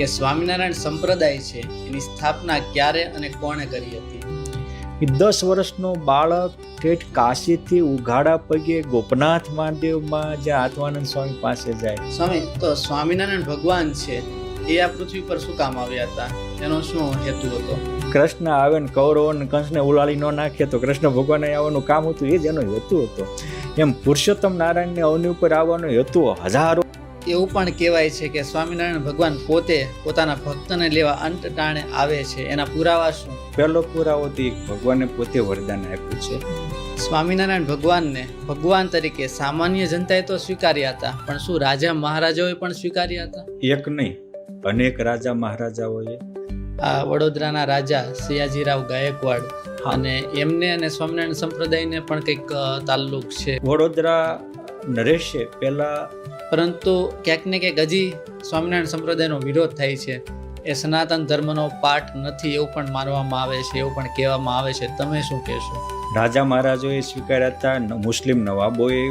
કે સ્વામિનારાયણ સંપ્રદાય છે એની સ્થાપના ક્યારે અને કોણે કરી હતી? એ 10 વર્ષનો બાળક ઠેઠ કાશીથી ઉઘાડા પગે ગોપનાથ મહાદેવમાં જે આત્માનંદ સ્વામી પાસે જાય. સ્વામી, તો સ્વામિનારાયણ ભગવાન છે એ આ પૃથ્વી પર શું કામ આવ્યા હતા? એનો શું હેતુ હતો? કૃષ્ણ આવે ને કૌરવો ને કંસને ઉલાળી ન નાખે તો કૃષ્ણ ભગવાને આવવાનું કામ હતું, એ જ એનો હેતુ હતો. એમ પુરુષોત્તમ નારાયણને અવની ઉપર આવવાનો હેતુ હજારો. એવું પણ કહેવાય છે કે સ્વામિનારાયણ ભગવાન પોતે પોતાના ભક્તને લેવા અંત ટાણે આવે છે. એના પુરાવા શું? પહેલો પુરાવો તો ભગવાને પોતે વરદાન આપ્યું છે. સ્વામિનારાયણ ભગવાનને ભગવાન તરીકે સામાન્ય જનતાએ તો સ્વીકાર્યા હતા, પણ શું રાજા મહારાજાઓએ પણ સ્વીકાર્યા હતા? એક નહીં, અનેક રાજા મહારાજાઓએ. આ વડોદરાના રાજા સયાજીરાવ ગાયકવાડ અને એમને અને સ્વામિનારાયણ સંપ્રદાયને પણ કંઈક તાલ્લુક છે. વડોદરા નરેશે પહેલા, પરંતુ ક્યાંક ને ક્યાંક હજી સ્વામિનારાયણ સંપ્રદાયનો વિરોધ થાય છે. એ સનાતન ધર્મનો પાઠ નથી એવું પણ માનવામાં આવે છે, એવું પણ કહેવામાં આવે છે. તમે શું કહેશો? રાજા મહારાજોએ સ્વીકાર્યા હતા, મુસ્લિમ નવાબોએ.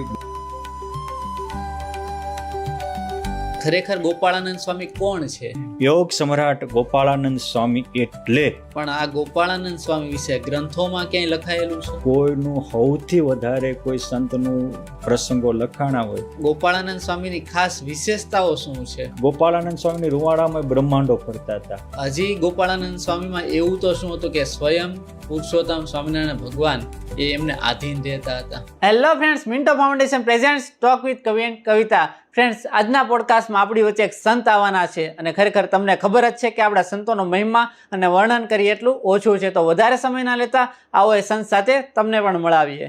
ખરેખર ગોપાળાનંદ સ્વામી કોણ છે? યોગ સમ્રાટ ગોપાળાનંદ સ્વામી એટલે. પણ આ ગોપાળાનંદ સ્વામી વિશે ગ્રંથોમાં ક્યાંય લખાયેલું છે? કોઈનું સૌથી વધારે કોઈ સંતનું પ્રસંગો લખાણા હોય. ગોપાળાનંદ સ્વામીની ખાસ વિશેષતાઓ શું છે? ગોપાળાનંદ સ્વામીની રૂવાડામાં બ્રહ્માંડો ફરતા હતા. હજી ગોપાળાનંદ સ્વામીમાં એવું તો શું હતું કે સ્વયં પુરુષોત્તમ સ્વામિનારાયણ ભગવાન એ એમને આધીન રહેતા હતા. Hello friends, Minto foundation presents talk with કવિ એન્ડ કવિતા. ફ્રેન્ડ્સ, આજના પોડકાસ્ટમાં આપણી વચ્ચે એક સંત આવવાના છે અને ખરેખર તમને ખબર જ છે કે આપણા સંતોનો મહિમા અને વર્ણન કરીએ એટલું ઓછું છે. તો વધારે સમય ના લેતા આવો એ સંત સાથે તમને પણ મળાવીએ.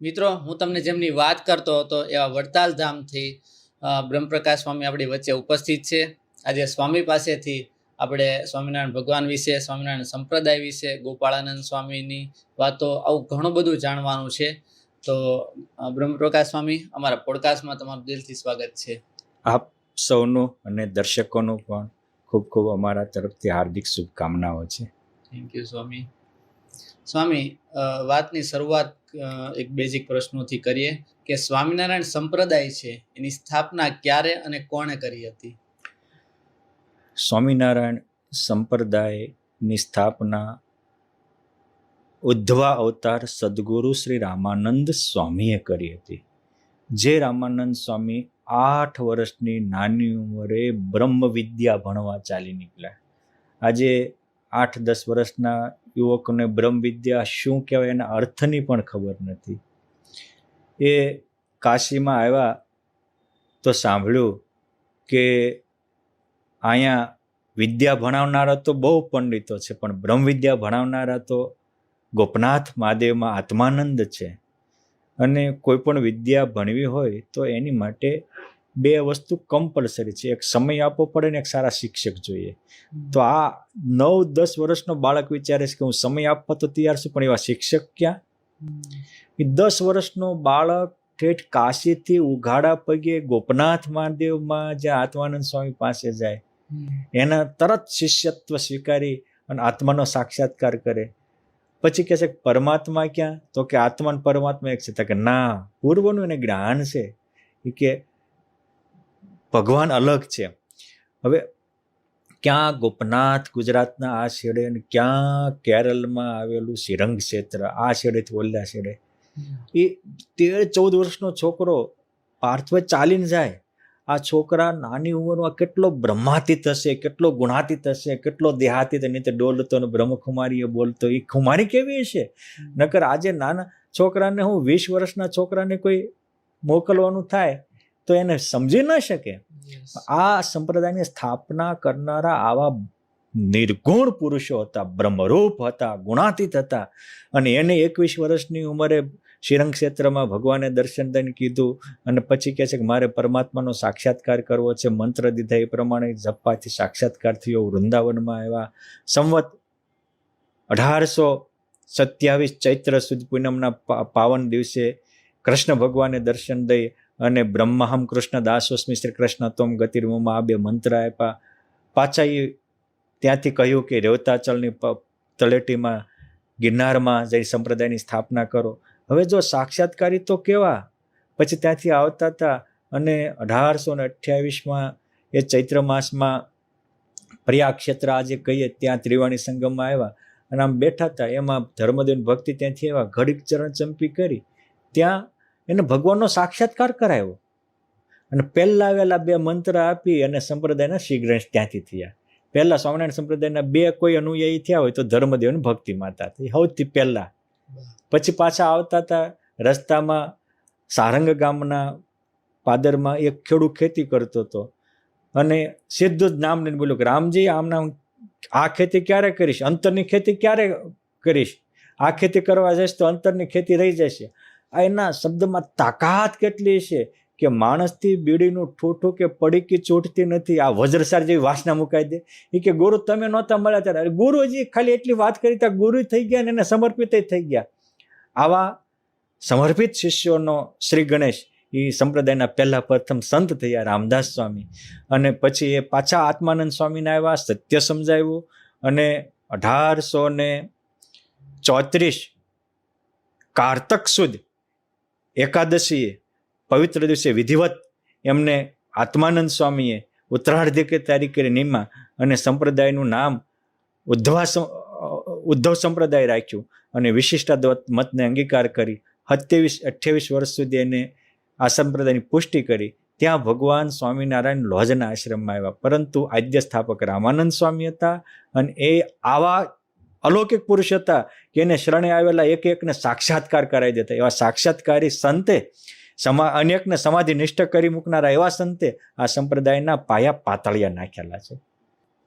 મિત્રો, હું તમને જેમની વાત કરતો હતો એવા વડતાલ ધામથી બ્રહ્મપ્રકાશ સ્વામી આપણી વચ્ચે ઉપસ્થિત છે. આજે સ્વામી પાસેથી આપણે સ્વામિનારાયણ ભગવાન વિશે, સ્વામિનારાયણ સંપ્રદાય વિશે, ગોપાળાનંદ સ્વામીની વાતો, આવું ઘણું બધું જાણવાનું છે. તો બ્રહ્મપ્રકાશ સ્વામી, અમારા પોડકાસ્ટમાં તમારું દિલથી સ્વાગત છે. આપ સૌનું અને દર્શકોનું પણ ખૂબ ખૂબ અમારા તરફથી હાર્દિક શુભકામનાઓ છે. થેન્ક યુ સ્વામી. સ્વામી, વાતની શરૂઆત એક બેઝિક પ્રશ્નોથી કરીએ કે સ્વામિનારાયણ સંપ્રદાય છે એની સ્થાપના ક્યારે અને કોણે કરી હતી? સ્વામિનારાયણ સંપ્રદાયની સ્થાપના ઉદ્ધવા અવતાર સદગુરુ શ્રી રામાનંદ સ્વામીએ કરી હતી. જે રામાનંદ સ્વામી 8 વર્ષની નાની ઉંમરે બ્રહ્મ વિદ્યા ભણવા ચાલી નીકળ્યા. આજે 8-10 વર્ષના યુવકોને બ્રહ્મ વિદ્યા શું કહેવાય એના અર્થની પણ ખબર નથી. એ કાશીમાં આવ્યા તો સાંભળ્યું કે અહીંયા વિદ્યા ભણાવનારા તો બહુ પંડિતો છે, પણ બ્રહ્મ વિદ્યા ભણાવનારા તો ગોપનાથ મહાદેવમાં આત્માનંદ છે. અને કોઈ પણ વિદ્યા ભણવી હોય તો એની માટે 2 વસ્તુ કમ્પલસરી છે. એક સમય આપવો પડે ને એક સારા શિક્ષક જોઈએ. તો આ 9-10 વર્ષનો બાળક વિચારે છે કે હું સમય આપવા તો તૈયાર છું, પણ એવા શિક્ષક ક્યાં? એ 10 વર્ષનો બાળક ઠેઠ કાશીથી ઉઘાડા પગે ગોપનાથ મહાદેવમાં જે આત્માનંદ સ્વામી પાસે જાય, એના તરત શિષ્યત્વ સ્વીકારી અને આત્માનો સાક્ષાત્કાર કરે. પછી કહે છે પરમાત્મા ક્યાં? તો કે આત્મા અને પરમાત્મા એક છે. કે ના, પૂર્વનું એને જ્ઞાન છે કે ભગવાન અલગ છે. હવે ક્યાં ગોપનાથ ગુજરાતના આ છેડે અને ક્યાં કેરળમાં આવેલું શ્રીરંગ ક્ષેત્ર આ છેડેથી ઓલા છેડે. એ 13-14 વર્ષનો છોકરો પાર્થવે ચાલીને જાય. આ છોકરા નાની ઉંમરમાં કેટલો બ્રહ્માતીત હશે, કેટલો ગુણાતીત હશે, કેટલો દેહાતીત. નહીં તો ડોલતો ને બ્રહ્મકુમારીએ બોલતો. એ કુમારી કેવી હશે? નકર આજે નાના છોકરાને, હું 20 વર્ષના છોકરાને કોઈ મોકલવાનું થાય તો એને સમજી ન શકે. આ સંપ્રદાયની સ્થાપના કરનારા આવા નિર્ગુણ પુરુષો હતા, બ્રહ્મરૂપ હતા, ગુણાતીત હતા. અને એને 21 વર્ષની ઉંમરે શ્રીરંગ ક્ષેત્રમાં ભગવાને દર્શન દઈને કીધું અને પછી કહે છે કે મારે પરમાત્માનો સાક્ષાત્કાર કરવો છે. મંત્ર દીધા એ પ્રમાણે જપવાથી સાક્ષાત્કાર થયો. વૃંદાવનમાં આવ્યા. સંવત 1827 ચૈત્ર સુદ પૂનમના પાવન દિવસે કૃષ્ણ ભગવાને દર્શન દઈ અને બ્રહ્મહમ કૃષ્ણ દાસોસ્મિ શ્રી કૃષ્ણ તોમ ગતિર્મમાં આ 2 મંત્ર આપ્યા. પાછા એ ત્યાંથી કહ્યું કે રેવતાચલની તળેટીમાં ગિરનારમાં જઈ સંપ્રદાયની સ્થાપના કરો. હવે જો સાક્ષાત્કારી તો કેવા. પછી ત્યાંથી આવતા હતા અને 1828માં એ ચૈત્ર માસમાં પ્રયાગ ક્ષેત્ર આજે કહીએ ત્યાં ત્રિવાણી સંગમમાં આવ્યા અને આમ બેઠા હતા, એમાં ધર્મદેવ ભક્તિ ત્યાંથી આવ્યા, ઘડીક ચરણ ચંપી કરી, ત્યાં એને ભગવાનનો સાક્ષાત્કાર કરાયો અને પહેલા આવેલા 2 મંત્ર આપી અને સંપ્રદાયના શ્રીગ્રંથ ત્યાંથી થયા. પહેલા સ્વામિનારાયણ સંપ્રદાયના 2 કોઈ અનુયાયી થયા હોય તો ધર્મદેવ અને ભક્તિ માતા સૌથી પહેલા. પછી પાછા આવતા હતા, રસ્તામાં સારંગ ગામના પાદરમાં એક ખેડૂત ખેતી કરતો હતો અને સીધું જ નામ લઈને બોલ્યું કે રામજી, આમના આ ખેતી ક્યારે કરીશ, અંતરની ખેતી ક્યારે કરીશ, આ ખેતી કરવા જઈશ તો અંતરની ખેતી રહી જશે. આ એના શબ્દમાં તાકાત કેટલી છે કે માણસથી બીડીનું ઠૂઠું કે પડીકી ચોટતી નથી, આ વજ્રસાર જેવી વાસના મુકાઈ દે. એ કે ગુરુ તમે નહોતા મળ્યા ત્યારે, ગુરુજી ખાલી એટલી વાત કરી ત્યાં ગુરુ થઈ ગયા ને એને સમર્પિત થઈ ગયા. આવા સમર્પિત શિષ્યોનો શ્રી ગણેશ એ સંપ્રદાયના પહેલા પ્રથમ સંત થયા રામદાસ સ્વામી. અને પછી એ પાછા આત્માનંદ સ્વામીને આવ્યા, સત્ય સમજાવ્યું અને 1834 કારતક સુદ એકાદશીએ પવિત્ર દિવસે વિધિવત એમને આત્માનંદ સ્વામીએ ઉત્તરાર્ધિકે તારીખે નિમા અને સંપ્રદાયનું નામ ઉદ્ધવ સંપ્રદાય રાખ્યું અને વિશિષ્ટાદ્વૈત મતને અંગીકાર કરી 27-28 વર્ષ સુધી એને આ સંપ્રદાયની પુષ્ટિ કરી. ત્યાં ભગવાન સ્વામિનારાયણ લોજના આશ્રમમાં આવ્યા, પરંતુ આદ્ય સ્થાપક રામાનંદ સ્વામી હતા અને એ આવા અલૌકિક પુરુષ હતા કે એને શરણે આવેલા એક એકને સાક્ષાત્કાર કરાવી દેતા. એવા સાક્ષાત્કારી સંતે અનેકને સમાધિ નિષ્ઠ કરી મૂકનારા એવા સંતે આ સંપ્રદાયના પાયા પાતળિયા નાખેલા છે.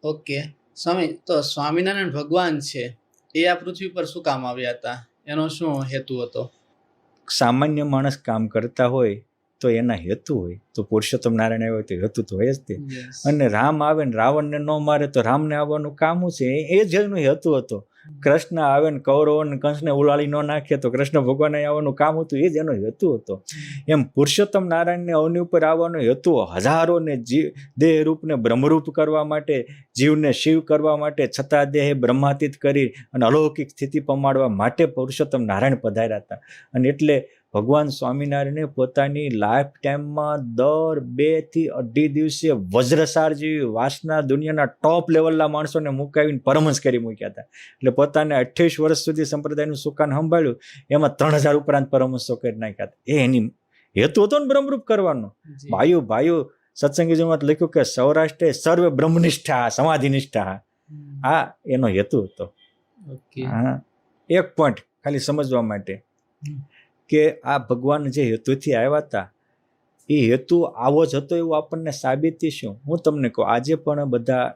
ઓકે સ્વામી, તો સ્વામિનારાયણ ભગવાન છે એ આ પૃથ્વી પર શું કામ આવ્યા હતા, એનો શું હેતુ હતો? સામાન્ય માણસ કામ કરતા હોય તો એના હેતુ હોય, તો પુરુષોત્તમ નારાયણ આવ્યો તો હેતુ તો હોય જ તે. અને રામ આવે ને રાવણને ન મારે તો રામને આવવાનું કામ છે, એ જ એનો હેતુ હતો. કૃષ્ણ આવે ને કૌરવો ને કંસને ઉલાળી ન નાખે તો કૃષ્ણ ભગવાન આવવાનું કામ હતું, એ જ એનો હેતુ હતો. એમ પુરુષોત્તમ નારાયણને અવની ઉપર આવવાનો હેતુ હજારોને દેહ રૂપને બ્રહ્મરૂપ કરવા માટે, જીવને શિવ કરવા માટે, છતાં દેહ બ્રહ્માતીત કરી અને અલૌકિક સ્થિતિ પમાડવા માટે પુરુષોત્તમ નારાયણ પધાર્યા હતા. અને એટલે ભગવાન સ્વામિનારાયણે પોતાની લાઈફ ટાઈમમાં દર 2 થી 2.5 દિવસે વજ્રસાર જેવી વાસના દુનિયાના ટોપ લેવલના માણસોને મુકાવીને પરમહંસ કરી મૂક્યા હતા. એટલે પોતાને 28 વર્ષ સુધી સંપ્રદાયનું સુકાન સંભાળ્યું, એમાં 3000 ઉપરાંત પરમહંસો કરી નાખ્યા હતા. એ એની હેતુ હતો ને બ્રહ્મરૂપ કરવાનો. ભાઈઓ સત્સંગીજીમાં લખ્યું કે સૌરાષ્ટ્રે સર્વે બ્રહ્મનિષ્ઠા સમાધિનિષ્ઠા, આ એનો હેતુ હતો. હા, એક પોઈન્ટ ખાલી સમજવા માટે કે આ ભગવાન જે હેતુથી આવ્યા હતા એ હેતુ આવો જ હતો એવું આપણને સાબિતી શું? હું તમને કહું, આજે પણ બધા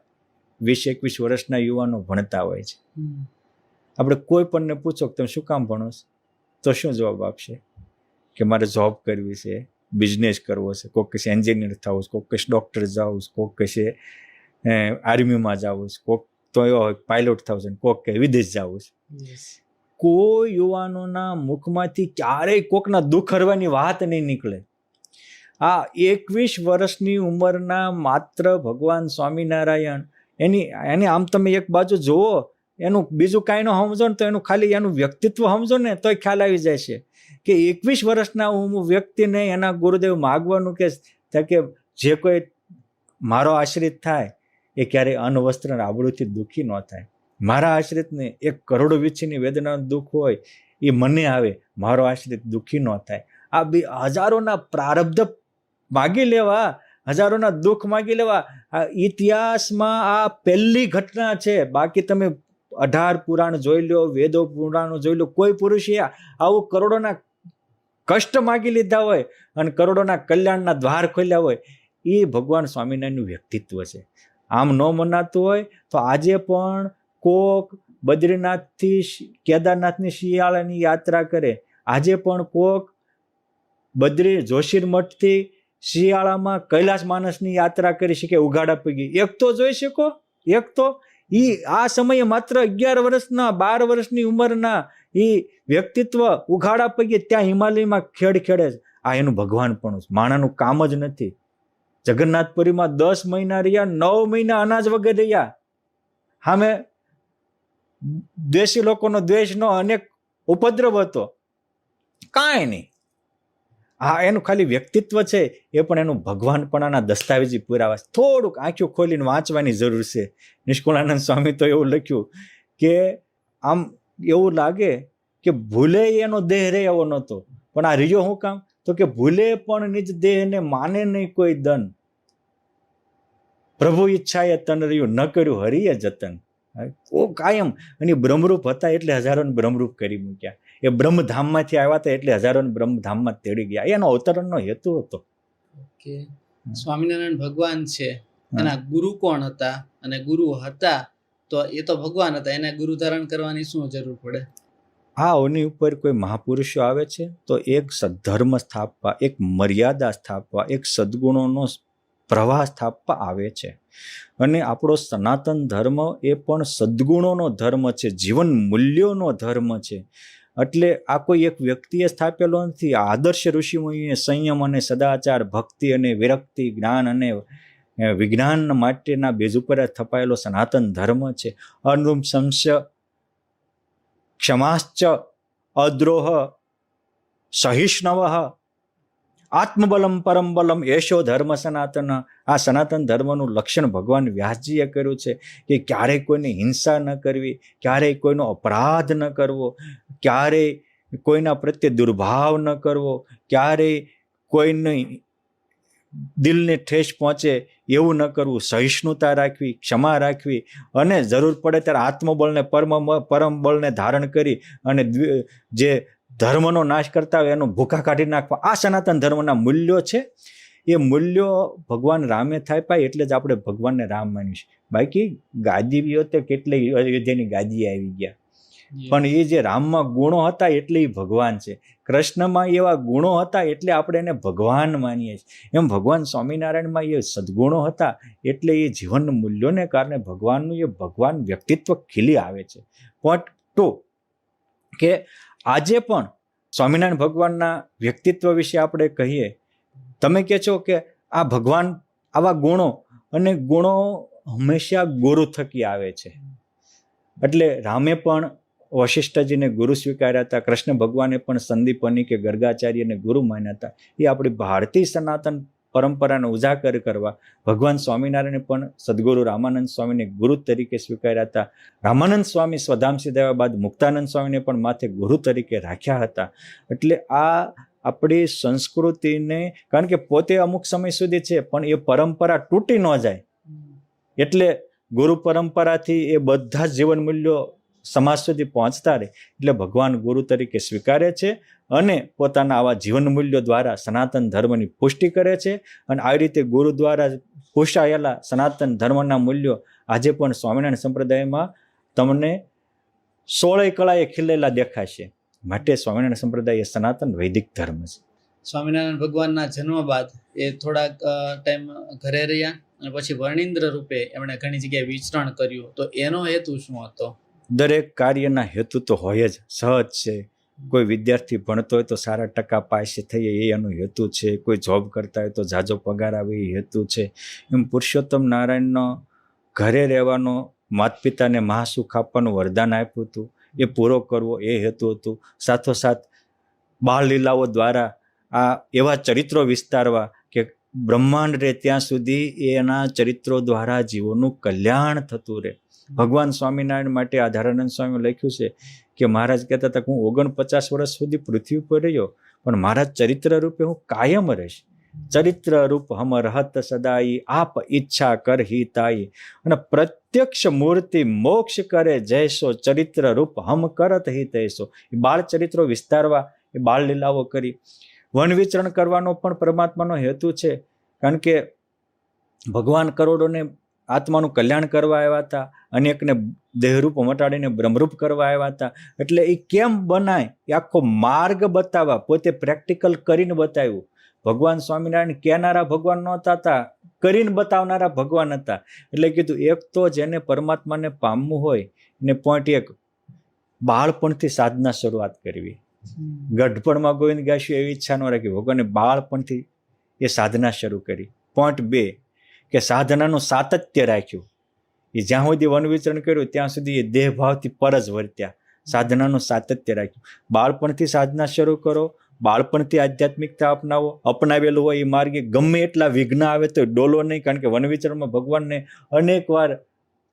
20-21 વર્ષના યુવાનો ભણતા હોય છે. આપણે કોઈ પણને પૂછો કે તમે શું કામ ભણો છો તો શું જવાબ આપશે? કે મારે જોબ કરવી છે, બિઝનેસ કરવો છે, કોઈક કહેશે એન્જિનિયર થવું છે, કોઈક કહેશે ડૉક્ટર જવું છે, કોઈક કહેશે આર્મીમાં જવું છે, કોઈક તો એવો પાયલોટ થવું છે, કોઈક કહે વિદેશ જવું છે. કોઈ યુવાનોના મુખમાંથી ક્યારેય કોકના દુઃખ હરવાની વાત નહીં નીકળે. આ 21 વર્ષની ઉંમરના માત્ર ભગવાન સ્વામિનારાયણ એની આમ તમે એક બાજુ જુઓ, એનું બીજું કાંઈ ન સમજો ને તો એનું ખાલી એનું વ્યક્તિત્વ સમજો ને તોય ખ્યાલ આવી જાય છે કે 21 વર્ષના વ્યક્તિને એના ગુરુદેવ માગવાનું કે જે કોઈ મારો આશ્રિત થાય એ ક્યારેય અન્ન વસ્ત્ર આબરૂથી દુઃખી ન થાય. મારા આશ્રિતને 1 કરોડ વીછીની વેદનાનું દુઃખ હોય એ મને આવે, મારો આશ્રિત દુઃખી ન થાય. આ હજારોના પ્રારબ્ધ માગી લેવા, હજારોના દુઃખ માગી લેવા, આ ઇતિહાસમાં આ પહેલી ઘટના છે. બાકી તમે 18 પુરાણ જોઈ લો, વેદો પુરાણો જોઈ લો, કોઈ પુરુષે આવું કરોડોના કષ્ટ માગી લીધા હોય અને કરોડોના કલ્યાણના દ્વાર ખોલ્યા હોય, એ ભગવાન સ્વામિનારાયણનું વ્યક્તિત્વ છે. આમ ન મનાતું હોય તો આજે પણ કોક બદ્રીનાથથી કેદારનાથની શિયાળાની યાત્રા કરે, આજે પણ કોક જોશીર મઠથી શિયાળામાં કૈલાસ માનસની યાત્રા કરી શકે ઉઘાડા પગી. એક તો જોઈ શકો, એક તો આ સમયે માત્ર 11 વર્ષના 12 વર્ષની ઉંમરના એ વ્યક્તિત્વ ઉઘાડા પગી ત્યાં હિમાલયમાં ખેડે છે. આ એનું ભગવાન પણ માણાનું કામ જ નથી. જગન્નાથપુરીમાં 10 મહિના રહ્યા, 9 મહિના અનાજ વગર રહ્યા. સામે દેશી લોકોનો દ્વેષનો અનેક ઉપદ્રવ હતો, કાંઈ નહીં. હા, એનું ખાલી વ્યક્તિત્વ છે એ પણ એનું ભગવાનપણાના દસ્તાવેજી પુરાવા છે. થોડુંક આંખો ખોલીને વાંચવાની જરૂર છે. નિષ્કુળાનંદ સ્વામી તો એવું લખ્યું કે આમ એવું લાગે કે ભૂલે એનો દેહ રે એવો નહોતો, પણ આ રીયો શું કામ? તો કે ભૂલે પણ નિજ દેહને માને નહીં કોઈ દન, પ્રભુ ઈચ્છાએ તન રહ્યું, ન કર્યું હરિએ જતન. કાયમ અને બ્રહ્મરૂપ હતા એટલે હજારોને બ્રહ્મરૂપ કરી મૂક્યા. એ બ્રહ્મધામમાંથી આવ્યા હતા એટલે હજારોને બ્રહ્મધામમાં તેડી ગયા. એનો અવતરણનો હેતુ હતો. ઓકે, સ્વામિનારાયણ ભગવાન છે, એના ગુરુ કોણ હતા? અને ગુરુ હતા તો એ તો ભગવાન હતા, એને ગુરુ ધારણ કરવાની શું જરૂર પડે? આ ઓની ઉપર કોઈ મહાપુરુષો આવે છે તો એક સદ્ધર્મ સ્થાપવા, એક મર્યાદા સ્થાપવા, એક સદગુણોનો પ્રવાહ સ્થાપવા આવે છે. અને આપણો સનાતન ધર્મ એ પણ સદગુણોનો ધર્મ છે, જીવન મૂલ્યોનો ધર્મ છે. એટલે આ કોઈ એક વ્યક્તિએ સ્થાપેલો નથી. આદર્શ ઋષિમુનિએ સંયમ અને સદાચાર, ભક્તિ અને વિરક્તિ, જ્ઞાન અને વિજ્ઞાન માટેના બેઝ ઉપર સ્થપાયેલો સનાતન ધર્મ છે. અનુશંસ્ય ક્ષમાશ્ચ અદ્રોહ સહિષ્ણવ આત્મબલમ પરમ બલમ એશો ધર્મ સનાતન. આ સનાતન ધર્મનું લક્ષણ ભગવાન વ્યાસજીએ કર્યું છે કે ક્યારેય કોઈની હિંસા ન કરવી, ક્યારેય કોઈનો અપરાધ ન કરવો, ક્યારેય કોઈના પ્રત્યે દુર્ભાવ ન કરવો, ક્યારેય કોઈની દિલને ઠેસ પહોંચે એવું ન કરવું, સહિષ્ણુતા રાખવી, ક્ષમા રાખવી, અને જરૂર પડે ત્યારે આત્મબળને પરમ બળને ધારણ કરી અને જે ધર્મનો નાશ કરતા હોય એનો ભૂખા કાઢી નાખવા. આ સનાતન ધર્મના મૂલ્યો છે. એ મૂલ્યો ભગવાન રામે થાપ્યા એટલે જ આપણે ભગવાનને રામ માનીએ છીએ. બાકી ગાદીઓ તો કેટલી અયોધ્યાની ગાદી આવી ગયા, પણ એ જે રામમાં ગુણો હતા એટલે એ ભગવાન છે. કૃષ્ણમાં એવા ગુણો હતા એટલે આપણે એને ભગવાન માનીએ છીએ. એમ ભગવાન સ્વામિનારાયણમાં એ સદગુણો હતા એટલે એ જીવન મૂલ્યોને કારણે ભગવાનનું એ ભગવાન વ્યક્તિત્વ ખીલી આવે છે. પોઈન્ટ 2 કે આજે પણ સ્વામિનારાયણ ભગવાનના વ્યક્તિત્વ વિશે આપણે કહીએ, તમે કહે છો કે આ ભગવાન આવા ગુણો, અને ગુણો હંમેશા ગુરુ થકી આવે છે. એટલે રામે પણ વશિષ્ઠજીને ગુરુ સ્વીકાર્યા હતા, કૃષ્ણ ભગવાને પણ સંદીપની કે ગર્ગાચાર્યને ગુરુ માન્યા હતા. એ આપણી ભારતીય સનાતન પરંપરાને ઉજાગર કરવા ભગવાન સ્વામિનારાયણે પણ સદગુરુ રામાનંદ સ્વામીને ગુરુ તરીકે સ્વીકાર્યા હતા. રામાનંદ સ્વામી સ્વધામ સિધાવ્યા બાદ મુક્તાનંદ સ્વામીને પણ માથે ગુરુ તરીકે રાખ્યા હતા. એટલે આ આપણી સંસ્કૃતિને, કારણ કે પોતે અમુક સમય સુધી છે પણ એ પરંપરા તૂટી ન જાય, એટલે ગુરુ પરંપરાથી એ બધા જ જીવન મૂલ્યો સમાજ સુધી પહોંચતા રહે એટલે ભગવાન ગુરુ તરીકે સ્વીકારે છે અને પોતાના આવા જીવન મૂલ્યો દ્વારા સનાતન ધર્મની પુષ્ટિ કરે છે. અને આવી રીતે ગુરુ દ્વારા પોષાયેલા સનાતન ધર્મના મૂલ્યો આજે પણ સ્વામિનારાયણ સંપ્રદાયમાં તમને 16 કળાએ ખીલેલા દેખાશે. માટે સ્વામિનારાયણ સંપ્રદાય એ સનાતન વૈદિક ધર્મ છે. સ્વામિનારાયણ ભગવાનના જન્મ બાદ એ થોડાક ટાઈમ ઘરે રહ્યા અને પછી વર્ણિન્દ્ર રૂપે એમણે ઘણી જગ્યાએ વિચરણ કર્યું. તો એનો હેતુ શું હતો? દરેક કાર્યના હેતુ તો હોય જ, સહજ છે. કોઈ વિદ્યાર્થી ભણતો હોય તો સારા ટકા પાસ થઈએ એ એનો હેતુ છે. કોઈ જોબ કરતા હોય તો ઝાઝો પગાર આવે એ હેતુ છે. એમ પુરુષોત્તમ નારાયણનો ઘરે રહેવાનો, માતા પિતાને મહાસુખ આપવાનું વરદાન આપ્યું હતું, એ પૂરો કરવો એ હેતુ હતું. સાથોસાથ બાળ લીલાઓ દ્વારા આ એવા ચરિત્રો વિસ્તારવા કે બ્રહ્માંડ રહે ત્યાં સુધી એના ચરિત્રો દ્વારા જીવોનું કલ્યાણ થતું રહે. ભગવાન સ્વામિનારાયણ માટે આધારાનંદ સ્વામી લખ્યું છે કે મહારાજ કહેતા હતા કે હું 49 વર્ષ સુધી પૃથ્વી ઉપર રહ્યો પણ મારા ચરિત્ર રૂપે હું કાયમ રહીશ. ચરિત્ર રૂપ હમ રહત સદાઈ, આપ ઈચ્છા કર હિતાઈ, અને પ્રત્યક્ષ મૂર્તિ મોક્ષ કરે જૈસો, ચરિત્ર રૂપ હમ કરત હિતૈસો. એ બાળ ચરિત્રો વિસ્તારવા, એ બાળ લીલાઓ કરી. વન વિચરણ કરવાનો પણ પરમાત્માનો હેતુ છે, કારણ કે ભગવાન કરોડોને આત્માનું કલ્યાણ કરવા આવ્યા હતા, અનેકને દેહરૂપ મટાડીને બ્રહ્મરૂપ કરવા આવ્યા હતા. એટલે એ કેમ બનાય એ આખો માર્ગ બતાવવા, પોતે પ્રેક્ટિકલ કરીને બતાવ્યું. ભગવાન સ્વામિનારાયણ કહેનારા ભગવાન નહોતા હતા, કરીને બતાવનારા ભગવાન હતા. એટલે કીધું એક તો જેને પરમાત્માને પામવું હોય એને પોઈન્ટ 1 બાળપણથી સાધના શરૂઆત કરવી. ગઢપણમાં ગોવિંદ ગાશું એવી ઈચ્છા ન રાખી, ભગવાને બાળપણથી એ સાધના શરૂ કરી. પોઈન્ટ 2 કે સાધનાનું સાતત્ય રાખ્યું. એ જ્યાં સુધી વન વિચરણ કર્યું ત્યાં સુધી એ દેહભાવથી પર જ વર્ત્યા. સાધનાનું સાતત્ય રાખ્યું. બાળપણથી સાધના શરૂ કરો, બાળપણથી આધ્યાત્મિકતા અપનાવેલું હોય એ માર્ગે ગમે એટલા વિઘ્ન આવે તો ડોલો નહીં, કારણ કે વનવિચરણમાં ભગવાનને અનેક વાર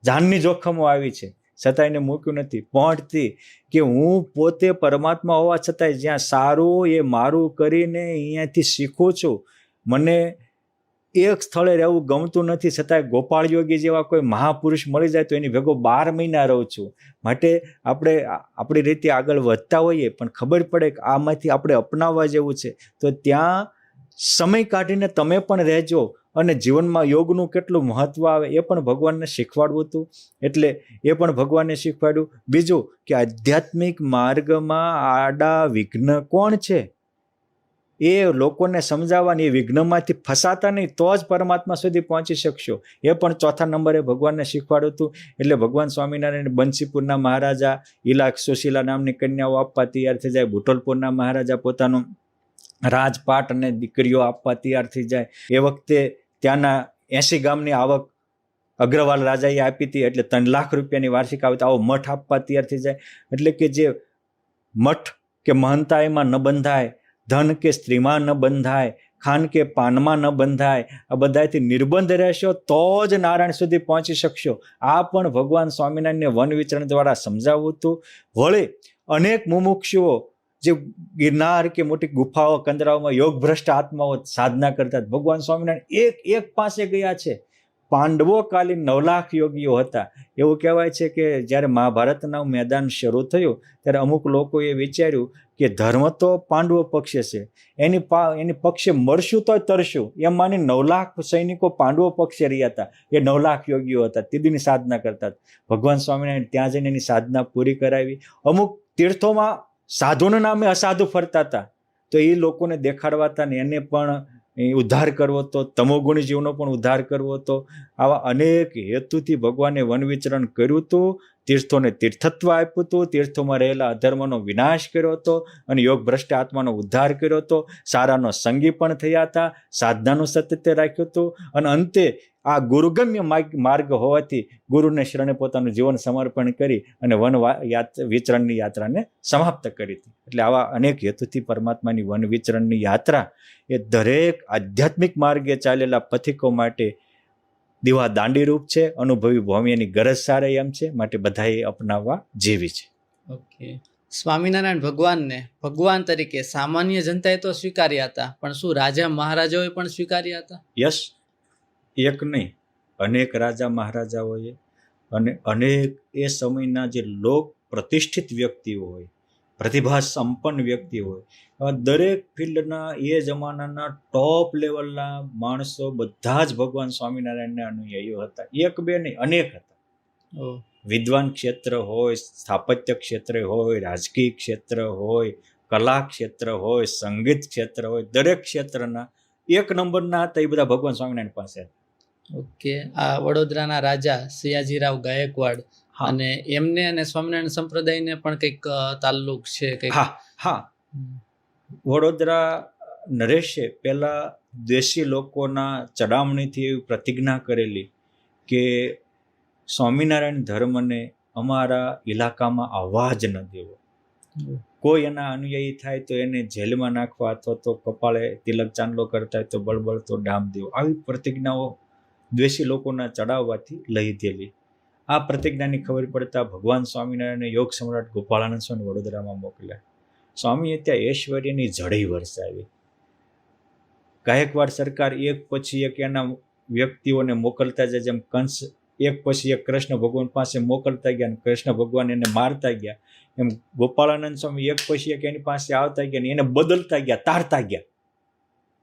જાનની જોખમો આવી છે, છતાં એને મૂક્યું નથી. પહોંચથી કે હું પોતે પરમાત્મા હોવા છતાંય જ્યાં સારું એ મારું કરીને અહીંયાથી શીખું છું, મને એક સ્થળે રહેવું ગમતું નથી, છતાંય ગોપાળ યોગી જેવા કોઈ મહાપુરુષ મળી જાય તો એની ભેગો 12 મહિના રહું છું. માટે આપણે આપણી રીતે આગળ વધતા હોઈએ પણ ખબર પડે કે આમાંથી આપણે અપનાવવા જેવું છે, તો ત્યાં સમય કાઢીને તમે પણ રહેજો અને જીવનમાં યોગનું કેટલું મહત્વ આવે એ પણ ભગવાનને શીખવાડવું હતું, એટલે એ પણ ભગવાનને શીખવાડ્યું. બીજું કે આધ્યાત્મિક માર્ગમાં આડા વિઘ્ન કોણ છે એ લોકોને સમજાવવાની, એ વિઘ્નમાંથી ફસાતા નહીં તો જ પરમાત્મા સુધી પહોંચી શકશો, એ પણ ચોથા નંબરે ભગવાનને શીખવાડ્યું હતું. એટલે ભગવાન સ્વામિનારાયણ બંસીપુરના મહારાજા ઇલાક સુશીલા નામની કન્યાઓ આપવા તૈયાર થઈ જાય, બુટોલપુરના મહારાજા પોતાનું રાજપાટ અને દીકરીઓ આપવા તૈયાર થઈ જાય. એ વખતે ત્યાંના 80 ગામની આવક અગ્રવાલ રાજાએ આપી હતી, એટલે 3 લાખ રૂપિયાની વાર્ષિક આવક, આવો મઠ આપવા તૈયાર થઈ જાય. એટલે કે જે મઠ કે મહંતાઈમાં ન બંધાય, ધન કે સ્ત્રીમાં ન બંધાય, ખાન કે પાનમાં ન બંધાય, આ બધાથી નિર્બંધ રહેશો તો જ નારાયણ સુધી પહોંચી શકશો. આ પણ ભગવાન સ્વામિનારાયણને વન વિચરણ દ્વારા સમજાવવું હતું. વળી અનેક મુમુક્ષુઓ જે ગિરનાર કે મોટી ગુફાઓ કંદરાઓમાં યોગ ભ્રષ્ટ આત્માઓ સાધના કરતા, ભગવાન સ્વામિનારાયણ એક પાસે ગયા છે. પાંડવો કાલીન 9 લાખ યોગીઓ હતા. એવું કહેવાય છે કે જ્યારે મહાભારતના મેદાન શરૂ થયું ત્યારે અમુક લોકોએ વિચાર્યું કે ધર્મ તો પાંડવો પક્ષે છે, એની પક્ષે મળશું તો તરશું, એમ માની 9 લાખ સૈનિકો પાંડવો પક્ષે રહ્યા હતા. એ 9 લાખ યોગીઓ હતા, તીદીની સાધના કરતા. ભગવાન સ્વામિનારાયણ ત્યાં જઈને એની સાધના પૂરી કરાવી. અમુક તીર્થોમાં સાધુના નામે અસાધુ ફરતા હતા, તો એ લોકોને દેખાડવા હતા ને એને પણ ઉદ્ધાર કરવો હતો, તમોગુણી જીવનો પણ ઉદ્ધાર કરવો હતો. આવા અનેક હેતુથી ભગવાને વન વિચરણ કર્યું હતું, તીર્થોને તીર્થત્વ આપ્યું હતું, તીર્થોમાં રહેલા અધર્મનો વિનાશ કર્યો હતો અને યોગ ભ્રષ્ટ આત્માનો ઉદ્ધાર કર્યો હતો. સારાનો સંગી પણ થયા હતા, સાધનાનું સાતત્ય રાખ્યું હતું અને અંતે આ ગુરુગમ્ય માર્ગ હોવાથી ગુરુને શરણે પોતાનું જીવન સમર્પણ કરી અને વન વિચરણની યાત્રાને સમાપ્ત કરી હતી. એટલે આવા અનેક હેતુથી પરમાત્માની વન વિચરણની યાત્રા એ દરેક આધ્યાત્મિક માર્ગે ચાલેલા પથિકો માટે દીવા દાંડી રૂપ છે, અનુભવી ભૌમ્યની ગરજ સારે એમ છે, માટે બધાએ અપનાવવા જેવી છે. ઓકે, સ્વામિનારાયણ ભગવાનને ભગવાન તરીકે સામાન્ય જનતાએ તો સ્વીકાર્યા હતા, પણ શું રાજા મહારાજાઓએ પણ સ્વીકાર્યા હતા? યસ, એક નહીં, અનેક રાજા મહારાજાઓએ અને અનેક એ સમયના જે લોક પ્રતિષ્ઠિત વ્યક્તિઓ હોય, પ્રતિભા સંપન્ન વ્યક્તિ હોય, દરેક ફિલ્ડના એ જમાનાના ટોપ લેવલના માણસો બધા જ ભગવાન સ્વામિનારાયણના અનુયાયીઓ હતા. એક બે નહીં, અનેક હતા. વિદ્વાન ક્ષેત્ર હોય, સ્થાપત્ય ક્ષેત્ર હોય, રાજકીય ક્ષેત્ર હોય, કલા ક્ષેત્ર હોય, સંગીત ક્ષેત્ર હોય, દરેક ક્ષેત્રના 1 નંબરના હતા. એ બધા ભગવાન સ્વામિનારાયણ પાસે. ઓકે, આ વડોદરાના રાજા સયાજીરાવ ગાયકવાડ અને એમને અને સ્વામિનારાયણ સંપ્રદાયને પણ કંઈક તાલ્લુક છે કંઈક? હા, વડોદરા નરેશે પહેલા દેશી લોકોના ચડામણીથી એવી પ્રતિજ્ઞા કરેલી કે સ્વામિનારાયણ ધર્મને અમારા ઇલાકામાં આવવા જ ન દેવો. કોઈ એના અનુયાયી થાય તો એને જેલમાં નાખવા અથવા તો કપાળે તિલક ચાંદલો કરતા હોય તો બળબળ તો ડામ દેવો. આવી પ્રતિજ્ઞાઓ દ્વેષી લોકોના ચડાવવાથી લીધેલી. આ પ્રતિજ્ઞાની ખબર પડતા ભગવાન સ્વામિનારાયણને યોગ સમ્રાટ ગોપાળાનંદ સ્વામી વડોદરામાં મોકલ્યા. સ્વામીએ ત્યાં ઐશ્વર્યની ઝડી વરસાવી. ગાયકવાડ સરકાર એક પછી એક એના વ્યક્તિઓને મોકલતા જાય, જેમ કંસ એક પછી એક કૃષ્ણ ભગવાન પાસે મોકલતા ગયા અને કૃષ્ણ ભગવાન એને મારતા ગયા, એમ ગોપાળાનંદ સ્વામી એક પછી એક એની પાસે આવતા ગયા ને એને બદલતા ગયા, તારતા ગયા.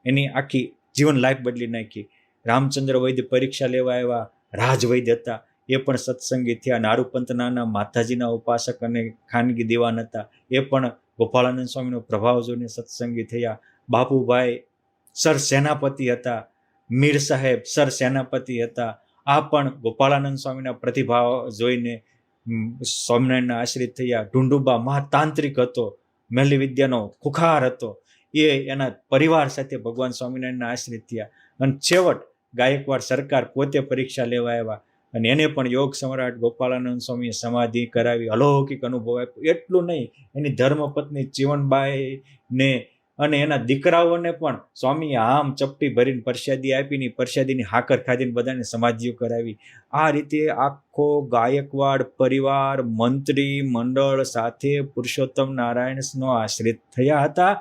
એની આખી જીવન લાઈફ બદલી નાખી. રામચંદ્ર વૈદ્ય પરીક્ષા લેવા આવ્યા, રાજવૈદ્ય હતા, એ પણ સત્સંગી થયા. નારૂપંથના માતાજીના ઉપાસક અને ખાનગી દીવાન હતા, એ પણ ગોપાળાનંદ સ્વામીનો પ્રભાવ જોઈને સત્સંગી થયા. બાપુભાઈ સર સેનાપતિ હતા, મીર સાહેબ સર સેનાપતિ હતા, આ પણ ગોપાળાનંદ સ્વામીના પ્રતિભાવ જોઈને સ્વામિનારાયણના આશ્રિત થયા. ઢુંડુબા મહાતાંત્રિક હતો, મેલી વિદ્યાનો ખુખાર હતો, એ એના પરિવાર સાથે ભગવાન સ્વામિનારાયણના આશ્રિત થયા. અને છેવટ ગાયકવાડ સરકાર પોતે પરીક્ષા લેવા આવ્યા અને એને પણ યોગ સમ્રાટ ગોપાળાનંદ સ્વામીએ સમાધિ કરાવી, અલૌકિક અનુભવ આપ્યો. એટલું નહીં, એની ધર્મપત્ની ચીવણબાઈને અને એના દીકરાઓને પણ સ્વામીએ આમ ચપટી ભરીને પ્રસાદી આપીને પ્રસાદીની હાકર ખાધીને બધાને સમાધિઓ કરાવી. આ રીતે આખો ગાયકવાડ પરિવાર મંત્રી મંડળ સાથે પુરુષોત્તમ નારાયણનો આશ્રિત થયા હતા.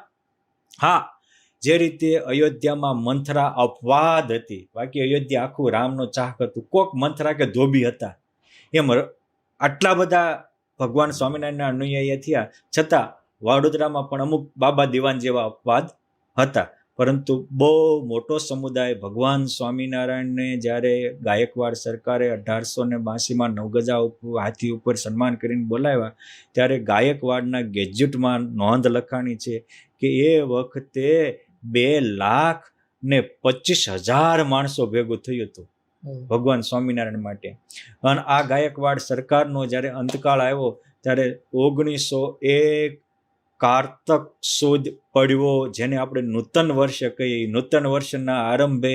હા, જે રીતે અયોધ્યામાં મંથરા અપવાદ હતી, બાકી અયોધ્યા આખું રામનો ચાહક હતું. કોક મંથરા કે ધોબી હતા. એમ આટલા બધા ભગવાન સ્વામિનારાયણના અનુયાયી થયા છતાં વડોદરામાં પણ અમુક બાબા દિવાન જેવા અપવાદ હતા. પરંતુ બહુ મોટો સમુદાય ભગવાન સ્વામિનારાયણને જ્યારે ગાયકવાડ સરકારે 1882માં નવગજા હાથી ઉપર સન્માન કરીને બોલાવ્યા, ત્યારે ગાયકવાડના ગેજેટમાં નોંધ લખાણી છે કે એ વખતે 2,25,000 માણસો ભેગું થયું હતું ભગવાન સ્વામિનારાયણ માટે. અને આ ગાયકવાડ સરકારનો જ્યારે અંતકાળ આવ્યો ત્યારે 1901 કારતક સુદ પડ્યો, જેને આપણે નૂતન વર્ષ કહીએ. નૂતન વર્ષના આરંભે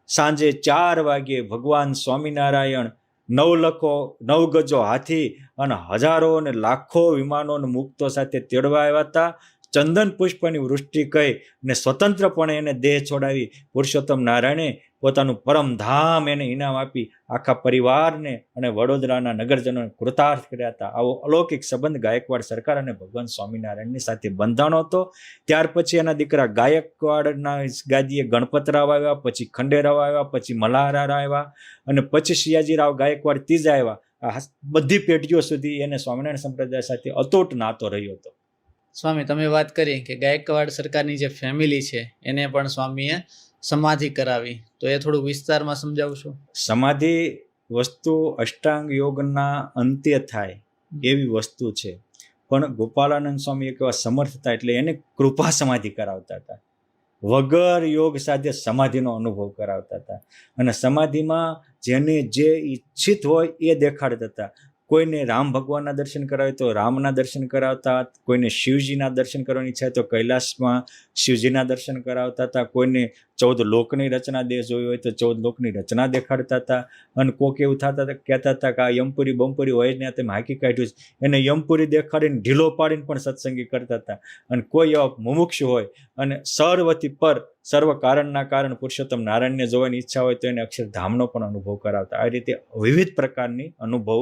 સાંજે 4 વાગ્યે ભગવાન સ્વામિનારાયણ 9 ગજો હાથી અને હજારો અને લાખો વિમાનો મુક્તો સાથે તેડવા આવ્યા હતા. ચંદન પુષ્પની વૃષ્ટિ કહી અને સ્વતંત્રપણે એને દેહ છોડાવી પુરુષોત્તમ નારાયણે પોતાનું પરમધામ એને ઇનામ આપી આખા પરિવારને અને વડોદરાના નગરજનોને કૃતાર્થ કર્યા હતા. આવો અલૌકિક સંબંધ ગાયકવાડ સરકાર અને ભગવાન સ્વામિનારાયણની સાથે બંધાણો હતો. ત્યાર પછી એના દીકરા ગાયકવાડના ગાદીએ ગણપતરાવ આવ્યા, પછી ખંડેરાવ આવ્યા, પછી મલ્હારરાવ આવ્યા અને પછી સિયાજીરાવ ગાયકવાડ ત્રીજા આવ્યા. આ બધી પેઢીઓ સુધી એને સ્વામિનારાયણ સંપ્રદાય સાથે અતૂટ નાતો રહ્યો હતો. સ્વામી, તમે વાત કરી કે ગાયકવાડ સરકારની જે ફેમિલી છે એને પણ સ્વામીએ સમાધિ કરાવી, તો એ થોડુંક વિસ્તારમાં સમજાવશો? સમાધિ વસ્તુ અષ્ટાંગ યોગના અંત્ય થાય એવી વસ્તુ છે, પણ ગોપાળાનંદ સ્વામી એક એવા સમર્થ હતા એટલે એને કૃપા સમાધિ કરાવતા હતા. વગર યોગ સાથે સમાધિનો અનુભવ કરાવતા હતા. અને સમાધિમાં જેને જે ઈચ્છિત હોય એ દેખાડતા હતા. કોઈને રામ ભગવાનના દર્શન કરાવે તો રામના દર્શન કરાવતા, કોઈને શિવજીના દર્શન કરવાની ઈચ્છા તો કૈલાસમાં શિવજીના દર્શન કરાવતા હતા, કોઈને 14 લોકની રચના જોઈ હોય તો 14 લોકની રચના દેખાડતા હતા. અને કોક એવું કહેતા હતા કે આ યમપુરી બમપુરી હોય ને તેમ હાકી કાઢ્યું છે, એને યમપુરી દેખાડીને ઢીલો પાડીને પણ સત્સંગી કરતા હતા. અને કોઈ એવા મુમુક્ષુ હોય અને સર્વથી પર સર્વ કારણના કારણ પુરુષોત્તમ નારાયણને જોવાની ઈચ્છા હોય તો એને અક્ષરધામનો પણ અનુભવ કરાવતા. આ રીતે વિવિધ પ્રકારની અનુભવ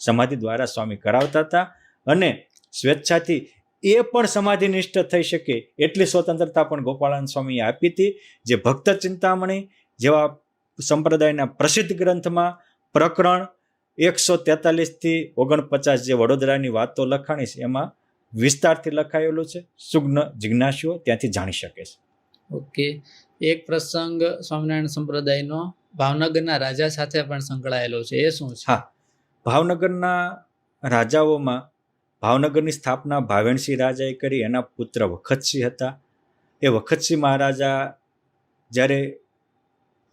સમાધિ દ્વારા સ્વામી કરાવતા હતા. અને સ્વેચ્છાથી એ પણ સમાધિનિષ્ઠ થઈ શકે એટલી સ્વતંત્રતા પણ ગોપાળાનંદ સ્વામીએ આપી હતી. જે ભક્ત ચિંતામણી જેવા સંપ્રદાયના પ્રસિદ્ધ ગ્રંથમાં પ્રકરણ 143-49 જે વડોદરાની વાતો લખાણી છે એમાં વિસ્તારથી લખાયેલું છે. સુજ્ઞ જિજ્ઞાસુઓ ત્યાંથી જાણી શકે છે. ઓકે, એક પ્રસંગ સ્વામિનારાયણ સંપ્રદાયનો ભાવનગરના રાજા સાથે પણ સંકળાયેલો છે, એ શું છે? હા, ભાવનગરના રાજાઓમાં ભાવનગરની સ્થાપના ભાવેણસિંહ રાજાએ કરી. એના પુત્ર વખતસિંહ હતા. એ વખતસિંહ મહારાજા જ્યારે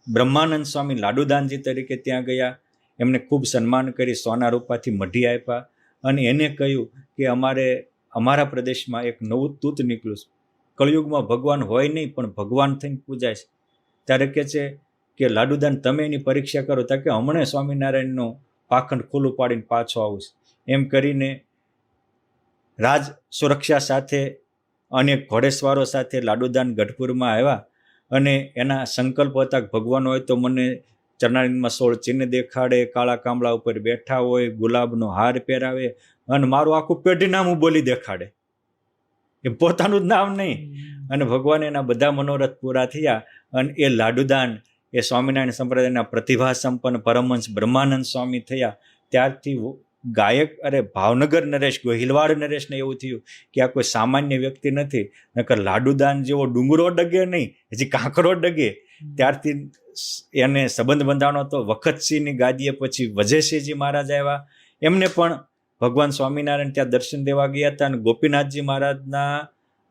બ્રહ્માનંદ સ્વામી લાડુદાનજી તરીકે ત્યાં ગયા, એમને ખૂબ સન્માન કરી, સોના રૂપાથી મઢી આપ્યા અને એને કહ્યું કે અમારા પ્રદેશમાં એક નવું તૂત નીકળ્યું છે. કળિયુગમાં ભગવાન હોય નહીં પણ ભગવાન થઈને પૂજાય છે. ત્યારે કહે છે કે લાડુદાન તમે એની પરીક્ષા કરો, તો કે હમણાં સ્વામિનારાયણનું પાખંડ ખુલ્લું પાડીને પાછો આવું છે. એમ કરીને રાજ સુરક્ષા સાથે અનેક ઘોડેસવારો સાથે લાડુદાન ગઢપુરમાં આવ્યા અને એના સંકલ્પ હતા કે ભગવાન હોય તો મને ચરણારીમાં 16 ચિહ્ન દેખાડે, કાળા કામળા ઉપર બેઠા હોય, ગુલાબનો હાર પહેરાવે અને મારું આખું પેઢી નામ બોલી દેખાડે, એ પોતાનું જ નામ નહીં. અને ભગવાન એના બધા મનોરથ પૂરા થયા. અને એ લાડુદાન એ સ્વામિનારાયણ સંપ્રદાયના પ્રતિભા સંપન્ન પરમહંસ બ્રહ્માનંદ સ્વામી થયા. ત્યારથી ભાવનગર નરેશ, ગોહિલવાડ નરેશને એવું થયું કે આ કોઈ સામાન્ય વ્યક્તિ નથી, નકર લાડુદાન જેવો ડુંગરો ડગે નહીં, હજી કાંકરો ડગે. ત્યારથી એને સંબંધ બંધાણો હતો. વખતસિંહની ગાદીએ પછી વજયસિંહજી મહારાજ આવ્યા. એમને પણ ભગવાન સ્વામિનારાયણ ત્યાં દર્શન દેવા ગયા હતા. અને ગોપીનાથજી મહારાજના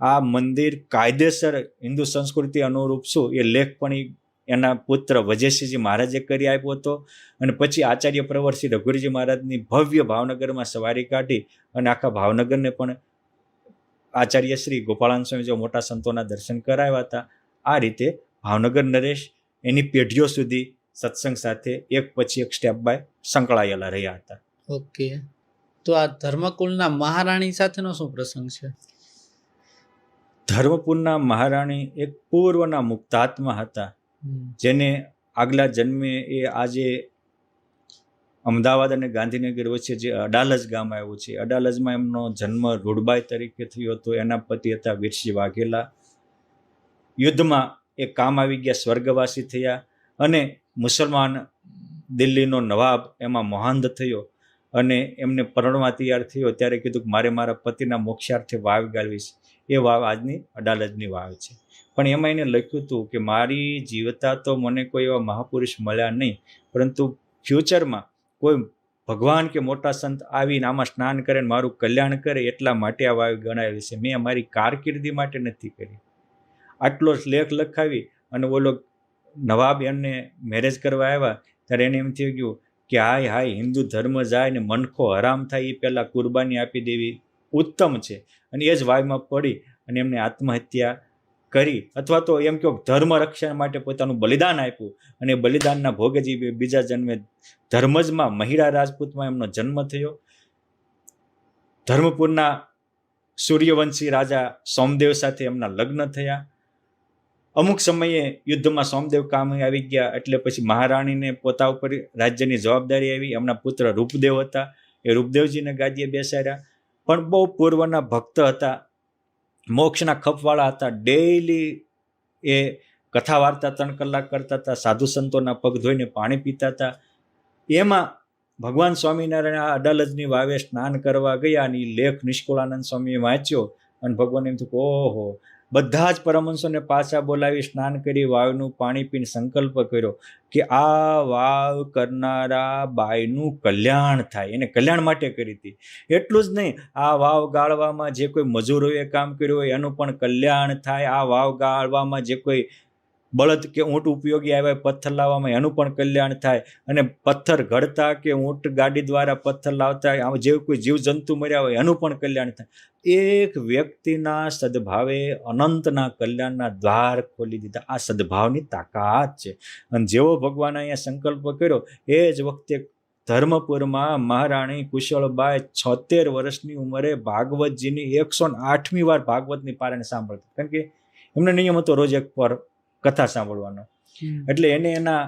આ મંદિર કાયદેસર હિન્દુ સંસ્કૃતિ અનુરૂપ શું એ લેખ પણ એના પુત્ર વજયસિંહજી મહારાજે કરી આપ્યો હતો. અને પછી આચાર્ય પ્રવરસિંહ રઘુવીરજી મહારાજની ભવ્ય ભાવનગરમાં સવારી કાઢી અને આખા ભાવનગરને પણ આચાર્ય શ્રી ગોપાળાનંદ સ્વામી જેવા મોટા સંતોના દર્શન કરાવ્યા હતા. આ રીતે ભાવનગર નરેશ એની પેઢીઓ સુધી સત્સંગ સાથે એક પછી એક સ્ટેપ બાય સંકળાયેલા રહ્યા હતા. ઓકે, તો આ ધર્મકુળના મહારાણી સાથેનો શું પ્રસંગ છે? ધર્મપુરના મહારાણી એક પૂર્વના મુક્તાત્મા હતા, જેને આગલા જન્મે એ આજે અમદાવાદ અને ગાંધીનગર વચ્ચે જે અડાલજ ગામ આવ્યું છે, અડાલજમાં એમનો જન્મ રૂડબાઈ તરીકે થયો હતો. એના પતિ હતા વીરસિંહ વાઘેલા. યુદ્ધમાં એ કામ આવી ગયા, સ્વર્ગવાસી થયા, અને મુસલમાન દિલ્હીનો નવાબ એમાં મોહાંદ થયો અને એમને પરણવા તૈયાર થયો ત્યારે કીધું કે મારે મારા પતિના મોક્ષાર્થે વાવ ગાળવીશ. એ વાવ આજની અડાલજની વાવ છે. પણ એમાં એને લખ્યું હતું કે મારી જીવતા તો મને કોઈ એવા મહાપુરુષ મળ્યા નહીં, પરંતુ ફ્યુચરમાં કોઈ ભગવાન કે મોટા સંત આવીને આમાં સ્નાન કરે ને મારું કલ્યાણ કરે એટલા માટે આ વાવ ગણાવેલી છે. મેં મારી કારકિર્દી માટે નથી કરી. આટલો લેખ લખાવી અને ઓલો નવાબ એમને મેરેજ કરવા આવ્યા ત્યારે એને એમ થઈ ગયું કે હાય હાય, હિન્દુ ધર્મ જાય ને મનખો હરામ થાય એ પહેલાં કુરબાની આપી દેવી ઉત્તમ છે. અને એ જ વાવમાં પડી અને એમને આત્મહત્યા કરી, અથવા તો એમ કહો ધર્મ રક્ષણ માટે પોતાનું બલિદાન આપ્યું. અને બલિદાનના ભોગે જે બીજા જન્મે ધર્મજમાં મહિડા રાજપૂતમાં એમનો જન્મ થયો. ધર્મપુરના સૂર્યવંશી રાજા સોમદેવ સાથે એમના લગ્ન થયા. અમુક સમયે યુદ્ધમાં સોમદેવ કામ આવી ગયા એટલે પછી મહારાણીને પોતા ઉપર રાજ્યની જવાબદારી આવી. એમના પુત્ર રૂપદેવ હતા, એ રૂપદેવજીને ગાદીએ બેસાડ્યા. પણ બહુ પૂર્વના ભક્ત હતા, મોક્ષના ખપવાળા હતા. ડેઈલી એ કથા વાર્તા 3 કલાક કરતા હતા, સાધુ સંતોના પગ ધોઈને પાણી પીતા હતા. એમાં ભગવાન સ્વામિનારાયણ આ અડાલજની વાવે સ્નાન કરવા ગયા અને એ લેખ નિષ્કુળાનંદ સ્વામીએ વાંચ્યો અને ભગવાન એમ થયું ઓહો, બધા જ પરમહંસોને પાછા બોલાવી સ્નાન કરી વાવનું પાણી પીને સંકલ્પ કર્યો કે આ વાવ કરનારા બાઈનું કલ્યાણ થાય. એને કલ્યાણ માટે કરી હતી. એટલું જ નહીં, આ વાવ ગાળવામાં જે કોઈ મજૂરોએ કામ કર્યું હોય એનું પણ કલ્યાણ થાય. આ વાવ ગાળવામાં જે કોઈ બળદ કે ઊંટ ઉપયોગી આવ્યા પથ્થર લાવવામાં એનું પણ કલ્યાણ થાય. અને પથ્થર ઘડતા કે ઊંટ ગાડી દ્વારા પથ્થર લાવતા જે કોઈ જીવજંતુ મર્યા હોય એનું પણ કલ્યાણ થાય. એક વ્યક્તિના સદભાવે અનંતના કલ્યાણના દ્વાર ખોલી દીધા. આ સદભાવની તાકાત છે. અને જેવો ભગવાન અહીંયા સંકલ્પ કર્યો એ જ વખતે ધર્મપુરમાં મહારાણી કુશળબાઈ 76 વર્ષની ઉંમરે ભાગવતજીની 108મી વાર ભાગવતની પારાયણ સાંભળતા. કારણ કે એમને નિયમ હતો રોજ એક પર કથા સાંભળવાનો. એટલે એને એના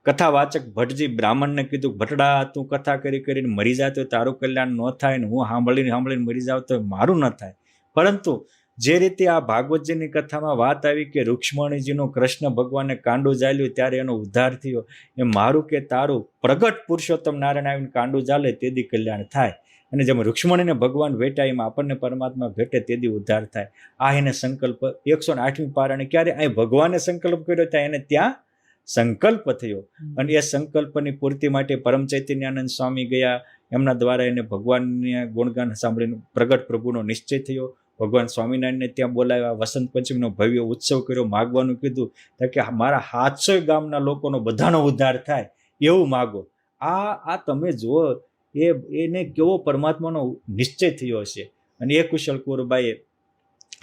કથાવાચક ભટ્ટજી બ્રાહ્મણને કીધું, ભટડા તું કથા કરી કરીને મરી જાય તો તારું કલ્યાણ ન થાય ને હું સાંભળીને મરી જાવ તો મારું ન થાય. પરંતુ જે રીતે આ ભાગવતજીની કથામાં વાત આવી કે રૂક્ષ્મણીજીનું કૃષ્ણ ભગવાને કાંડું ઝાલ્યું ત્યારે એનો ઉદ્ધાર થયો, એ મારું કે તારું પ્રગટ પુરુષોત્તમ નારાયણ આવીને કાંડું ઝાલે તેથી કલ્યાણ થાય. અને જેમ રૂક્ષ્મણીને ભગવાન ભેટ્યા એમ આપણને પરમાત્મા ભેટે તેથી ઉદ્ધાર થાય. આ એને સંકલ્પ 108મી પારાયણ ક્યારે અહીં ભગવાને સંકલ્પ કર્યો ત્યાં એને ત્યાં સંકલ્પ થયો. અને એ સંકલ્પની પૂર્તિ માટે પરમ ચૈતન્યાનંદ સ્વામી ગયા. એમના દ્વારા એને ભગવાનને ગુણગાન સાંભળીને પ્રગટ પ્રભુનો નિશ્ચય થયો. ભગવાન સ્વામિનારાયણને ત્યાં બોલાવ્યા. વસંત પંચમીનો ભવ્ય ઉત્સવ કર્યો. માગવાનું કીધું કે મારા 700 ગામના લોકોનો બધાનો ઉદ્ધાર થાય એવું માગો. આ તમે જુઓ એને કેવો પરમાત્માનો નિશ્ચય થયો હશે. અને એ કુશળ કુંવરબાઈએ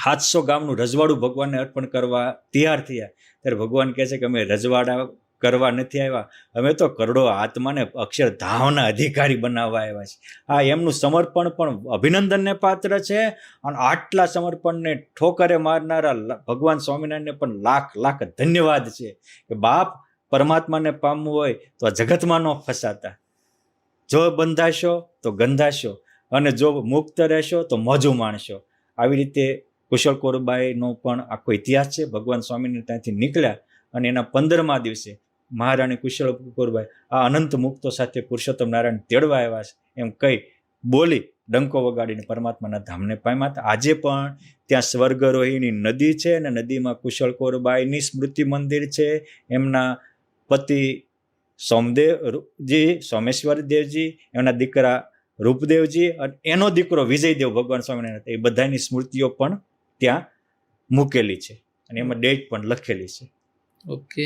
700 ગામનું રજવાડું ભગવાનને અર્પણ કરવા તૈયાર થયા. ત્યારે ભગવાન કહે છે કે અમે રજવાડા કરવા નથી આવ્યા, અમે તો કરોડો આત્માને અક્ષરધામના અધિકારી બનાવવા આવ્યા છે. આ એમનું સમર્પણ પણ અભિનંદનને પાત્ર છે. અને આટલા સમર્પણને ઠોકરે મારનારા ભગવાન સ્વામિનારાયણને પણ લાખ લાખ ધન્યવાદ છે કે બાપ, પરમાત્માને પામવું હોય તો આ જગતમાં ન ફસાતા. જો બંધાશો તો ગંધાશો અને જો મુક્ત રહેશો તો મોજું માણશો. આવી રીતે કુશળ કુંવરબાઈનો પણ આખો ઇતિહાસ છે. ભગવાન સ્વામિનારાયણ ત્યાંથી નીકળ્યા અને એના 15મા દિવસે મહારાણી કુશળ કુંવરબાઈ આ અનંત મુક્તો સાથે પુરુષોત્તમ નારાયણ તેડવા આવ્યા છે એમ કહી બોલી ડંકો વગાડીને પરમાત્માના ધામને પામ્યા હતા. આજે પણ ત્યાં સ્વર્ગરોહિણી નદી છે અને નદીમાં કુશળ કુંવરબાઈની સ્મૃતિ મંદિર છે. એમના પતિ સોમદેવજી, સોમેશ્વર દેવજી, એમના દીકરા રૂપદેવજી અને એનો દીકરો વિજયદેવ ભગવાન સ્વામિનારાયણ, એ બધાની સ્મૃતિઓ પણ ત્યાં મૂકેલી છે અને એમાં ડેટ પણ લખેલી છે. ઓકે,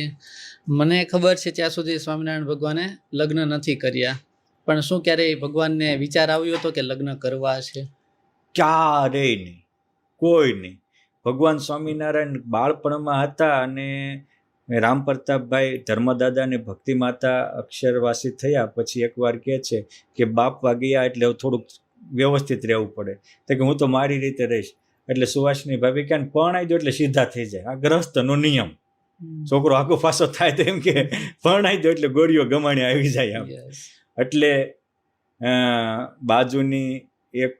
મને ખબર છે ત્યાં સુધી સ્વામિનારાયણ ભગવાને લગ્ન નથી કર્યા, પણ શું ક્યારેય ભગવાનને વિચાર આવ્યો હતો કે લગ્ન કરવા છે? ક્યારેય નહીં, કોઈ નહીં. ભગવાન સ્વામિનારાયણ બાળપણમાં હતા અને રામ પ્રતાપભાઈ ધર્મદાદાને ભક્તિ માતા અક્ષરવાસી થયા પછી એકવાર કહે છે કે બાપ વાગ્યા એટલે થોડુંક વ્યવસ્થિત રહેવું પડે. તો કે હું તો મારી રીતે રહીશ. એટલે સુવાસની ભાભી કે પરણાઈ દો એટલે સીધા થઈ જાય. આ ગ્રહસ્થનો નિયમ. છોકરો આગો પાછો થાય તો એમ કે પરણાઈ દો એટલે ગોળીઓ ગમાણી આવી જાય આમ. Yes. એટલે બાજુની એક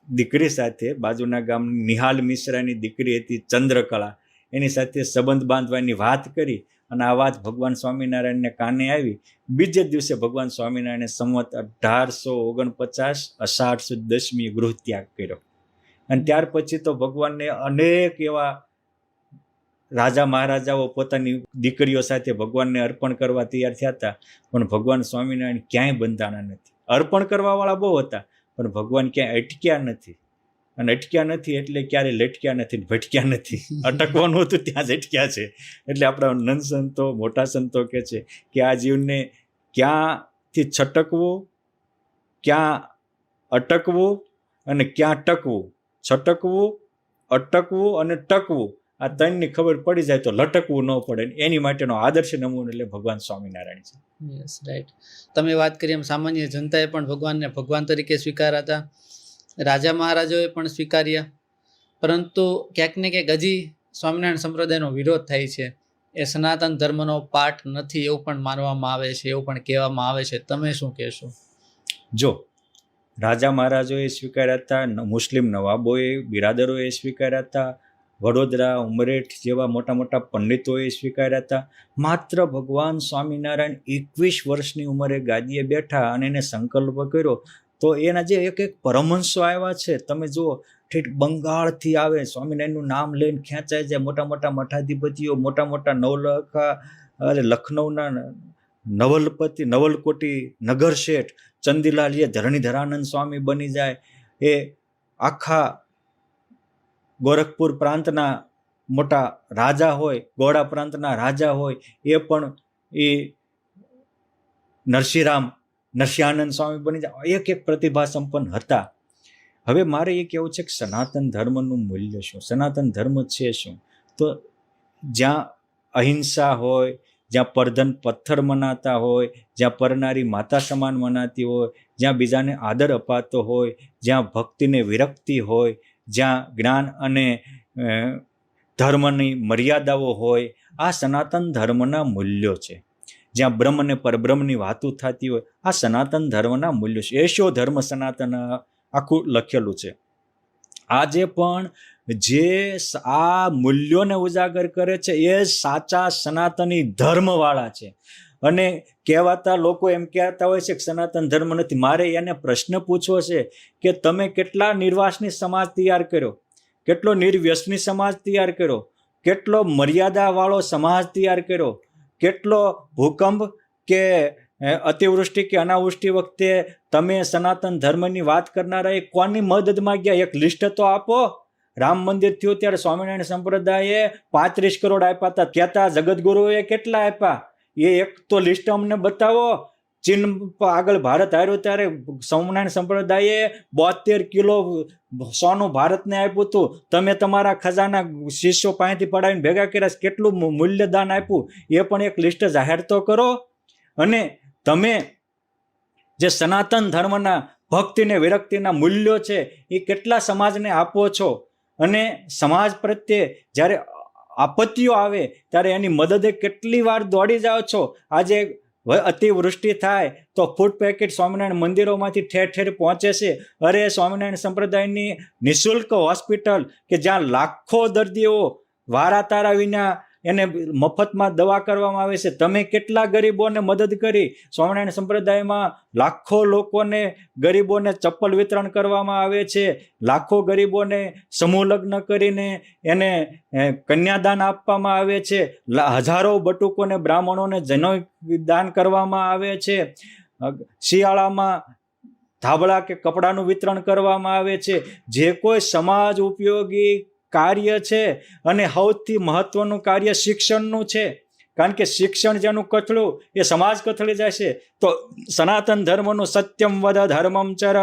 દીકરી સાથે, બાજુના ગામની નિહાલ મિશ્રાની દીકરી હતી ચંદ્રકળા, એની સાથે સંબંધ બાંધવાની વાત કરી અને આ વાત ભગવાન સ્વામિનારાયણને કાને આવી. બીજે દિવસે ભગવાન સ્વામિનારાયણે સંવત 1849 અષાઢ સુદ 10મી ગૃહ ત્યાગ કર્યો. અને ત્યાર પછી તો ભગવાનને અનેક એવા રાજા મહારાજાઓ પોતાની દીકરીઓ સાથે ભગવાનને અર્પણ કરવા તૈયાર થયા હતા, પણ ભગવાન સ્વામિનારાયણ ક્યાંય બંધાણા નથી. અર્પણ કરવાવાળા બહુ હતા, પણ ભગવાન ક્યાંય અટક્યા નથી. અને અટક્યા નથી એટલે ક્યારે લટક્યા નથી, ભટક્યા નથી. અટકવાનું હતું ત્યાં જ અટક્યા છે. એટલે આપણા નંદ સંતો, મોટા સંતો કહે છે કે આ જીવને ક્યાંથી છટકવું, ક્યાં અટકવું અને ક્યાં ટકવું. છટકવું, અટકવું અને ટકવું, આ ત્રણની ખબર પડી જાય તો લટકવું ન પડે. એની માટેનો આદર્શ નમૂનો એટલે ભગવાન સ્વામિનારાયણ છે. Yes, right. તમે વાત કરી એમ સામાન્ય જનતાએ પણ ભગવાનને ભગવાન તરીકે સ્વીકાર્યા હતા, રાજા મહારાજાઓએ પણ સ્વીકાર્યા, પરંતુ ક્યાંક ને ક્યાંક હજી સ્વામિનારાયણ સંપ્રદાયનો વિરોધ થાય છે. એ સનાતન ધર્મનો પાઠ નથી એવું પણ માનવામાં આવે છે, એવું પણ કહેવામાં આવે છે. તમે શું કહેશો? જો રાજા મહારાજોએ સ્વીકાર્યા હતા, મુસ્લિમ નવાબોએ, બિરાદરોએ સ્વીકાર્યા હતા, વડોદરા, ઉમરેઠ જેવા મોટા મોટા પંડિતોએ સ્વીકાર્યા હતા. માત્ર ભગવાન સ્વામિનારાયણ 21 વર્ષની ઉંમરે ગાદીએ બેઠા અને એને સંકલ્પ કર્યો તો એના જે એક એક પરમહંસો આવ્યા છે, તમે જુઓ, ઠીક બંગાળથી આવે, સ્વામિનારાયણનું નામ લઈને ખેંચાય જાય. મોટા મોટા મઠાધિપતિઓ, મોટા મોટા નવલખા, લખનૌના નવલપતિ, નવલકોટી નગર શેઠ ચંદીલાલ જે ધરણીધરાનંદ સ્વામી બની જાય, એ આખા ગોરખપુર પ્રાંતના મોટા રાજા હોય, ગોળા પ્રાંતના રાજા હોય, એ પણ એ નરસિંહાનંદ સ્વામી બની જાય. એક એક પ્રતિભા સંપન્ન હતા. હવે મારે એ કહેવું છે કે સનાતન ધર્મનું મૂલ્ય શું, સનાતન ધર્મ છે શું? તો જ્યાં અહિંસા હોય, જ્યાં પરધન પથ્થર મનાતા હોય, જ્યાં પરનારી માતા સમાન મનાતી હોય, જ્યાં બીજાને આદર અપાતો હોય, જ્યાં ભક્તિને વિરક્તિ હોય, જ્યાં જ્ઞાન અને ધર્મની મર્યાદાઓ હોય, આ સનાતન ધર્મના મૂલ્યો છે. જ્યાં બ્રહ્મ અને પરબ્રહ્મની વાતો થતી હોય, આ સનાતન ધર્મના મૂલ્યો છે. એશો ધર્મ સનાતન આખું લખેલું છે. આજે પણ જે આ મૂલ્યોને ઉજાગર કરે છે એ સાચા સનાતની ધર્મવાળા છે. અને કહેવાતા લોકો એમ કહેતા હોય છે કે સનાતન ધર્મ નથી. મારે એને પ્રશ્ન પૂછવો છે કે તમે કેટલા નિર્વાસની સમાજ તૈયાર કર્યો, કેટલો નિર્વ્યસની સમાજ તૈયાર કર્યો, કેટલો મર્યાદાવાળો સમાજ તૈયાર કર્યો, કેટલો ભૂકંપ કે અતિવૃષ્ટિ કે અનાવૃષ્ટિ વખતે તમે સનાતન ધર્મની વાત કરનારા કોની મદદમાં ગયા? એક લિસ્ટ તો આપો. રામ મંદિર થયું ત્યારે સ્વામિનારાયણ સંપ્રદાયે 35 કરોડ આપ્યા હતા, કહેતા જગતગુરુએ કેટલા આપ્યા? એ એક તો લિસ્ટ અમને બતાવો. ચીન આગળ ભારત આવ્યો ત્યારે સ્વામિનારાયણ સંપ્રદાયે 72 કિલો સોનું ભારતને આપ્યું હતું. તમે તમારા ખજાના શિષ્યો પાસેથી પડાવીને ભેગા કર્યા, કેટલું મૂલ્યદાન આપ્યું એ પણ એક લિસ્ટ જાહેર તો કરો. અને તમે જે સનાતન ધર્મના ભક્તિને વિરક્તિના મૂલ્યો છે એ કેટલા સમાજને આપો છો? અને સમાજ પ્રત્યે જ્યારે આપત્તિઓ આવે ત્યારે એની મદદે કેટલી વાર દોડી જાઓ છો? આજે અતિવૃષ્ટિ થાય તો ફૂડ પેકેટ સ્વામિનારાયણ મંદિરોમાંથી ઠેર ઠેર પહોંચે છે. અરે સ્વામિનારાયણ સંપ્રદાયની નિઃશુલ્ક હોસ્પિટલ કે જ્યાં લાખો દર્દીઓ વારા તારા વિના એને મફતમાં દવા કરવામાં આવે છે. તમે કેટલા ગરીબોને મદદ કરી? સ્વામિનારાયણ સંપ્રદાયમાં લાખો લોકોને, ગરીબોને ચપ્પલ વિતરણ કરવામાં આવે છે. લાખો ગરીબોને સમૂહ લગ્ન કરીને એને કન્યાદાન આપવામાં આવે છે. હજારો બટુકોને, બ્રાહ્મણોને જનોઈ દાન કરવામાં આવે છે. શિયાળામાં ધાબળા કે કપડાનું વિતરણ કરવામાં આવે છે. જે કોઈ સમાજ ઉપયોગી કાર્ય છે અને સૌથી મહત્વનું કાર્ય શિક્ષણનું છે. કારણ કે શિક્ષણ જેનું કથળું એ સમાજ કથળી જાય છે. તો સનાતન ધર્મનું સત્યમ વદ ધર્મમ ચર,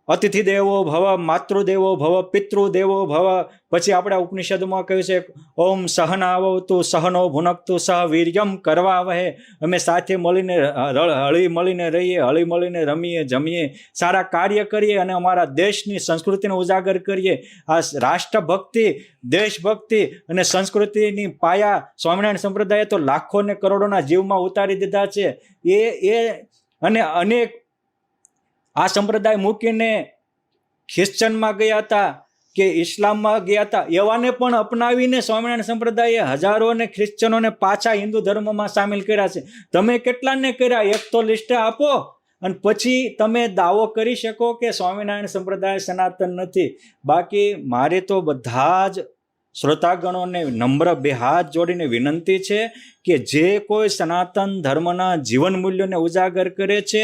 અતિથિ દેવો ભવ, માતૃદેવો ભવ, પિતૃદેવો ભવ. પછી આપણા ઉપનિષદમાં કહ્યું છે ઓમ સહનાવતુ સહનો ભુનક્તુ સહ વીર્યમ કરવા વહે. અમે સાથે મળીને હળી મળીને રહીએ, હળી મળીને રમીએ, જમીએ, સારા કાર્ય કરીએ અને અમારા દેશની સંસ્કૃતિને ઉજાગર કરીએ. આ રાષ્ટ્રભક્તિ, દેશભક્તિ અને સંસ્કૃતિની પાયા સ્વામિનારાયણ સંપ્રદાયે તો લાખો ને કરોડોના જીવમાં ઉતારી દીધા છે. એ અને અનેક આ સંપ્રદાય મૂકીને ખ્રિશ્ચનમાં ગયા હતા કે ઇસ્લામમાં ગયા હતા, એવાને પણ અપનાવીને સ્વામિનારાયણ સંપ્રદાયે હજારોને ખ્રિશ્ચનોને પાછા હિન્દુ ધર્મમાં સામેલ કર્યા છે. તમે કેટલાને કર્યા? એક તો લિસ્ટ આપો અને પછી તમે દાવો કરી શકો કે સ્વામિનારાયણ સંપ્રદાય સનાતન નથી. બાકી મારે તો બધા જ શ્રોતાગણોને નમ્ર બે હાથ જોડીને વિનંતી છે કે જે કોઈ સનાતન ધર્મના જીવન મૂલ્યોને ઉજાગર કરે છે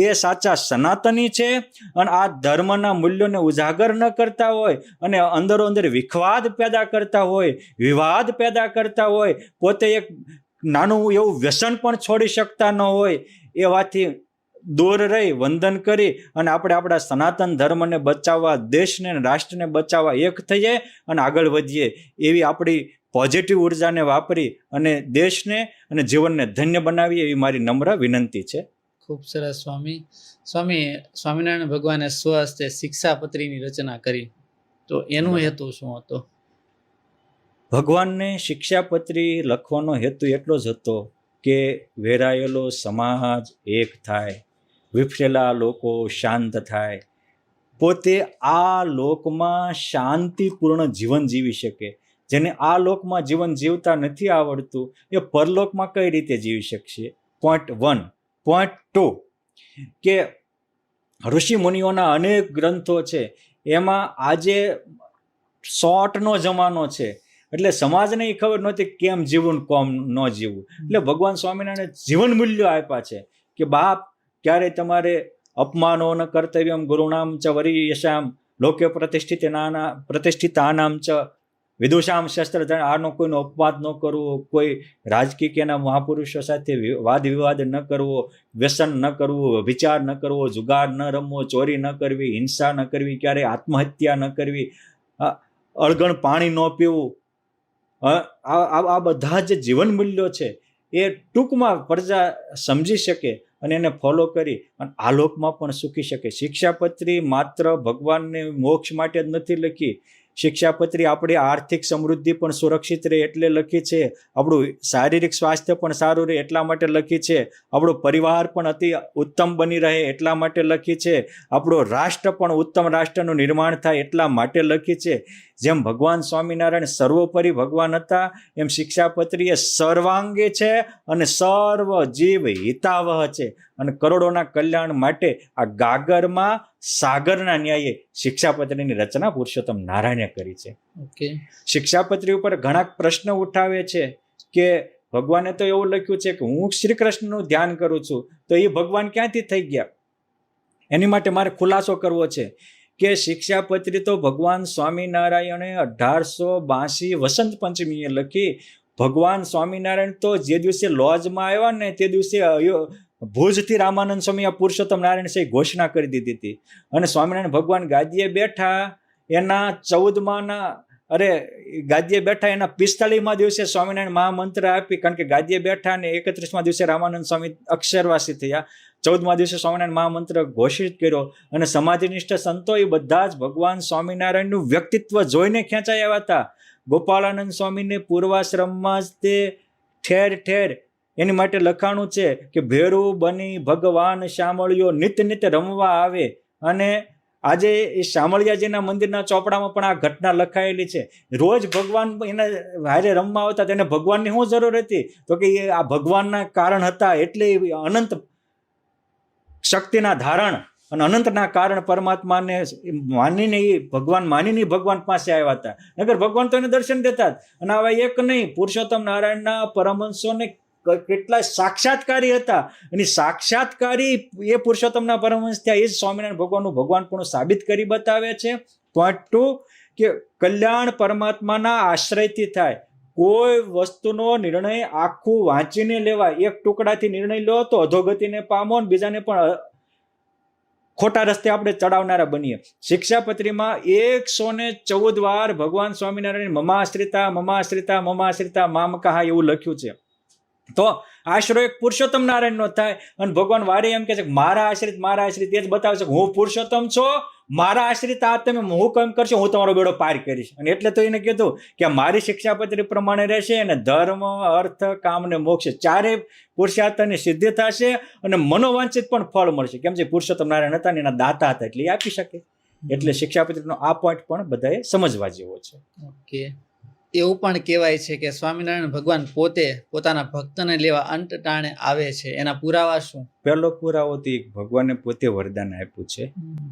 એ સાચા સનાતની છે. અને આ ધર્મના મૂલ્યોને ઉજાગર ન કરતા હોય અને અંદરો અંદર વિખવાદ પેદા કરતા હોય, વિવાદ પેદા કરતા હોય, પોતે એક નાનું એવું વ્યસન પણ છોડી શકતા ન હોય, એવાથી દૂર રહી વંદન કરી અને આપણે આપણા સનાતન ધર્મને બચાવવા, દેશને રાષ્ટ્રને બચાવવા એક થઈએ અને આગળ વધીએ. એવી આપણી પોઝિટિવ ઉર્જાને વાપરી અને દેશને અને જીવનને ધન્ય બનાવીએ એવી મારી નમ્ર વિનંતી છે. ખૂબ સરસ સ્વામી. સ્વામિનારાયણ ભગવાને સ્વહસ્તે શિક્ષાપત્રીની રચના કરી, તો એનો હેતુ શું હતો? ભગવાનને શિક્ષાપત્રી લખવાનો હેતુ એટલો જ હતો કે વેરાયેલો સમાજ એક થાય, વિફરેલા લોકો શાંત થાય, પોતે આ લોકમાં શાંતિપૂર્ણ જીવન જીવી શકે. જેને આ લોકમાં જીવન જીવતા નથી આવડતું એ પરલોકમાં કઈ રીતે જીવી શકશે? પોઈન્ટ 1. પોઈન્ટ 2 કે ઋષિ મુનિઓના અનેક ગ્રંથો છે, એમાં આજે શોર્ટનો જમાનો છે એટલે સમાજને ખબર નહોતી કેમ જીવવું કોમ ન જીવવું. એટલે ભગવાન સ્વામિનારાયણે જીવન મૂલ્યો આપ્યા છે કે બાપ, ક્યારે તમારે અપમાનો ન કર્તવ્યમ ગુરુણામ ચ વરીયશામ લોકે પ્રતિષ્ઠિતાનામ ચ વિદુષામ શસ્ત્રધન. આનો કોઈનો અપવાદ ન કરવો, કોઈ રાજકીયના મહાપુરુષો સાથે વાદ વિવાદ ન કરવો, વ્યસન ન કરવું, વિચાર ન કરવો, જુગાર ન રમવો, ચોરી ન કરવી, હિંસા ન કરવી, ક્યારેય આત્મહત્યા ન કરવી, અળગણ પાણી ન પીવું. આ બધા જે જીવન મૂલ્યો છે એ ટૂંકમાં પ્રજા સમજી શકે અને એને ફોલો કરી અને આ લોકમાં પણ સુખી શકે. શિક્ષાપત્રી માત્ર ભગવાનને મોક્ષ માટે જ નથી લખી. શિક્ષાપત્રી આપણી આર્થિક સમૃદ્ધિ પણ સુરક્ષિત રહે એટલે લખી છે, આપણું શારીરિક સ્વાસ્થ્ય પણ સારું રહે એટલા માટે લખી છે, આપણો પરિવાર પણ અતિ ઉત્તમ બની રહે એટલા માટે લખી છે, આપણો રાષ્ટ્ર પણ ઉત્તમ રાષ્ટ્રનું નિર્માણ થાય એટલા માટે લખી છે. જેમ ભગવાન સ્વામિનારાયણ સર્વોપરી ભગવાન હતા એમ શિક્ષાપત્રી એ સર્વાંગી છે અને સર્વ જીવ હિતાવહ છે. અને કરોડોના કલ્યાણ માટે આ ગાગરમાં સાગરના ન્યાયે શિક્ષાપત્રીની રચના પુરુષોત્તમ નારાયણે કરી છે. ઓકે. શિક્ષાપત્રી ઉપર ઘણા પ્રશ્ન ઉઠાવે છે કે ભગવાને તો એવું લખ્યું છે કે હું શ્રી કૃષ્ણનું ધ્યાન કરું છું, તો એ ભગવાન ક્યાંથી થઈ ગયા? એની માટે મારે ખુલાસો કરવો છે કે શિક્ષાપત્રી તો ભગવાન સ્વામિનારાયણે 1882 વસંત પંચમીએ લખી. ભગવાન સ્વામિનારાયણ તો જે દિવસે લોજમાં આવ્યા ને તે દિવસે ભુજથી રામાનંદ સ્વામી આ પુરુષોત્તમ નારાયણ સાહેબ ઘોષણા કરી દીધી હતી. અને સ્વામિનારાયણ ભગવાન ગાદીએ બેઠા એના 45મા દિવસે સ્વામિનારાયણ મહામંત્ર આપી, કારણ કે ગાદીએ બેઠા ને 31મા દિવસે રામાનંદ સ્વામી અક્ષરવાસી થયા. 14મા દિવસે સ્વામિનારાયણ મહામંત્ર ઘોષિત કર્યો અને સમાધિનિષ્ઠ સંતો એ બધા જ ભગવાન સ્વામિનારાયણનું વ્યક્તિત્વ જોઈને ખેંચાઈ આવ્યા હતા. ગોપાળાનંદ સ્વામીને પૂર્વાશ્રમમાં જ તે ઠેર ઠેર એની માટે લખાણું છે કે ભેરું બની ભગવાન શામળિયો નિત નિત રમવા આવે. અને આજે એ શામળિયાજીના મંદિરના ચોપડામાં પણ આ ઘટના લખાયેલી છે. રોજ ભગવાન એના હારે રમવા આવતા, તેને ભગવાનની શું જરૂર હતી? તો કે એ આ ભગવાનના કારણ હતા એટલે અનંત શક્તિના ધારણ અને અનંતના કારણ પરમાત્માને માનીને એ ભગવાન પાસે આવ્યા હતા. નગર ભગવાન તો એને દર્શન દેતા જ. અને આવા એક નહીં, પુરુષોત્તમ નારાયણના પરમહંસોને કેટલા સાક્ષાત્કારી હતા અને સાક્ષાત્કારી એ પુરુષોત્તમના પરમહંસ થયા. એ જ સ્વામિનારાયણ ભગવાનનું ભગવાનપણું સાબિત કરી બતાવે છે. પોઈન્ટ 2 કે કલ્યાણ પરમાત્માના આશ્રયથી થાય. કોઈ વસ્તુનો નિર્ણય આખું વાંચીને લેવાય. એક ટુકડાથી નિર્ણય લો તો અધોગતિને પામો ને બીજાને પણ ખોટા રસ્તે આપણે ચડાવનારા બનીએ. શિક્ષાપત્રીમાં 114 વાર ભગવાન સ્વામિનારાયણ મમાશ્રિતા મમાશ્રિતા મમાશ્રિતા મામકાહા એવું લખ્યું છે. તો આશરો એક પુરુષોત્તમ નારાયણનો થાય અને ભગવાન વારે એમ કહે છે કે મારા આશ્રિત એ જ બતાવે છે કે હું પુરુષોત્તમ છો, મારા આશ્રિત આ તમે હું કેમ કરશો, હું તમારો બેડો પાર કરીશ. અને એટલે તો એને કીધું કે મારી શિક્ષાપત્રી પ્રમાણે રહેશે અને ધર્મ, અર્થ, કામ ને મોક્ષ ચારે પુરુષાર્થની સિદ્ધિ થશે અને મનોવાંછિત પણ ફળ મળશે. કેમ છે પુરુષોત્તમ નારાયણ હતા ને એના દાતા હતા એટલે એ આપી શકે. એટલે શિક્ષાપત્રીનો આ પોઈન્ટ પણ બધાએ સમજવા જેવો છે. ઓકે. એવું પણ કહેવાય છે કે સ્વામિનારાયણ ભગવાન પોતે પોતાના ભક્તને લેવા અંત ટાણે આવે છે. એના પુરાવા શું? પહેલો પુરાવો તો ભગવાને પોતે વરદાન આપ્યું છે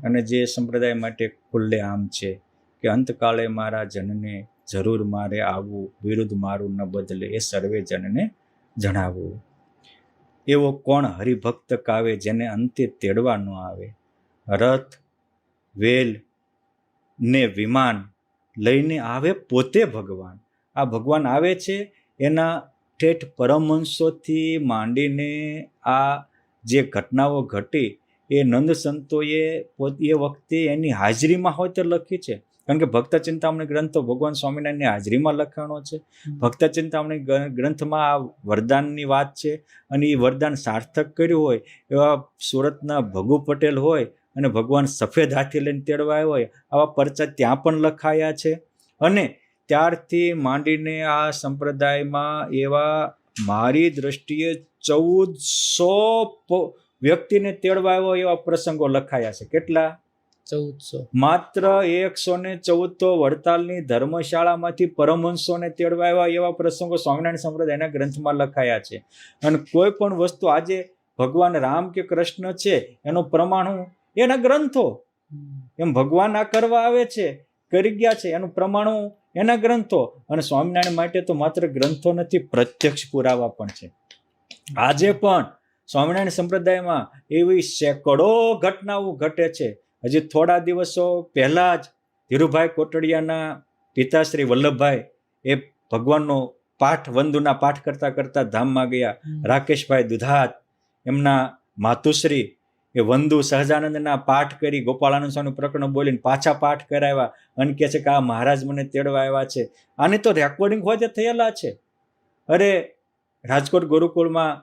અને જે સંપ્રદાય માટે ખુલ્લે આમ છે કે અંતકાળે મારા જનને જરૂર મારે આવવું, વિરુદ્ધ મારું ન બદલે એ સર્વે જનને જણાવવું. એવો કોણ હરિભક્ત કાવે જેને અંતે તેડવા ન આવે. રથ, વેલ ને વિમાન લઈને આવે પોતે ભગવાન. આ ભગવાન આવે છે એના ઠેઠ પરમહંસોથી માંડીને આ જે ઘટનાઓ ઘટી એ નંદ સંતોએ એ વખતે એની હાજરીમાં હોય તો લખી છે. કારણ કે ભક્ત ચિંતામણી ગ્રંથો ભગવાન સ્વામિનારાયણની હાજરીમાં લખાણો છે. ભક્ત ચિંતામણી ગ્રંથમાં આ વરદાનની વાત છે અને એ વરદાન સાર્થક કર્યું હોય એવા સુરતના ભગુ પટેલ હોય અને ભગવાન સફેદ હાથી લઈને તેડવા આવ્યા હોય આવા પરચા ત્યાં પણ લખાયા છે. અને ત્યારથી માંડીને આ સંપ્રદાયમાં એવા મારી દ્રષ્ટિએ 1400 વ્યક્તિને તેડવા આવ્યો એવા પ્રસંગો લખાયા છે. કેટલા? 1400. માત્ર 114 તો વડતાલની ધર્મશાળામાંથી પરમહંસોને તેડવા આવ્યા એવા પ્રસંગો સ્વામિનારાયણ સંપ્રદાયના ગ્રંથમાં લખાયા છે. અને કોઈ પણ વસ્તુ આજે ભગવાન રામ કે કૃષ્ણ છે એનું પ્રમાણ એના ગ્રંથો. એમ ભગવાન આ કરવા આવે છે, કરી ગયા છે, એનું પ્રમાણ એના ગ્રંથો. અને સ્વામિનારાયણ માટે તો માત્ર ગ્રંથો નથી, પ્રત્યક્ષ પુરાવા પણ છે. આજે પણ સ્વામિનારાયણ સંપ્રદાયમાં એવી સેંકડો ઘટનાઓ ઘટે છે. હજી થોડા દિવસો પહેલા જ ધીરુભાઈ કોટડિયાના પિતાશ્રી વલ્લભભાઈ એ ભગવાનનો પાઠ, વંદુના પાઠ કરતા કરતા ધામમાં ગયા. રાકેશભાઈ દુધાત એમના માતુશ્રી એ વંદુ સહજાનંદના પાઠ કરી, ગોપાળાનંદ સ્વામી પ્રકરણ બોલીને પાછા પાઠ કરાવ્યા અને કહે છે કે આ મહારાજ મને તેડવા આવ્યા છે. આની તો રેકોર્ડિંગ હોય થયેલા છે. અરે રાજકોટ ગુરુકુળમાં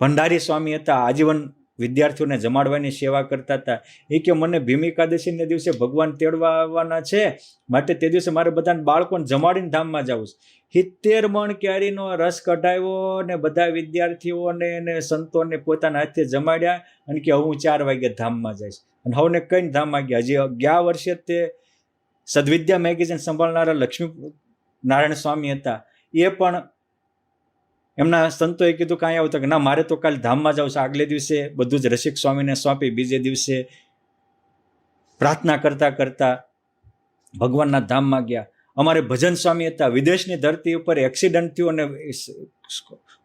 ભંડારી સ્વામી હતા, આજીવન વિદ્યાર્થીઓને જમાડવાની સેવા કરતા હતા. એ કે મને ભીમ એકાદશીને દિવસે ભગવાન તેડવા આવવાના છે, માટે તે દિવસે મારે બધાને બાળકોને જમાડીને ધામમાં જવું છે. 70 મણ કેરીનો રસ કઢાવ્યો ને બધા વિદ્યાર્થીઓને અને સંતોને પોતાના હાથે જમાડ્યા અને કે હું 4 વાગે ધામમાં જઈશ. અને હવને કઈ ધામમાં ગયા. હજી ગયા વર્ષે તે સદવિદ્યા મેગેઝિન સંભાળનારા લક્ષ્મી નારાયણ સ્વામી હતા. એ પણ એમના સંતોએ કીધું કાંઈ આવું તો કે ના મારે તો કાલે ધામમાં જવું છે. આગલે દિવસે બધું જ રસિક સ્વામીને સોંપી બીજે દિવસે પ્રાર્થના કરતા કરતા ભગવાનના ધામમાં ગયા. અમારે ભજન સ્વામી હતા, વિદેશની ધરતી ઉપર એક્સિડન્ટ થયું અને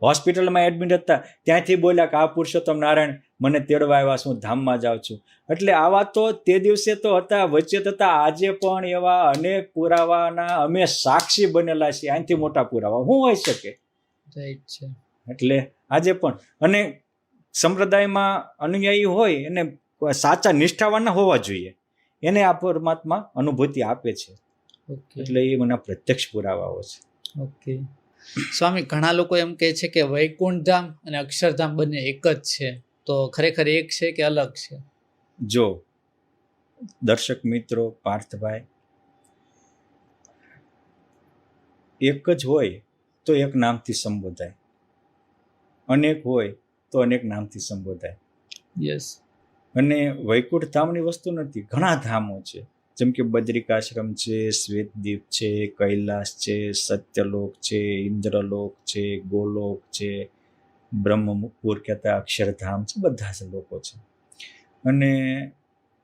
હોસ્પિટલમાં એડમિટ હતા. ત્યાંથી બોલ્યા કે આ પુરુષોત્તમ નારાયણ મને તેડવા આવ્યા, હું ધામમાં જાઉં છું. એટલે આવા તો તે દિવસે તો હતા, વચ્ચે હતા. આજે પણ એવા અનેક પુરાવાના અમે સાક્ષી બનેલા છીએ. આનાથી મોટા પુરાવા શું હોઈ શકે? રાઈટ છે. એટલે આજે પણ અને સંપ્રદાયમાં અનુયાયી હોય એને સાચા નિષ્ઠાવાન હોવા જોઈએ, એને આ પરમાત્મા અનુભૂતિ આપે છે. એટલે એ મને પ્રત્યક્ષ પુરાવાઓ છે. ઓકે સ્વામી, ઘણા લોકો એમ કહે છે કે વૈકુંઠ ધામ અને અક્ષરધામ બંને એક જ છે, તો ખરેખર એક છે કે અલગ છે? જો દર્શક મિત્રો, પાર્થભાઈ, એક જ હોય તો એક નામથી સંબોધાય, અનેક હોય તો અનેક નામથી સંબોધાય. યસ. અને વૈકુંઠ ધામની વસ્તુ નથી, ઘણા ધામો છે. જેમ કે બદ્રિકાશ્રમ છે, શ્વેતદીપ છે, કૈલાસ છે, સત્યલોક છે, ઇન્દ્રલોક છે, ગોલોક છે, બ્રહ્મપુર કહેતા અક્ષરધામ છે, બધા જ લોકો છે. અને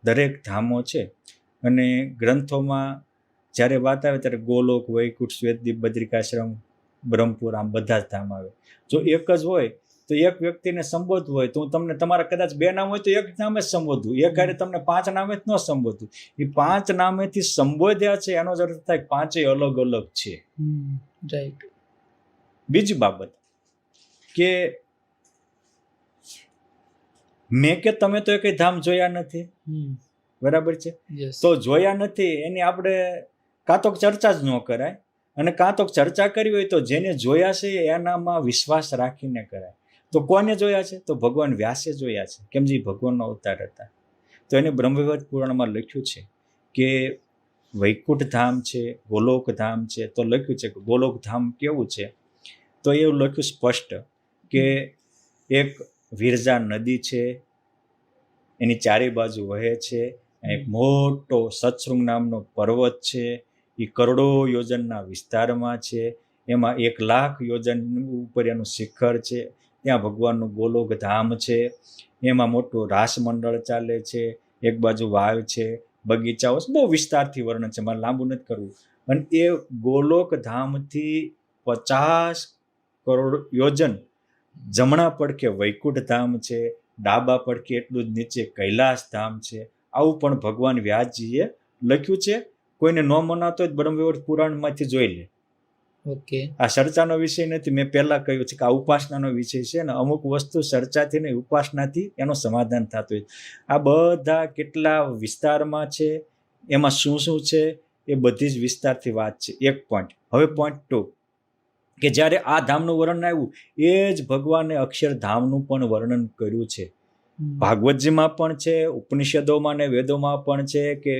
દરેક ધામો છે. અને ગ્રંથોમાં જ્યારે વાત આવે ત્યારે ગોલોક, વૈકુંઠ, શ્વેતદીપ, બદ્રિકાશ્રમ, બ્રહ્મપુર આમ બધા જ ધામ આવે. જો એક જ હોય તો એક વ્યક્તિને સંબોધવું હોય તો હું તમને તમારા કદાચ 2 નામ હોય તો એક નામે જ સંબોધવું, એક હારે તમને 5 નામે જ ન સંબોધવું. એ 5 નામેથી સંબોધ્યા છે એનો જ અર્થ થાય 5 અલગ અલગ છે. રાઈટ. બીજી બાબત કે મેં કે તમે તો કઈ ધામ જોયા નથી, બરાબર છે. યસ, તો જોયા નથી એની આપણે કાં તો ચર્ચા જ ન કરાય, અને કાં તો ચર્ચા કરવી હોય તો જેને જોયા છે એનામાં વિશ્વાસ રાખીને કરાય. તો કોને જોયા છે? તો ભગવાન વ્યાસે જોયા છે, કેમ જે ભગવાનનો અવતાર હતા. તો એને બ્રહ્મવૈવર્ત પુરાણમાં લખ્યું છે કે વૈકુંઠ ધામ છે, ગોલોક ધામ છે. તો લખ્યું છે કે ગોલોક ધામ કેવું છે, તો એવું લખ્યું સ્પષ્ટ કે એક વિરજા નદી છે, એની ચારે બાજુ વહે છે. એક મોટો સત્સૃંગ નામનો પર્વત છે, એ કરોડો યોજનના વિસ્તારમાં છે. એમાં 1,00,000 યોજન ઉપર એનું શિખર છે. ત્યાં ભગવાનનું ગોલોક ધામ છે. એમાં મોટું રાસ મંડળ ચાલે છે, એક બાજુ વાવ છે, બગીચાઓ, બહુ વિસ્તારથી વર્ણન છે, મારે લાંબુ નથી કરવું. અને એ ગોલોક ધામથી 50 કરોડ યોજન જમણા પડખે વૈકુંઠ ધામ છે, ડાબા પડખે એટલું જ નીચે કૈલાસ ધામ છે. આવું પણ ભગવાન વ્યાસજીએ લખ્યું છે. કોઈને ન મનાતો હોય બ્રહ્મવૈવર્ત પુરાણમાંથી જોઈ લે. ઓકે, આ ચર્ચાનો વિષય નથી. મેં પહેલા કહ્યું છે કે આ ઉપાસનાનો વિષય છે ને અમુક વસ્તુ ચર્ચાથી ને ઉપાસનાથી એનું સમાધાન થતું હોય. આ બધા કેટલા વિસ્તારમાં છે, એમાં શું શું છે, એ બધી જ વિસ્તારથી વાત છે. એક પોઈન્ટ. હવે પોઈન્ટ 2 કે જ્યારે આ ધામનું વર્ણન આવ્યું એ જ ભગવાને અક્ષરધામનું પણ વર્ણન કર્યું છે. ભાગવતજીમાં પણ છે, ઉપનિષદોમાં ને વેદોમાં પણ છે કે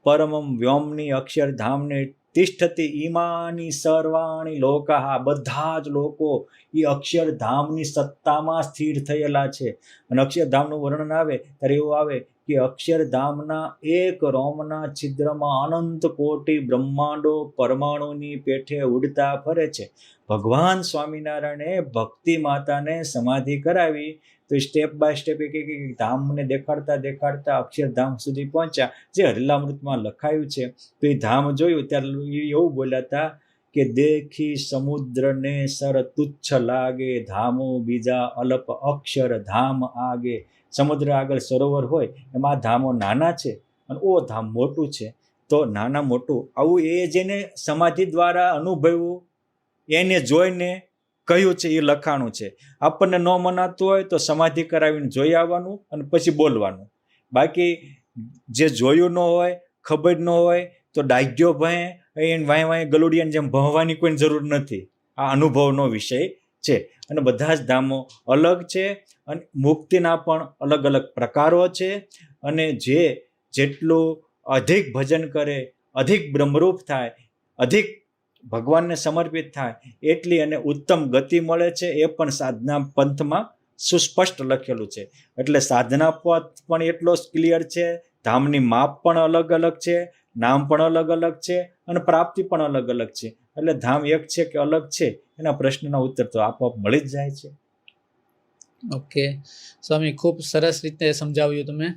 પરમમ વ્યોમની અક્ષરધામને તિષ્ઠતિ ઈમાની સર્વાણી લોકાહ. બધા જ લોકો એ અક્ષરધામની સત્તામાં સ્થિર થયેલા છે. અને અક્ષરધામનું વર્ણન આવે ત્યારે એવું આવે કે અક્ષરધામના એક રોમના છિદ્રમાં અનંત કોટી બ્રહ્માંડો પરમાણુની પેઠે ઉડતા ફરે છે. ભગવાન સ્વામિનારાયણે ભક્તિ માતાને સમાધિ કરાવી તો સ્ટેપ બાય સ્ટેપ એક ધામને દેખાડતા દેખાડતા અક્ષરધામ સુધી પહોંચ્યા, જે હરિલામૃતમાં લખાયું છે. તો એ ધામ જોયું ત્યારે એવું બોલ્યા હતા કે દેખી સમુદ્રને સર તુચ્છ લાગે, ધામો બીજા અલ્પ અક્ષર ધામ આગે. સમુદ્ર આગળ સરોવર હોય એમાં ધામો નાના છે અને ઓ ધામ મોટું છે. તો નાના મોટું આવું એ જેને સમાધિ દ્વારા અનુભવ્યું એને જોઈને કહ્યું છે, એ લખાણું છે. આપણને ન મનાતું હોય તો સમાધિ કરાવીને જોઈ આવવાનું અને પછી બોલવાનું. બાકી જે જોયું ન હોય, ખબર ન હોય તો ડાગ્યો ભય એને વાંય વાંય ગલુડિયાની જેમ ભણવાની કોઈ જરૂર નથી. આ અનુભવનો વિષય છે. અને બધા જ ધામો અલગ છે અને મુક્તિના પણ અલગ અલગ પ્રકારો છે. અને જેટલું અધિક ભજન કરે, અધિક બ્રહ્મરૂપ થાય, અધિક ભગવાનને સમર્પિત થાય એટલી અને ઉત્તમ ગતિ મળે છે. એ પણ સાધના પંથમાં સુસ્પષ્ટ લખેલું છે. એટલે સાધના પંથ પણ એટલો જ ક્લિયર છે. ધામની માપ પણ અલગ અલગ છે, નામ પણ અલગ અલગ છે અને પ્રાપ્તિ પણ અલગ અલગ છે. એટલે ધામ એક છે કે અલગ છે એના પ્રશ્નના ઉત્તર તો આપોઆપ મળી જ જાય છે. ઓકે સ્વામી, ખૂબ સરસ રીતે સમજાવ્યું તમે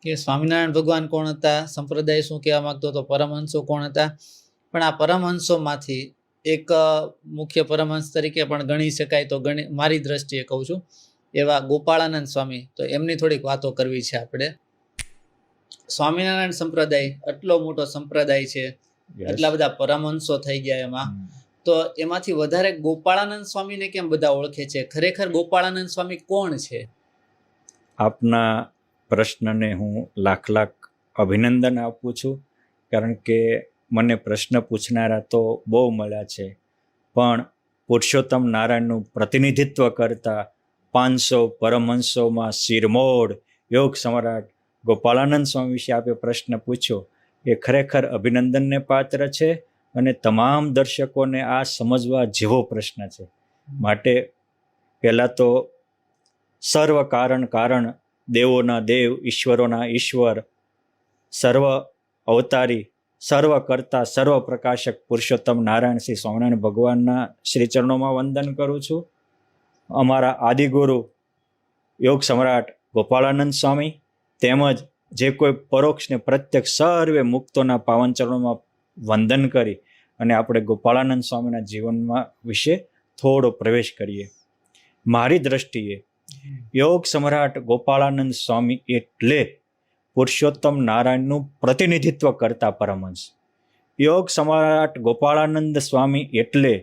કે સ્વામિનારાયણ ભગવાન કોણ હતા, સંપ્રદાય શું કહેવા માંગતો હતો, પરમહંસો કોણ હતા. પણ આ પરમહંસોમાંથી એક મુખ્ય પરમહંસ તરીકે પણ ગણી શકાય તો મારી દ્રષ્ટિએ કહું છું એવા ગોપાળાનંદ સ્વામી. તો એમની થોડીક વાતો કરવી છે આપણે. સ્વામિનારાયણ સંપ્રદાય આટલો મોટો સંપ્રદાય છે, એટલા બધા પરમહંસો થઈ ગયા એમાં, તો એમાંથી વધારે ગોપાળાનંદ સ્વામીને કેમ બધા ઓળખે છે? ખરેખર ગોપાળાનંદ સ્વામી કોણ છે? આપના પ્રશ્નને હું લાખ લાખ અભિનંદન આપું છું, કારણ કે મને પ્રશ્ન પૂછનારા તો બહુ મળ્યા છે, પણ પુરુષોત્તમ નારાયણનું પ્રતિનિધિત્વ કરતા 500 પરમહંસોમાં શિરમોર યોગ સમ્રાટ ગોપાળાનંદ સ્વામી વિશે આપે પ્રશ્ન પૂછ્યો એ ખરેખર અભિનંદનને પાત્ર છે. અને તમામ દર્શકોને આ સમજવા જેવો પ્રશ્ન છે. માટે પહેલાં તો સર્વ કારણ દેવોના દેવ, ઈશ્વરોના ઈશ્વર, સર્વ અવતારી, સર્વ કરતા, સર્વ પ્રકાશક પુરુષોત્તમ નારાયણ શ્રી સ્વામિનારાયણ ભગવાનના શ્રી ચરણોમાં વંદન કરું છું. અમારા આદિગુરુ યોગ સમ્રાટ ગોપાળાનંદ સ્વામી તેમજ જે કોઈ પરોક્ષ ને પ્રત્યક્ષ સર્વે મુક્તોના પાવન ચરણોમાં વંદન કરી અને આપણે ગોપાળાનંદ સ્વામીના જીવનમાં વિશે થોડો પ્રવેશ કરીએ. મારી દ્રષ્ટિએ યોગ સમ્રાટ ગોપાળાનંદ સ્વામી એટલે પુરુષોત્તમ નારાયણનું પ્રતિનિધિત્વ કરતા પરમહંસ. યોગ સમ્રાટ ગોપાળાનંદ સ્વામી એટલે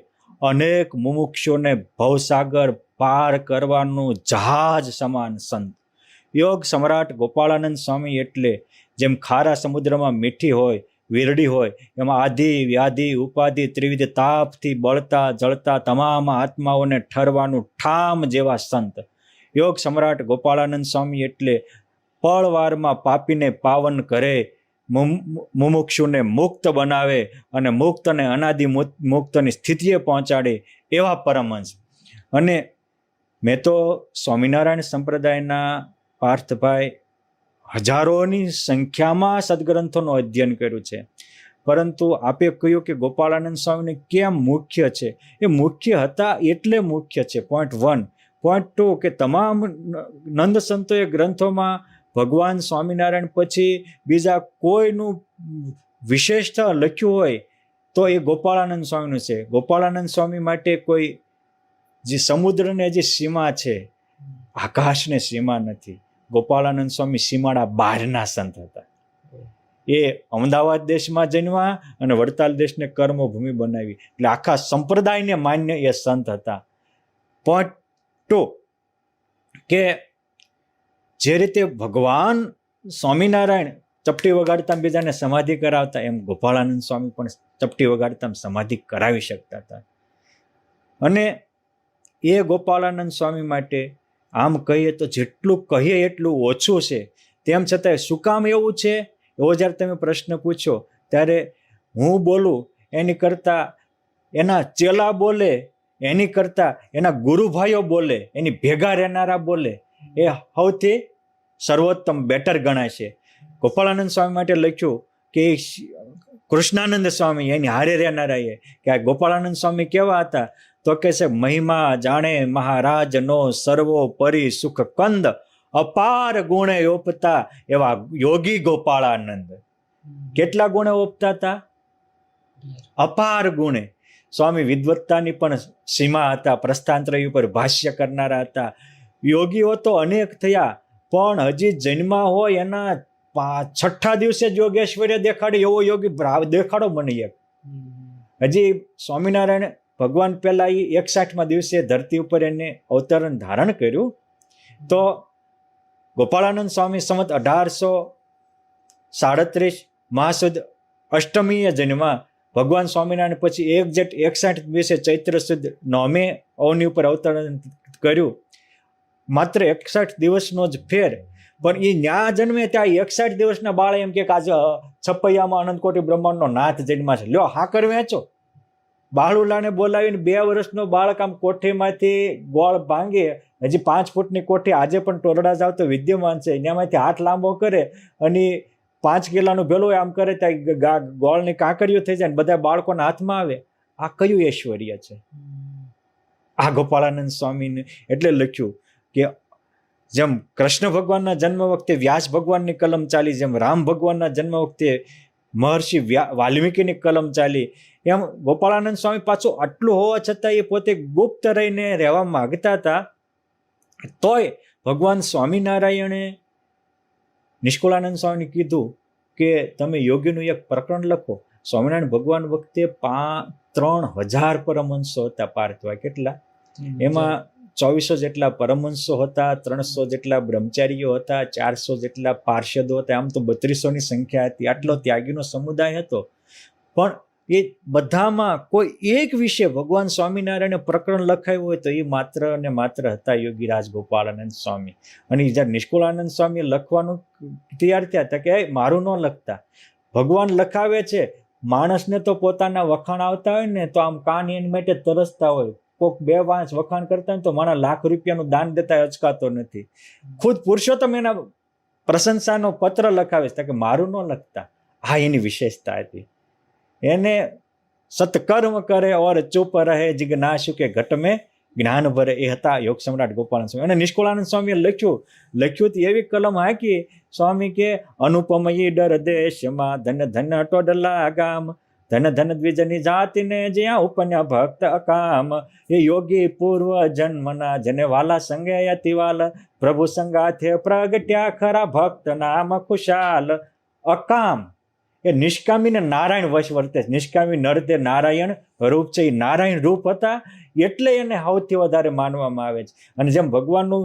અનેક મુમુક્ષોને ભવસાગર પાર કરવાનું જહાજ સમાન સંત. યોગ સમ્રાટ ગોપાળાનંદ સ્વામી એટલે જેમ ખારા સમુદ્રમાં મીઠી હોય, વીરડી હોય, એમાં આધિ વ્યાધિ ઉપાધિ ત્રિવિધ તાપથી બળતા જળતા તમામ આત્માઓને ઠરવાનું ઠામ જેવા સંત. યોગ સમ્રાટ ગોપાળાનંદ સ્વામી એટલે પળવારમાં પાપીને પાવન કરે, મુમુક્ષુને મુક્ત બનાવે અને મુક્તને અનાદિ મુક્તની સ્થિતિએ પહોંચાડે એવા પરમહંસ. અને મેં તો સ્વામિનારાયણ સંપ્રદાયના પાર્થભાઈ હજારોની સંખ્યામાં સદગ્રંથોનું અધ્યયન કર્યું છે, પરંતુ આપે કહ્યું કે ગોપાળાનંદ સ્વામીને કેમ મુખ્ય છે. એ મુખ્ય હતા એટલે મુખ્ય છે. પોઈન્ટ 1. પોઈન્ટ 2 કે તમામ નંદ સંતોએ ગ્રંથોમાં ભગવાન સ્વામિનારાયણ પછી બીજા કોઈનું વિશેષતા લખ્યું હોય તો એ ગોપાળાનંદ સ્વામીનું છે. ગોપાળાનંદ સ્વામી માટે કોઈ જે સમુદ્રને જે સીમા છે, આકાશને સીમા નથી. ગોપાળાનંદ સ્વામી સીમાડા બહારના સંત હતા. એ અમદાવાદ દેશમાં જન્મ્યા અને વડતાલ દેશને કર્મભૂમિ બનાવી, એટલે આખા સંપ્રદાયને માન્ય એ સંત હતા. પોઈન્ટ 2 કે જે રીતે ભગવાન સ્વામિનારાયણ ચપટી વગાડતા બીજાને સમાધિ કરાવતા, એમ ગોપાળાનંદ સ્વામી પણ ચપટી વગાડતા સમાધિ કરાવી શકતા હતા. અને એ ગોપાળાનંદ સ્વામી માટે આમ કહીએ તો જેટલું કહીએ એટલું ઓછું છે. તેમ છતાંય શું કામ એવું છે, એવો જ્યારે તમે પ્રશ્ન પૂછો ત્યારે હું બોલું એની કરતાં એના ચેલા બોલે, એની કરતાં એના ગુરુભાઈઓ બોલે, એની ભેગા રહેનારા બોલે, એ સૌથી સર્વોત્તમ બેટર ગણાય છે. ગોપાળાનંદ સ્વામી માટે લખ્યું કે કૃષ્ણાનંદ સ્વામી એની હારે રહેનારા કે આ ગોપાળાનંદ સ્વામી કેવા હતા, તો કે છે મહિમા જાણે મહારાજનો સર્વોપરી સુખ કંદ, અપાર ગુણે ઓપતા એવા યોગી ગોપાળાનંદ. કેટલા ગુણે ઓપતા હતા? અપાર ગુણે. સ્વામી વિદ્વત્તાની પણ સીમા હતા, પ્રસ્થાંતરય ઉપર ભાષ્ય કરનારા હતા. યોગીઓ તો અનેક થયા, પણ હજી જન્મા હોય એના 6ઠ્ઠા દિવસે જ યોગેશ્વર્ય દેખાડે એવો યોગી દેખાડો મને એક. હજી સ્વામિનારાયણ ભગવાન પહેલા 61મા દિવસે ધરતી ઉપર એને અવતરણ ધારણ કર્યું, તો ગોપાળાનંદ સ્વામી સંવત 1837 મહાસુદ અષ્ટમીએ જન્મા. ભગવાન સ્વામિનારાયણ પછી એક્ઝેક્ટ 61 દિવસે ચૈત્ર સુદ 9મે અવની ઉપર અવતરણ કર્યું. માત્ર 61 દિવસનો જ ફેર, પણ એ ન્યા જન્મે ત્યાં 61 દિવસના બાળ એમ કે આજે છપૈયામાં અનંતકોટી બ્રહ્માંડનો નાથ જન્મા છે. લ્યો હાકર વેચો. બાળુલાને બોલાવીને 2 વર્ષનો બાળક આમ કોઠીમાંથી ગોળ ભાંગે, હજી 5 ફૂટની કોઠી આજે પણ ટોરડા જાવ તો વિદ્યમાન છે, એનામાંથી હાથ લાંબો કરે અને 5 કિલોનું ભેલું આમ કરે ત્યાં ગોળની કાંકરીઓ થઈ જાય, બધા બાળકોના હાથમાં આવે. આ કયું ઐશ્વર્ય છે? આ ગોપાળાનંદ સ્વામીને એટલે લખ્યું કે જેમ કૃષ્ણ ભગવાનના જન્મ વખતે વ્યાસ ભગવાનની કલમ ચાલી, જેમ રામ ભગવાનના જન્મ વખતે મહર્ષિ વાલ્મીકીની કલમ ચાલી, એમ ગોપાળાનંદ સ્વામી પાછું આટલું હોવા છતાં એ પોતે ગુપ્ત રહીને રહેવા માંગતા હતા. તોય ભગવાન સ્વામિનારાયણે નિષ્કુળાનંદ સ્વામીને કીધું કે તમે યોગીનું એક પ્રકરણ લખો. સ્વામિનારાયણ ભગવાન વખતે 3000 પરમહંસો હતા પાર્થભાઈ. કેટલા? એમાં 2400 જેટલા પરમહંસો હતા, 300 જેટલા બ્રહ્મચારીઓ હતા, 400 જેટલા પાર્ષદો હતા. આમ તો 3200ની સંખ્યા હતી. આટલો ત્યાગીનો સમુદાય હતો. પણ એ બધામાં કોઈ એક વિશે ભગવાન સ્વામિનારાયણે પ્રકરણ લખાયું હોય તો એ માત્ર ને માત્ર હતા યોગીરાજ ગોપાળાનંદ સ્વામી. અને જ્યારે નિષ્કુળાનંદ સ્વામી લખવાનું તૈયાર થયા હતા કે મારું ન લખતા, ભગવાન લખાવે છે. માણસને તો પોતાના વખાણ આવતા હોય ને તો આમ કાન એની માટે તરસતા હોય. કોઈક 2 વાંસ વખાણ કરતા હોય તો મારા લાખ રૂપિયાનું દાન દેતા અચકાતો નથી. ખુદ પુરુષોત્તમ એના પ્રશંસાનો પત્ર લખાવે છે કે મારું ન લખતા. આ એની વિશેષતા હતી. એને સત્કર્મ કરે ઓર ચૂપ રહે જિજ્ઞાસુ કે ઘટ મેં જ્ઞાન ભરે. એ હતા યોગ સમ્રાટ ગોપાળાનંદ સ્વામી. અને નિષ્કુળાનંદ સ્વામીએ લખ્યું તો એવી કલમ હાકી સ્વામી કે અનુપમયી ડર દેશમાં ધન ધન અટોડલા ગામ, ધન ધન દ્વિજની જાતિને જ્યાં ઉપન્યા ભક્ત અકામ. એ યોગી પૂર્વ જન્મના જને વાલા સંગે અતિવાલ, પ્રભુ સંગાથે પ્રગટ્યા ખરા ભક્ત નામ ખુશાલ. અકામ એ નિષ્કામી ને નારાયણ વશ વર્તે. નિષ્કામી નર તે નારાયણ રૂપ છે, એ નારાયણ રૂપ હતા એટલે એને સૌથી વધારે માનવામાં આવે છે. અને જેમ ભગવાનનું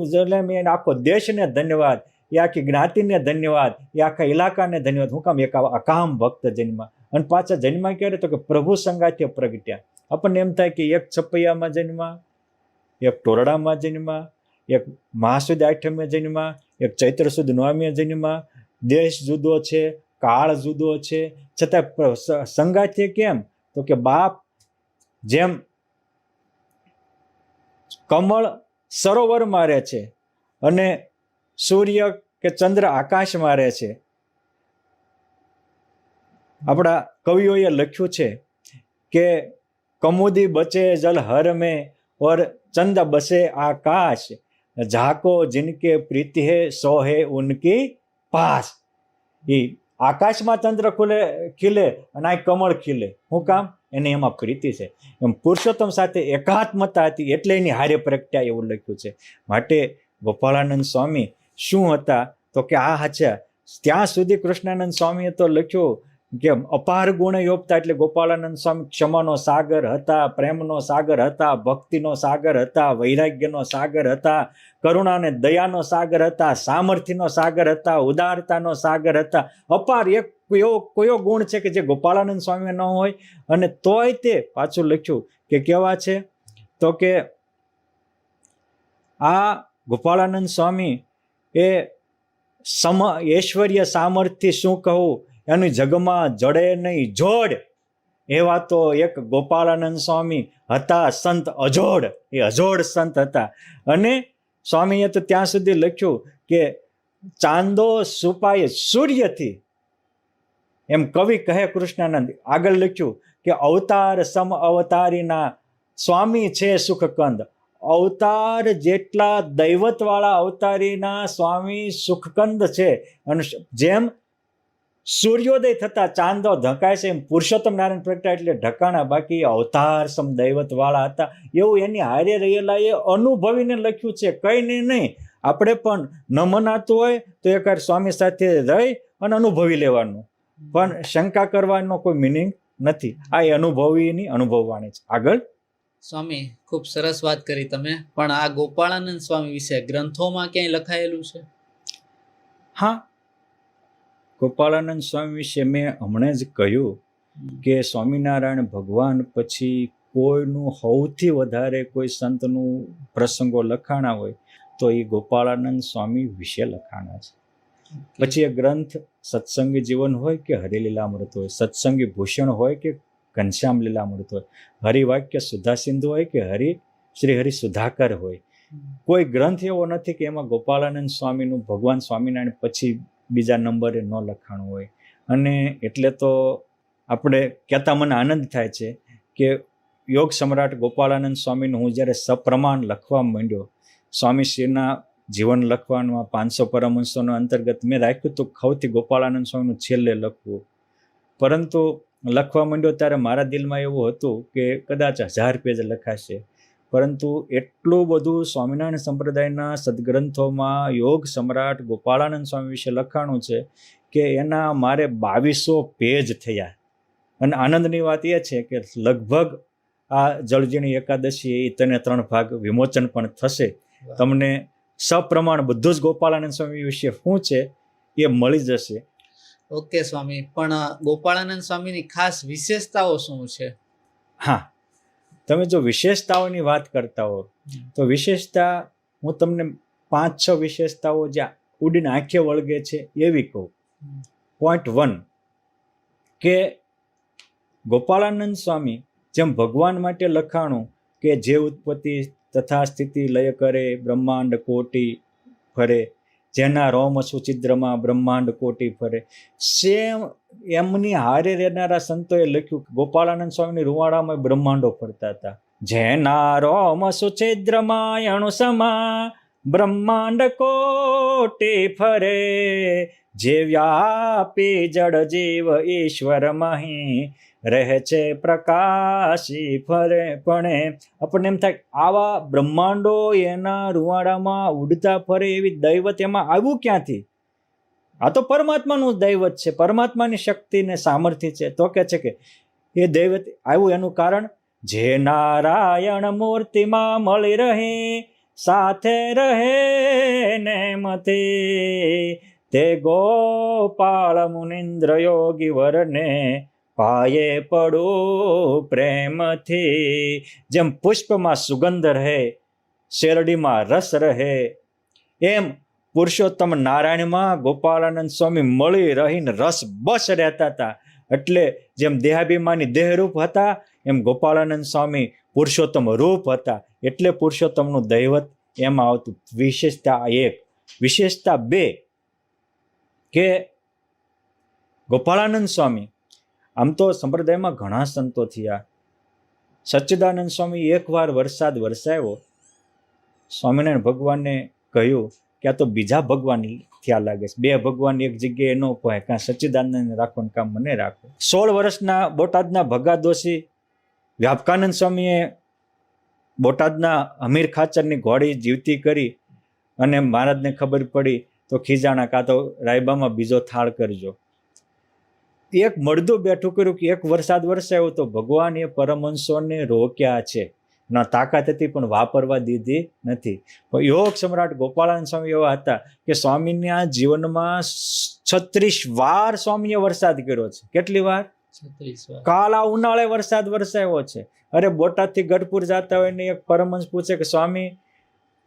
મેં આખો દેશને ધન્યવાદ એ આખી જ્ઞાતિને ધન્યવાદ, એ આખા ઇલાકાને ધન્યવાદ. હું કામ? એક અકામ ભક્ત જન્મા. અને પાછા જન્મા ક્યારે? તો કે પ્રભુ સંગાથે પ્રગટ્યા. આપણને એમ થાય કે એક છપૈયામાં જન્મા, એક ટોરડામાં જન્મા, એક મહાસુદ આઠમે જન્મા, એક ચૈત્ર સુદ નવમીએ જન્મા. દેશ જુદો છે, કાળ જુદો છે, છતાં સંગાથે કેમ? તો કે બાપ જેમ કમળ સરોવરમાં રહે છે અને સૂર્ય કે ચંદ્ર આકાશમાં રહે છે. આપણા કવિઓએ લખ્યું છે કે કમુદી બચે જલ હર મેં और चंद बसे आकाश, झाको जिनके प्रीति है सो है उनकी पास. એ આકાશમાં ચંદ્ર ખીલે અને આ કમળ ખીલે. શું કામ? એને એમાં પ્રીતિ છે. એમ પુરુષોત્તમ સાથે એકાત્મતા હતી એટલે એની હારે પ્રગટ્યા એવું લખ્યું છે. માટે ગોપાળાનંદ સ્વામી શું હતા? તો કે આ હાચા ત્યાં સુધી કૃષ્ણાનંદ સ્વામીએ તો લખ્યું કે અપાર ગુણ યોગતા. એટલે ગોપાળાનંદ સ્વામી ક્ષમાનો સાગર હતા, પ્રેમનો સાગર હતા, ભક્તિનો સાગર હતા, વૈરાગ્યનો સાગર હતા, કરુણા અને દયાનો સાગર હતા, સામર્થ્યનો સાગર હતા, ઉદારતાનો સાગર હતા. અપાર એક કયો ગુણ છે કે જે ગોપાળાનંદ સ્વામી ન હોય? અને તોય તે પાછું લખ્યું કે કેવા છે? તો કે આ ગોપાળાનંદ સ્વામી એ ઐશ્વર્ય સામર્થ્ય શું કહું, એનું જગમાં જડે નહીં જોડ. એવા તો એક ગોપાળાનંદ સ્વામી હતા, સંત અજોડ. એ અજોડ સંત હતા. અને સ્વામીએ તો ત્યાં સુધી લખ્યું કે ચાંદો સુપાય સૂર્યથી. એમ કવિ કહે કૃષ્ણાનંદ. આગળ લખ્યું કે અવતાર સમ અવતારીના સ્વામી છે સુખકંદ. અવતાર જેટલા દૈવતવાળા અવતારીના સ્વામી સુખકંદ છે. અને જેમ સૂર્યોદય થતા ચાંદો ઢકાય છે એમ પુરુષોત્તમ નારાયણ પ્રગટ્યા એટલે ઢકાણા. બાકી અવતાર સમ દૈવત વાળા હતા એવું એની હારે રહેલા એ અનુભવીને લખ્યું છે, કઈને નહીં. આપણે પણ ન મનાતું હોય તો એકવાર સ્વામી સાથે રહી અને અનુભવી લેવાનું, પણ શંકા કરવાનો કોઈ મિનિંગ નથી. આ એ અનુભવીની અનુભવવાની છે. આગળ સ્વામી ખૂબ સરસ વાત કરી તમે, પણ આ ગોપાળાનંદ સ્વામી વિશે ગ્રંથોમાં ક્યાંય લખાયેલું છે? હા, ગોપાળાનંદ સ્વામી વિશે મેં હમણાં જ કહ્યું કે સ્વામિનારાયણ ભગવાન પછી કોઈનું સૌથી વધારે કોઈ સંતનું પ્રસંગો લખાણા હોય તો એ ગોપાળાનંદ સ્વામી વિશે લખાણા છે. પછી એ ગ્રંથ સત્સંગી જીવન હોય કે હરિલીલામૃત હોય, સત્સંગી ભૂષણ હોય કે ઘનશ્યામ લીલામૃત હોય, હરિવાક્ય સુધા સિંધુ હોય કે શ્રી હરિ સુધાકર હોય, કોઈ ગ્રંથ એવો નથી કે એમાં ગોપાળાનંદ સ્વામીનું ભગવાન સ્વામિનારાયણ પછી બીજા નંબરે ન લખાણું હોય. અને એટલે તો આપણે કહેતા મને આનંદ થાય છે કે યોગ સમ્રાટ ગોપાળાનંદ સ્વામીનું હું જ્યારે સપ્રમાણ લખવા માંડ્યો, સ્વામીશ્રીના જીવન લખવામાં 500 પરમહંસોના અંતર્ગત મેં રાખ્યું તો સૌથી ગોપાળાનંદ સ્વામીનું છેલ્લે લખવું. પરંતુ લખવા માંડ્યો ત્યારે મારા દિલમાં એવું હતું કે કદાચ 1000 પેજ લખાશે. પરંતુ એટલું બધું સ્વામિનારાયણ સંપ્રદાયના સદગ્રંથોમાં યોગ સમ્રાટ ગોપાળાનંદ સ્વામી વિશે લખાણું છે કે એના મારે 2200 પેજ થયા. અને આનંદની વાત એ છે કે લગભગ આ જળજીણી એકાદશી એ 3 ભાગ વિમોચન પણ થશે. તમને સપ્રમાણ બધું જ ગોપાળાનંદ સ્વામી વિશે શું છે એ મળી જશે. ઓકે સ્વામી, પણ ગોપાળાનંદ સ્વામીની ખાસ વિશેષતાઓ શું છે? હા, તમે જો વિશેષતાઓની વાત કરતા હો તો વિશેષતા હું તમને 5-6 વિશેષતાઓ જે ઉડીને આંખે વળગે છે એવી કહું. પોઈન્ટ 1 કે ગોપાળાનંદ સ્વામી જેમ ભગવાન માટે લખાણું કે જે ઉત્પત્તિ તથા સ્થિતિ લય કરે, બ્રહ્માંડ કોટી ફરે, જેના રોમ સુચિદ્રમાં બ્રહ્માંડ કોટી ફરે, સેમ એમની હારે રહેનારા સંતોએ લખ્યું કે ગોપાળાનંદ સ્વામીની રૂવાડામાં બ્રહ્માંડો ફરતા હતા. જેના રોમ સુચિદ્રમાં અણુસમા બ્રહ્માંડ કોટી ફરે, જે વ્યાપી જડ જીવ ઈશ્વર મહી રહે છે પ્રકાશી ફરે. પણ આપણને એમ થાય આવા બ્રહ્માંડો એના રૂવાડામાં ઉડતા ફરે એવી દૈવત એમાં આવ્યું ક્યાંથી? આ તો પરમાત્માનું દૈવત છે, પરમાત્માની શક્તિ ને સામર્થ્ય છે. તો કે છે કે એ દૈવત આવ્યું એનું કારણ જે નારાયણ મૂર્તિમાં મળી રહે, સાથે રહે નેમથી, તે ગોપાળ મુનિન્દ્ર યોગી વરને પાયે પડું પ્રેમથી. જેમ પુષ્પમાં સુગંધ રહે, શેરડીમાં રસ રહે, એમ પુરુષોત્તમ નારાયણમાં ગોપાળાનંદ સ્વામી મળી રહીને રસ બસ રહેતા હતા. એટલે જેમ દેહાભિમાની દેહરૂપ હતા, એમ ગોપાળાનંદ સ્વામી પુરુષોત્તમ રૂપ હતા. એટલે પુરુષોત્તમનું દૈવત એમાં આવતું. વિશેષતા એક. વિશેષતા બે, કે ગોપાળાનંદ સ્વામી, આમ તો સંપ્રદાયમાં ઘણા સંતો થયા. સચ્ચિદાનંદ સ્વામી એકવાર વરસાદ વરસાવ્યો, સ્વામિનારાયણ ભગવાનને કહ્યું કે આ તો બીજા ભગવાન થયા લાગે છે, બે ભગવાન એક જગ્યાએ ન પહોંચે, કાં સચ્ચિદાનંદ રાખો ને કાં મને રાખો. 16 વર્ષના બોટાદના ભગા દોશી વ્યાપકાનંદ સ્વામીએ બોટાદના અમીર ખાચરની ઘોડી જીવતી કરી અને મહારાજને ખબર પડી તો ખીજાણા, કાં તો રાયબામાં બીજો થાળ કરજો. એક મળદું બેઠું કર્યું કે એક વરસાદ વરસાયો તો ભગવાન એ પરમહંસોને રોક્યા છે, ના તાકાત હતી પણ વાપરવા દીધી નથી. પણ યોગ સમ્રાટ ગોપાળાનંદ સ્વામી એવા હતા કે સ્વામીના જીવનમાં 36 વાર સ્વામીએ વરસાદ કર્યો છે. કેટલી વાર? 36 વાર. કાલા ઉનાળે વરસાદ વરસાયો છે. અરે બોટાદથી ગઢપુર જતા હોય ને એક પરમહંસ પૂછે કે સ્વામી,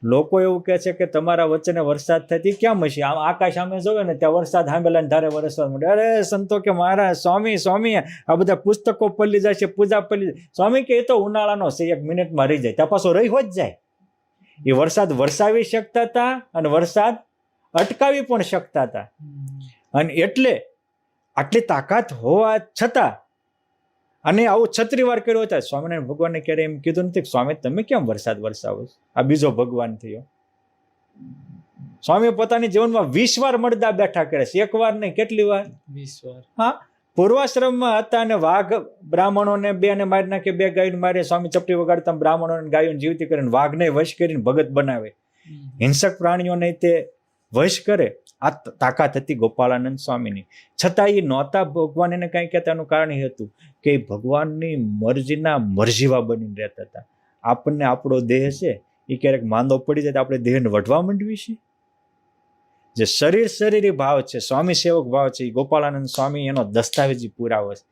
લોકો એવું કહે છે કે તમારા વચ્ચે વરસાદ થતી ક્યાં મશી, આમ આકાશ સામે જોવે ને ત્યાં વરસાદ સાંભળેલા ધારે વરસવા મળે. અરે સંતો કે મારા સ્વામી આ બધા પુસ્તકો પલ્લી જાય છે, પૂજા પલ્લી જાય. સ્વામી કે એ તો ઉનાળાનો છે, 1 મિનિટમાં રહી જાય, ત્યાં પાછો રહ્યો જ જાય. એ વરસાદ વરસાવી શકતા હતા અને વરસાદ અટકાવી પણ શકતા હતા. અને એટલે આટલી તાકાત હોવા છતાં અને આવું 36 વાર કર્યો હતા. સ્વામિનારાયણ ભગવાનને ક્યારે એમ કીધું નથી કે સ્વામી તમે કેમ વરસાદ વરસાવો, આ બીજો ભગવાન થયો. સ્વામી પોતાની જીવનમાં 20 વાર મળદા બેઠા કરે છે, એક વાર નહીં, કેટલી વાર? 20 વાર. હા, પૂર્વાશ્રમમાં હતા અને વાઘ બ્રાહ્મણોને 2 ને મારી નાખે, 2 ગાયોને મારે. સ્વામી ચપટી વગાડતા બ્રાહ્મણોને ગાયોને જીવતી કરીને વાઘને વશ કરીને ભગત બનાવે. હિંસક પ્રાણીઓને તે વશ કરે. આ તાકાત હતી ગોપાળાનંદ સ્વામીની. છતાં એ નહોતા ભગવાન એને કાંઈ કહેતાનું કારણ એ હતું કે એ ભગવાનની મરજીના મરજીવા બનીને રહેતા હતા. આપણને આપણો દેહ છે એ ક્યારેક માંદો પડી જાય તો આપણે દેહને વઢવા માંડવી છે. જે શરીરી ભાવ છે, સ્વામી સેવક ભાવ છે, એ ગોપાળાનંદ સ્વામી એનો દસ્તાવેજી પુરાવો છે.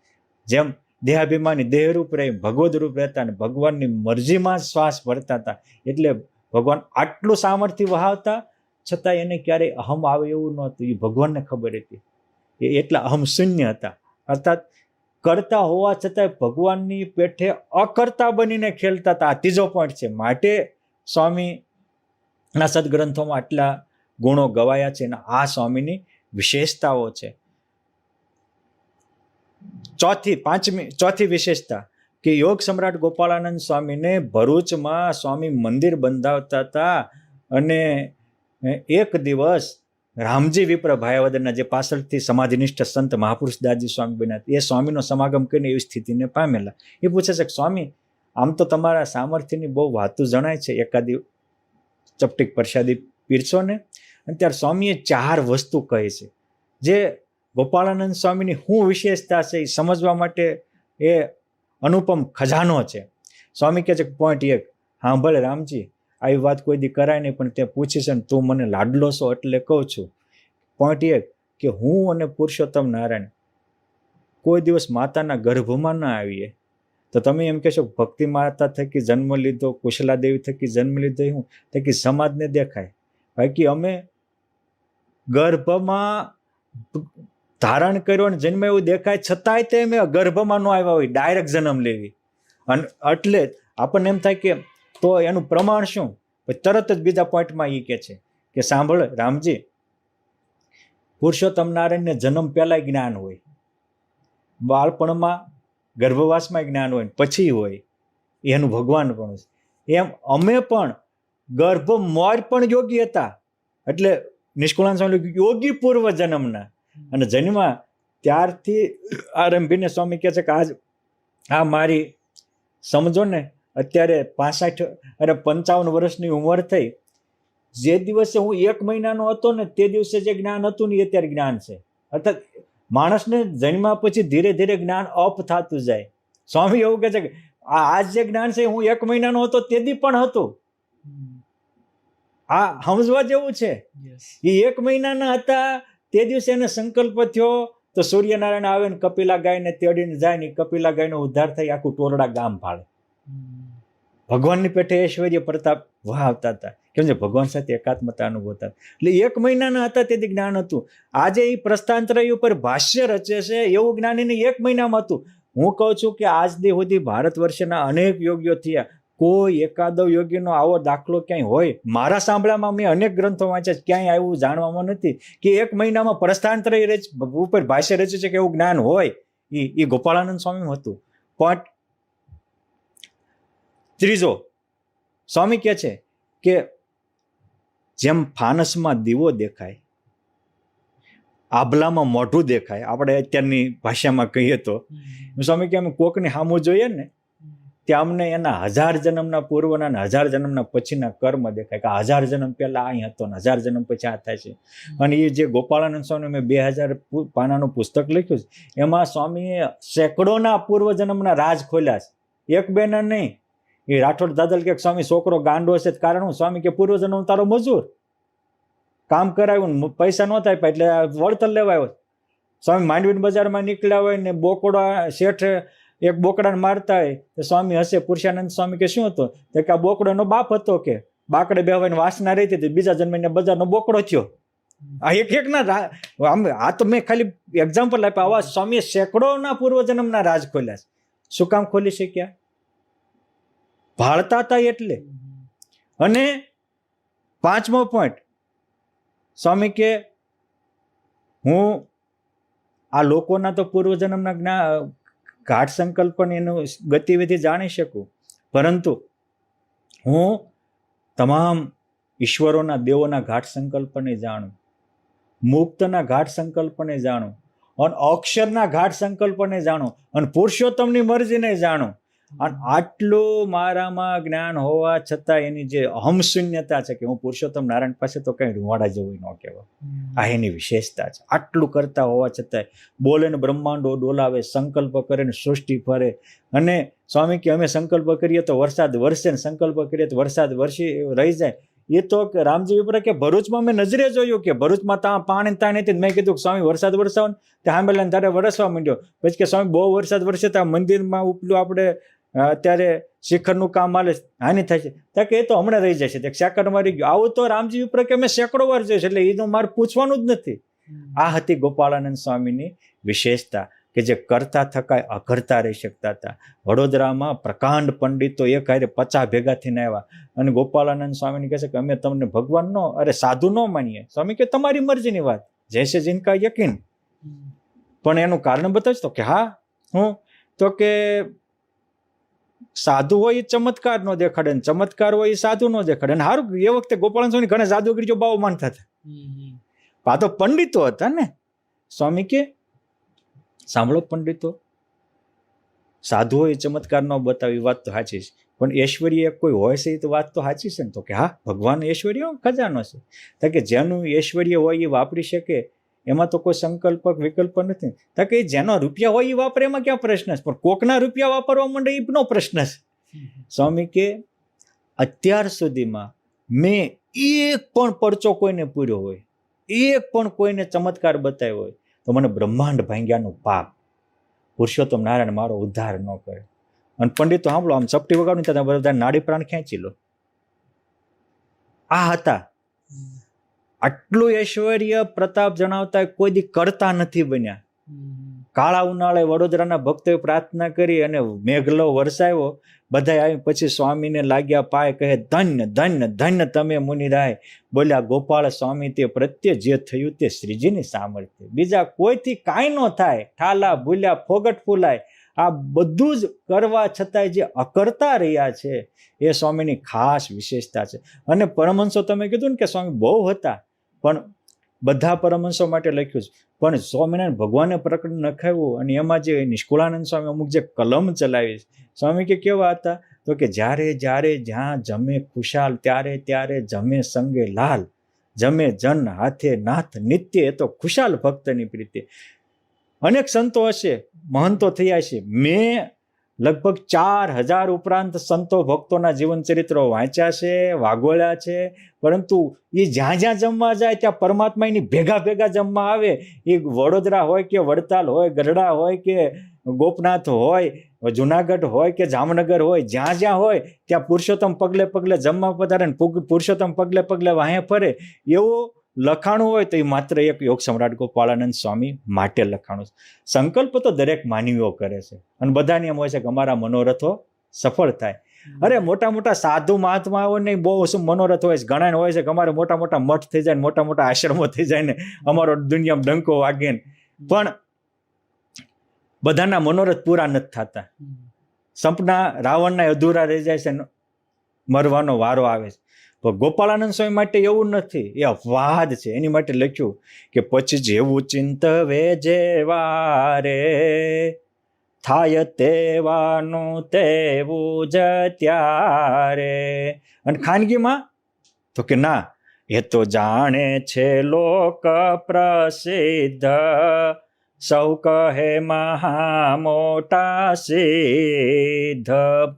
જેમ દેહાભિમાની દેહરૂપ રહી ભગવદ રૂપ રહેતા અને ભગવાનની મરજીમાં શ્વાસ ભરતા હતા. એટલે ભગવાન આટલું સામર્થ્ય વહાવતા છતાં એને ક્યારેય અહમ આવે એવું નહોતું. એ ભગવાનને ખબર હતી. એ એટલા અહમ શૂન્ય હતા. અર્થાત કરતા હોવા છતાં ભગવાનની પેઠે અકર્તા બનીને ખેલતા હતા. આ ત્રીજો પોઈન્ટ છે. માટે સ્વામીના સદગ્રંથોમાં આટલા ગુણો ગવાયા છે અને આ સ્વામીની વિશેષતાઓ છે. ચોથી વિશેષતા કે યોગ સમ્રાટ ગોપાળાનંદ સ્વામીને ભરૂચમાં સ્વામી મંદિર બંધાવતા હતા અને એક દિવસ રામજી વિપ્ર ભાયાવદરના જે પાછળથી સમાધિનિષ્ઠ સંત મહાપુરુષ દાસજી સ્વામી બન્યા એ સ્વામીનો સમાગમ કરીને એવી સ્થિતિને પામેલા. એ પૂછે છે કે સ્વામી, આમ તો તમારા સામર્થ્યની બહુ વાતો જણાય છે, એકાદી ચપટીક પ્રસાદી પીરસો ને. અને ત્યારે સ્વામીએ 4 વસ્તુ કહી છે જે ગોપાળાનંદ સ્વામીની શું વિશેષતા છે એ સમજવા માટે એ અનુપમ ખજાનો છે. સ્વામી કહે છે કે પોઈન્ટ 1, હા ભલે રામજી, આવી વાત કોઈ દી કરાય નહીં, પણ તે પૂછી છે ને તું મને લાડલો છો એટલે કહું છું. પોઈન્ટ 1 કે હું અને પુરુષોત્તમ નારાયણ કોઈ દિવસ માતાના ગર્ભમાં ના આવીએ તો તમે એમ કહેશો ભક્તિ માતા થકી જન્મ લીધો, કુશલા દેવી થકી જન્મ લીધો, હું થકી સમાજને દેખાય. બાકી અમે ગર્ભમાં ધારણ કર્યો અને જન્મ એવું દેખાય છતાંય તે અમે ગર્ભમાં ન આવ્યા હોય, ડાયરેક્ટ જન્મ લેવી. અને એટલે આપણને એમ થાય કે તો એનું પ્રમાણ શું? તરત જ બીજા પોઈન્ટમાં એ કહે છે કે સાંભળ રામજી, પુરુષોત્તમ નારાયણને જન્મ પહેલા જ્ઞાન હોય, બાળપણમાં ગર્ભવાસમાં જ્ઞાન હોય, પછી હોય, એનું ભગવાન પણ છે. એમ અમે પણ ગર્ભમોર પણ યોગી હતા. એટલે નિષ્કુળાનંદ સ્વામી યોગી પૂર્વ જન્મના અને જન્મા ત્યારથી આરંભીને સ્વામી કહે છે કે આજ આ મારી સમજો ને અત્યારે 55 વર્ષની ઉંમર થઈ, જે દિવસે હું 1 મહિનાનો હતો ને તે દિવસે જે જ્ઞાન હતું ને એ અત્યારે જ્ઞાન છે. અર્થાત માણસને જન્મ્યા પછી ધીરે ધીરે જ્ઞાન અપ થતું જાય. સ્વામી એવું કહે છે કે આજ જે જ્ઞાન છે હું 1 મહિનાનો હતો તે દી પણ હતું. આ સમજવા જેવું છે. Yes. એ 1 મહિનાના હતા તે દિવસે એને સંકલ્પ થયો તો સૂર્યનારાયણ આવે ને કપિલા ગાયને તેડીને જાય ને કપિલા ગાયનો ઉદ્ધાર થઈ આખું ટોરડા ગામ ભાળે. ભગવાનની પેઠે ઐશ્વર્ય પ્રતાપ વહાવતા હતા, કેમ છે ભગવાન સાથે એકાત્મતા અનુભવતા. એટલે 1 મહિનાના હતા તેથી જ્ઞાન હતું. આજે એ પ્રસ્થાનત્રય ઉપર ભાષ્ય રચે છે એવું જ્ઞાન એને 1 મહિનામાં હતું. હું કહું છું કે આજ દી સુધી ભારત વર્ષના અનેક યોગીઓ થયા, કોઈ એકાદો યોગીનો આવો દાખલો ક્યાંય હોય મારા સાંભળામાં મેં અનેક ગ્રંથો વાંચ્યા, ક્યાંય આવું જાણવામાં નથી કે 1 મહિનામાં પ્રસ્થાનત્રય ઉપર ભાષ્ય રચે છે કે એવું જ્ઞાન હોય. એ ગોપાળાનંદ સ્વામી હતું. પણ ત્રીજો સ્વામી કહે છે કે જેમ ફાનસમાં દીવો દેખાય, આભલામાં મોઢું દેખાય, આપણે અત્યારની ભાષામાં કહીએ તો સ્વામી કે અમે કોકને સામું જોઈએ ને ત્યાં અમને એના 1000 જન્મના પૂર્વના અને 1000 જન્મના પછીના કર્મ દેખાય કે 1000 જન્મ પહેલા અહીં હતો ને 1000 જન્મ પછી આ થાય છે. અને એ જે ગોપાળાનંદ સ્વામી મેં 2000 પાનાનું પુસ્તક લખ્યું છે એમાં સ્વામીએ સેંકડોના પૂર્વ જન્મના રાજ ખોલ્યા છે, એક બે ના નહીં. એ રાઠોડ દાદલ કે સ્વામી છોકરો ગાંડો હશે કારણ હું સ્વામી કે પૂર્વજન્મ તારો મજૂર કામ કરાવ્યું ને પૈસા નહોતા આપ્યા એટલે વળતર લેવાયો. સ્વામી માંડવી બજારમાં નીકળ્યા હોય ને બોકડા શેઠ એક બોકડાને મારતા હોય તો સ્વામી હશે. પુરુષાનંદ સ્વામી કે શું હતો તો કે આ બોકડાનો બાપ હતો કે બાકડે બેવાની વાસના રહી હતી, બીજા જન્મે બજારનો બોકડો થયો. આ એક ના આ તો મેં ખાલી એક્ઝામ્પલ આપ્યા. આવા સ્વામીએ સેંકડોના પૂર્વજન્મના રાજ ખોલ્યા છે. શું કામ ખોલી શક્યા? ભાળતા હતા એટલે. અને 5મો પોઈન્ટ સ્વામી કે હું આ લોકોના તો પૂર્વજન્મના ઘાટ સંકલ્પન એનું ગતિવિધિ જાણી શકું, પરંતુ હું તમામ ઈશ્વરોના દેવોના ઘાટ સંકલ્પને જાણું, મુક્તના ઘાટ સંકલ્પને જાણું, અને અક્ષરના ઘાટ સંકલ્પને જાણું, અને પુરુષોત્તમની મરજીને જાણું. અને આટલું મારામાં જ્ઞાન હોવા છતાં એની જે અહમ શૂન્યતા છે કે હું પુરુષોત્તમ નારાયણ પાસે તો કઈ રૂવાડા જેવું ન કહેવાય, આ એની વિશેષતા છે. આટલું કરતા હોવા છતાંય બોલે ને બ્રહ્માંડો ડોલાવે, સંકલ્પ કરે ને સૃષ્ટિ ફરે. અને સ્વામી કે અમે સંકલ્પ કરીએ તો વરસાદ વરસે ને સંકલ્પ કરીએ તો વરસાદ વરસી રહી જાય. એ તો રામજી વિપરા કે ભરૂચમાં મેં નજરે જોયું કે ભરૂચમાં ત્યાં પાણી ત્યાં નથી. મેં કીધું કે સ્વામી વરસાદ વરસાવો ને ત્યાં સાંભળ્યા ત્યારે વરસવા માંડ્યો. પછી કે સ્વામી બહુ વરસાદ વરસે ત્યાં મંદિરમાં ઉપલું આપણે અત્યારે શિખરનું કામ હાલે હાનિ થાય છે ત્યાં કે એ તો હમણાં રહી જશે, સેકન્ડ મારી ગયું. આવું તો રામજી વિપરા કે અમે સેંકડો વાર જોઈશ, એટલે એનું મારે પૂછવાનું જ નથી. આ હતી ગોપાળાનંદ સ્વામીની વિશેષતા કે જે કરતા થકાય અકર્તા રહી શકતા હતા. વડોદરામાં પ્રકાંડ પંડિતો એક હારે 50 ભેગા થઈને આવ્યા અને ગોપાળાનંદ સ્વામીને કહે છે કે અમે તમને ભગવાન નો અરે સાધુ ન માનીએ. સ્વામી કે તમારી મરજીની વાત, જૈસે જિનકા યકીન. પણ એનું કારણ બતાવજો તો કે હા હું તો કે સાધુ હોય એ ચમત્કાર નો દેખાડે ને ચમત્કાર હોય એ સાધુ નો દેખાડે. અને સારું એ વખતે ગોપાળાનંદ સ્વામી ઘણા જાદુગીરીઓ બહુ માનતા હતા, આ તો પંડિતો હતા ને. સ્વામી કે સાંભળો પંડિતો, સાધુ હોય ચમત્કાર ન બતાવી વાત તો સાચી છે, પણ ઐશ્વર્ય કોઈ હોય છે એ તો વાત તો સાચી છે ને. તો કે હા ભગવાન ઐશ્વર્ય ખજાનો છે. તો કે જેનું ઐશ્વર્ય હોય એ વાપરી શકે એમાં તો કોઈ સંકલ્પક વિકલ્પ નથી. તો કે જેનો રૂપિયા હોય એ વાપરે એમાં ક્યાં પ્રશ્ન છે, પણ કોકના રૂપિયા વાપરવા માંડે એનો પ્રશ્ન છે. સ્વામી કે અત્યાર સુધીમાં મેં એક પણ પરચો કોઈને પૂર્યો હોય, એક પણ કોઈને ચમત્કાર બતાવ્યો હોય તો મને બ્રહ્માંડ ભાંગ્યાનું પાપ પુરુષોત્તમ નારાયણ મારો ઉદ્ધાર ન કરે. અને પંડિતો સાંભળો, આમ ચપટી વગાડું ત્યાં બધા નાડી પ્રાણ ખેંચી લો. આ હતા. આટલું ઐશ્વર્ય પ્રતાપ જણાવતા કોઈ દી કરતા નથી બન્યા. કાળા ઉનાળે વડોદરાના ભક્તોએ પ્રાર્થના કરી અને મેઘલો વરસાવ્યો. બધા આવી પછી સ્વામીને લાગ્યા પાય, કહે ધન્ય ધન્ય ધન્ય તમે મુનિરાય. બોલ્યા ગોપાળ સ્વામી તે પ્રત્યે જે થયું તે શ્રીજીની સામર્થ્ય, બીજા કોઈથી કાંઈ ન થાય. ઠાલા ભૂલ્યા ફોગટ ફૂલાય. આ બધું જ કરવા છતાંય જે અકર્તા રહ્યા છે એ સ્વામીની ખાસ વિશેષતા છે. અને પરમહંસો તમે કીધું ને કે સ્વામી બહુ હતા, પણ બધા પરમહંસો માટે લખ્યું છે. પણ સ્વામિનારાયણ ભગવાને પ્રકરણ નખાવ્યું અને એમાં જે નિષ્કુળાનંદ સ્વામી અમુક જે કલમ ચલાવી છે. સ્વામી કે કેવા હતા તો કે જ્યારે જ્યારે જ્યાં જમે ખુશાલ, ત્યારે ત્યારે જમે સંગે લાલ, જમે જન હાથે નાથ નિત્ય. એ તો ખુશાલ ભક્તની પ્રીતિ. અનેક સંતો હશે, મહંતો થયા છે. મેં લગભગ 4000 ઉપરાંત સંતો ભક્તોના જીવન ચરિત્રો વાંચ્યા છે, વાગોળ્યા છે, પરંતુ એ જ્યાં જ્યાં જમવા જાય ત્યાં પરમાત્મા એની ભેગા ભેગા જમવા આવે. એ વડોદરા હોય કે વડતાલ હોય, ગઢડા હોય કે ગોપનાથ હોય, જુનાગઢ હોય કે જામનગર હોય, જ્યાં જ્યાં હોય ત્યાં પુરુષોત્તમ પગલે પગલે જમવા પધારે ને પુરુષોત્તમ પગલે પગલે વાહે ફરે. એવું લખાણું હોય તો એ માત્ર એક યોગ સમ્રાટ ગોપાળાનંદ સ્વામી માટે લખાણું છે. સંકલ્પ તો દરેક માનવીઓ કરે છે અને બધાની એમ હોય છે કે અમારા મનોરથો સફળ થાય. અરે મોટા મોટા સાધુ મહાત્માઓને બહુ શું મનોરથ હોય છે, ઘણા હોય છે કે અમારે મોટા મોટા મઠ થઈ જાય, મોટા મોટા આશ્રમો થઈ જાય ને અમારો દુનિયામાં ડંકો વાગે ને, પણ બધાના મનોરથ પૂરા નથી થતા. સપના રાવણના અધૂરા રહી જાય છે, મરવાનો વારો આવે છે. પણ ગોપાળાનંદ સ્વામી માટે એવું નથી, એ અપવાદ છે. એની માટે લખ્યું કે પછી જેવું ચિંતવે જેવા રે, થાય તેવાનું તેવું જ ત્યારે. અને ખાનગીમાં તો કે ના, એ તો જાણે છે લોક પ્રસિદ્ધ, સૌ કહે મહા મોટા સિદ્ધ.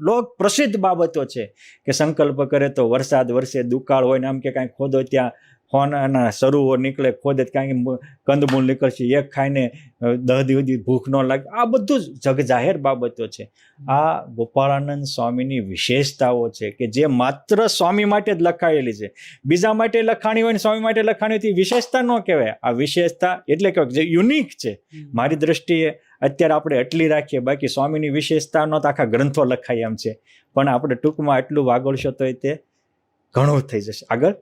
લોક પ્રસિદ્ધ બાબતો છે કે સંકલ્પ કરે તો વરસાદ વરસે, દુકાળ હોય ને આમ કે કાંઈ ખોદો ત્યાં હોનાના સરુઓ નીકળે, ખોદે કાંઈ કંદમૂળ નીકળશે, એક ખાઈને 10 દિવસ ભૂખ ન લાગે. આ બધું જ જગજાહેર બાબતો છે. આ ગોપાળાનંદ સ્વામીની વિશેષતાઓ છે કે જે માત્ર સ્વામી માટે જ લખાયેલી છે. બીજા માટે લખાણી હોય ને સ્વામી માટે લખાણી હોય, વિશેષતા ન કહેવાય. આ વિશેષતા એટલે કહેવાય જે યુનિક છે. મારી દ્રષ્ટિએ અત્યારે આપણે એટલી રાખીએ, બાકી સ્વામીની વિશેષતાનો તો આખા ગ્રંથો લખાય એમ છે, પણ આપણે ટૂંકમાં એટલું વાગોળશો તો તે ઘણું થઈ જશે. આગળ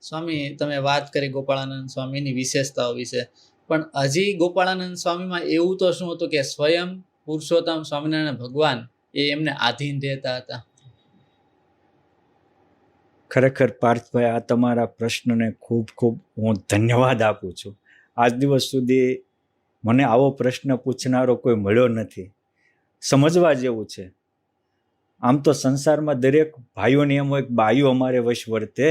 સ્વામી, તમે વાત કરી ગોપાળાનંદ સ્વામીની વિશેષતાઓ વિશે, પણ હજી ગોપાળાનંદ સ્વામીમાં એવું તો શું હતું કે સ્વયં પુરુષોત્તમ સ્વામિનારાયણ ભગવાન એ એમને આધીન રહેતા હતા? ખરેખર પાર્થભાઈ, આ તમારા પ્રશ્નને ખૂબ ખૂબ હું ધન્યવાદ આપું છું. આજ દિવસ સુધી મને આવો પ્રશ્ન પૂછનારો કોઈ મળ્યો નથી. સમજવા જેવું છે. આમ તો સંસારમાં દરેક ભાઈઓને એમ હોય કે બાઈઓ અમારે વશ વર્તે,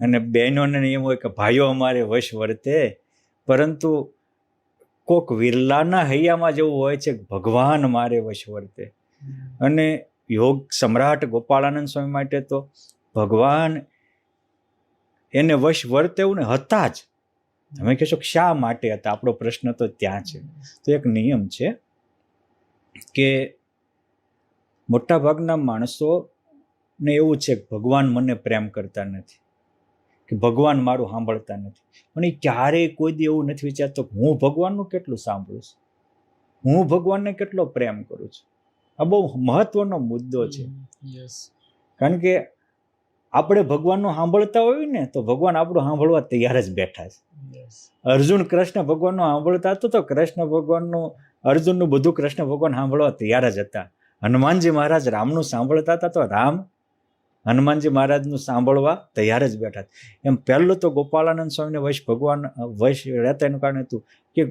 અને બહેનોને એમ હોય કે ભાઈઓ અમારે વશ વર્તે, પરંતુ કોક વિરલાના હૈયામાં જેવું હોય છે કે ભગવાન મારે વશ વર્તે. અને યોગ સમ્રાટ ગોપાળાનંદ સ્વામી માટે તો ભગવાન એને વશ વર્તે એવું ને હતા જ. તમે કહેશો કે શા માટે હતા? આપણો પ્રશ્ન તો ત્યાં છે. તો એક નિયમ છે કે મોટા ભાગના માણસોને એવું છે કે ભગવાન મને પ્રેમ કરતા નથી, કે ભગવાન મારું સાંભળતા નથી. પણ એ ક્યારેય કોઈ દી એવું નથી વિચારતો કે હું ભગવાનનું કેટલું સાંભળું છું, હું ભગવાનને કેટલો પ્રેમ કરું છું. આ બહુ મહત્વનો મુદ્દો છે. કારણ કે આપણે ભગવાનનું સાંભળતા હોય ને તો ભગવાન આપણું સાંભળવા તૈયાર જ બેઠા છે. અર્જુન કૃષ્ણ ભગવાનનું સાંભળતા હતો તો કૃષ્ણ ભગવાનનું, અર્જુનનું બધું કૃષ્ણ ભગવાન સાંભળવા તૈયાર જ હતા. હનુમાનજી મહારાજ રામનું સાંભળતા હતા તો રામ હનુમાનજી મહારાજનું સાંભળવા તૈયાર જ બેઠા. એમ પહેલું તો ગોપાળાનંદ સ્વામીને વશ ભગવાન વશ રહેતા એનું કારણ હતું કે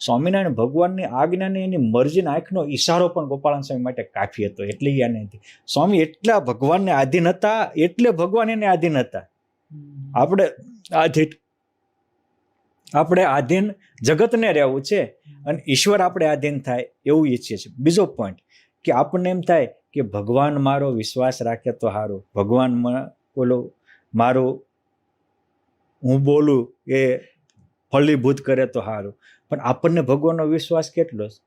સ્વામિનારાયણ ભગવાનની આજ્ઞાને એની મરજીના આંખનો ઈશારો પણ ગોપાળાનંદ સ્વામી માટે કાફી હતો. એટલી યાદ હતી. સ્વામી એટલા ભગવાનને આધીન હતા, એટલે ભગવાન એને આધીન હતા. આપણે આધીન જગતને રહેવું છે અને ઈશ્વર આપણે આધીન થાય એવું ઈચ્છીએ છીએ. બીજો પોઈન્ટ કે આપણને એમ થાય કે ભગવાન મારો વિશ્વાસ રાખે તો સારું, ભગવાન મારું હું બોલું એ ફલીભૂત કરે તો સારું. પણ આપણને ભગવાનનો વિશ્વાસ કેટલો છે?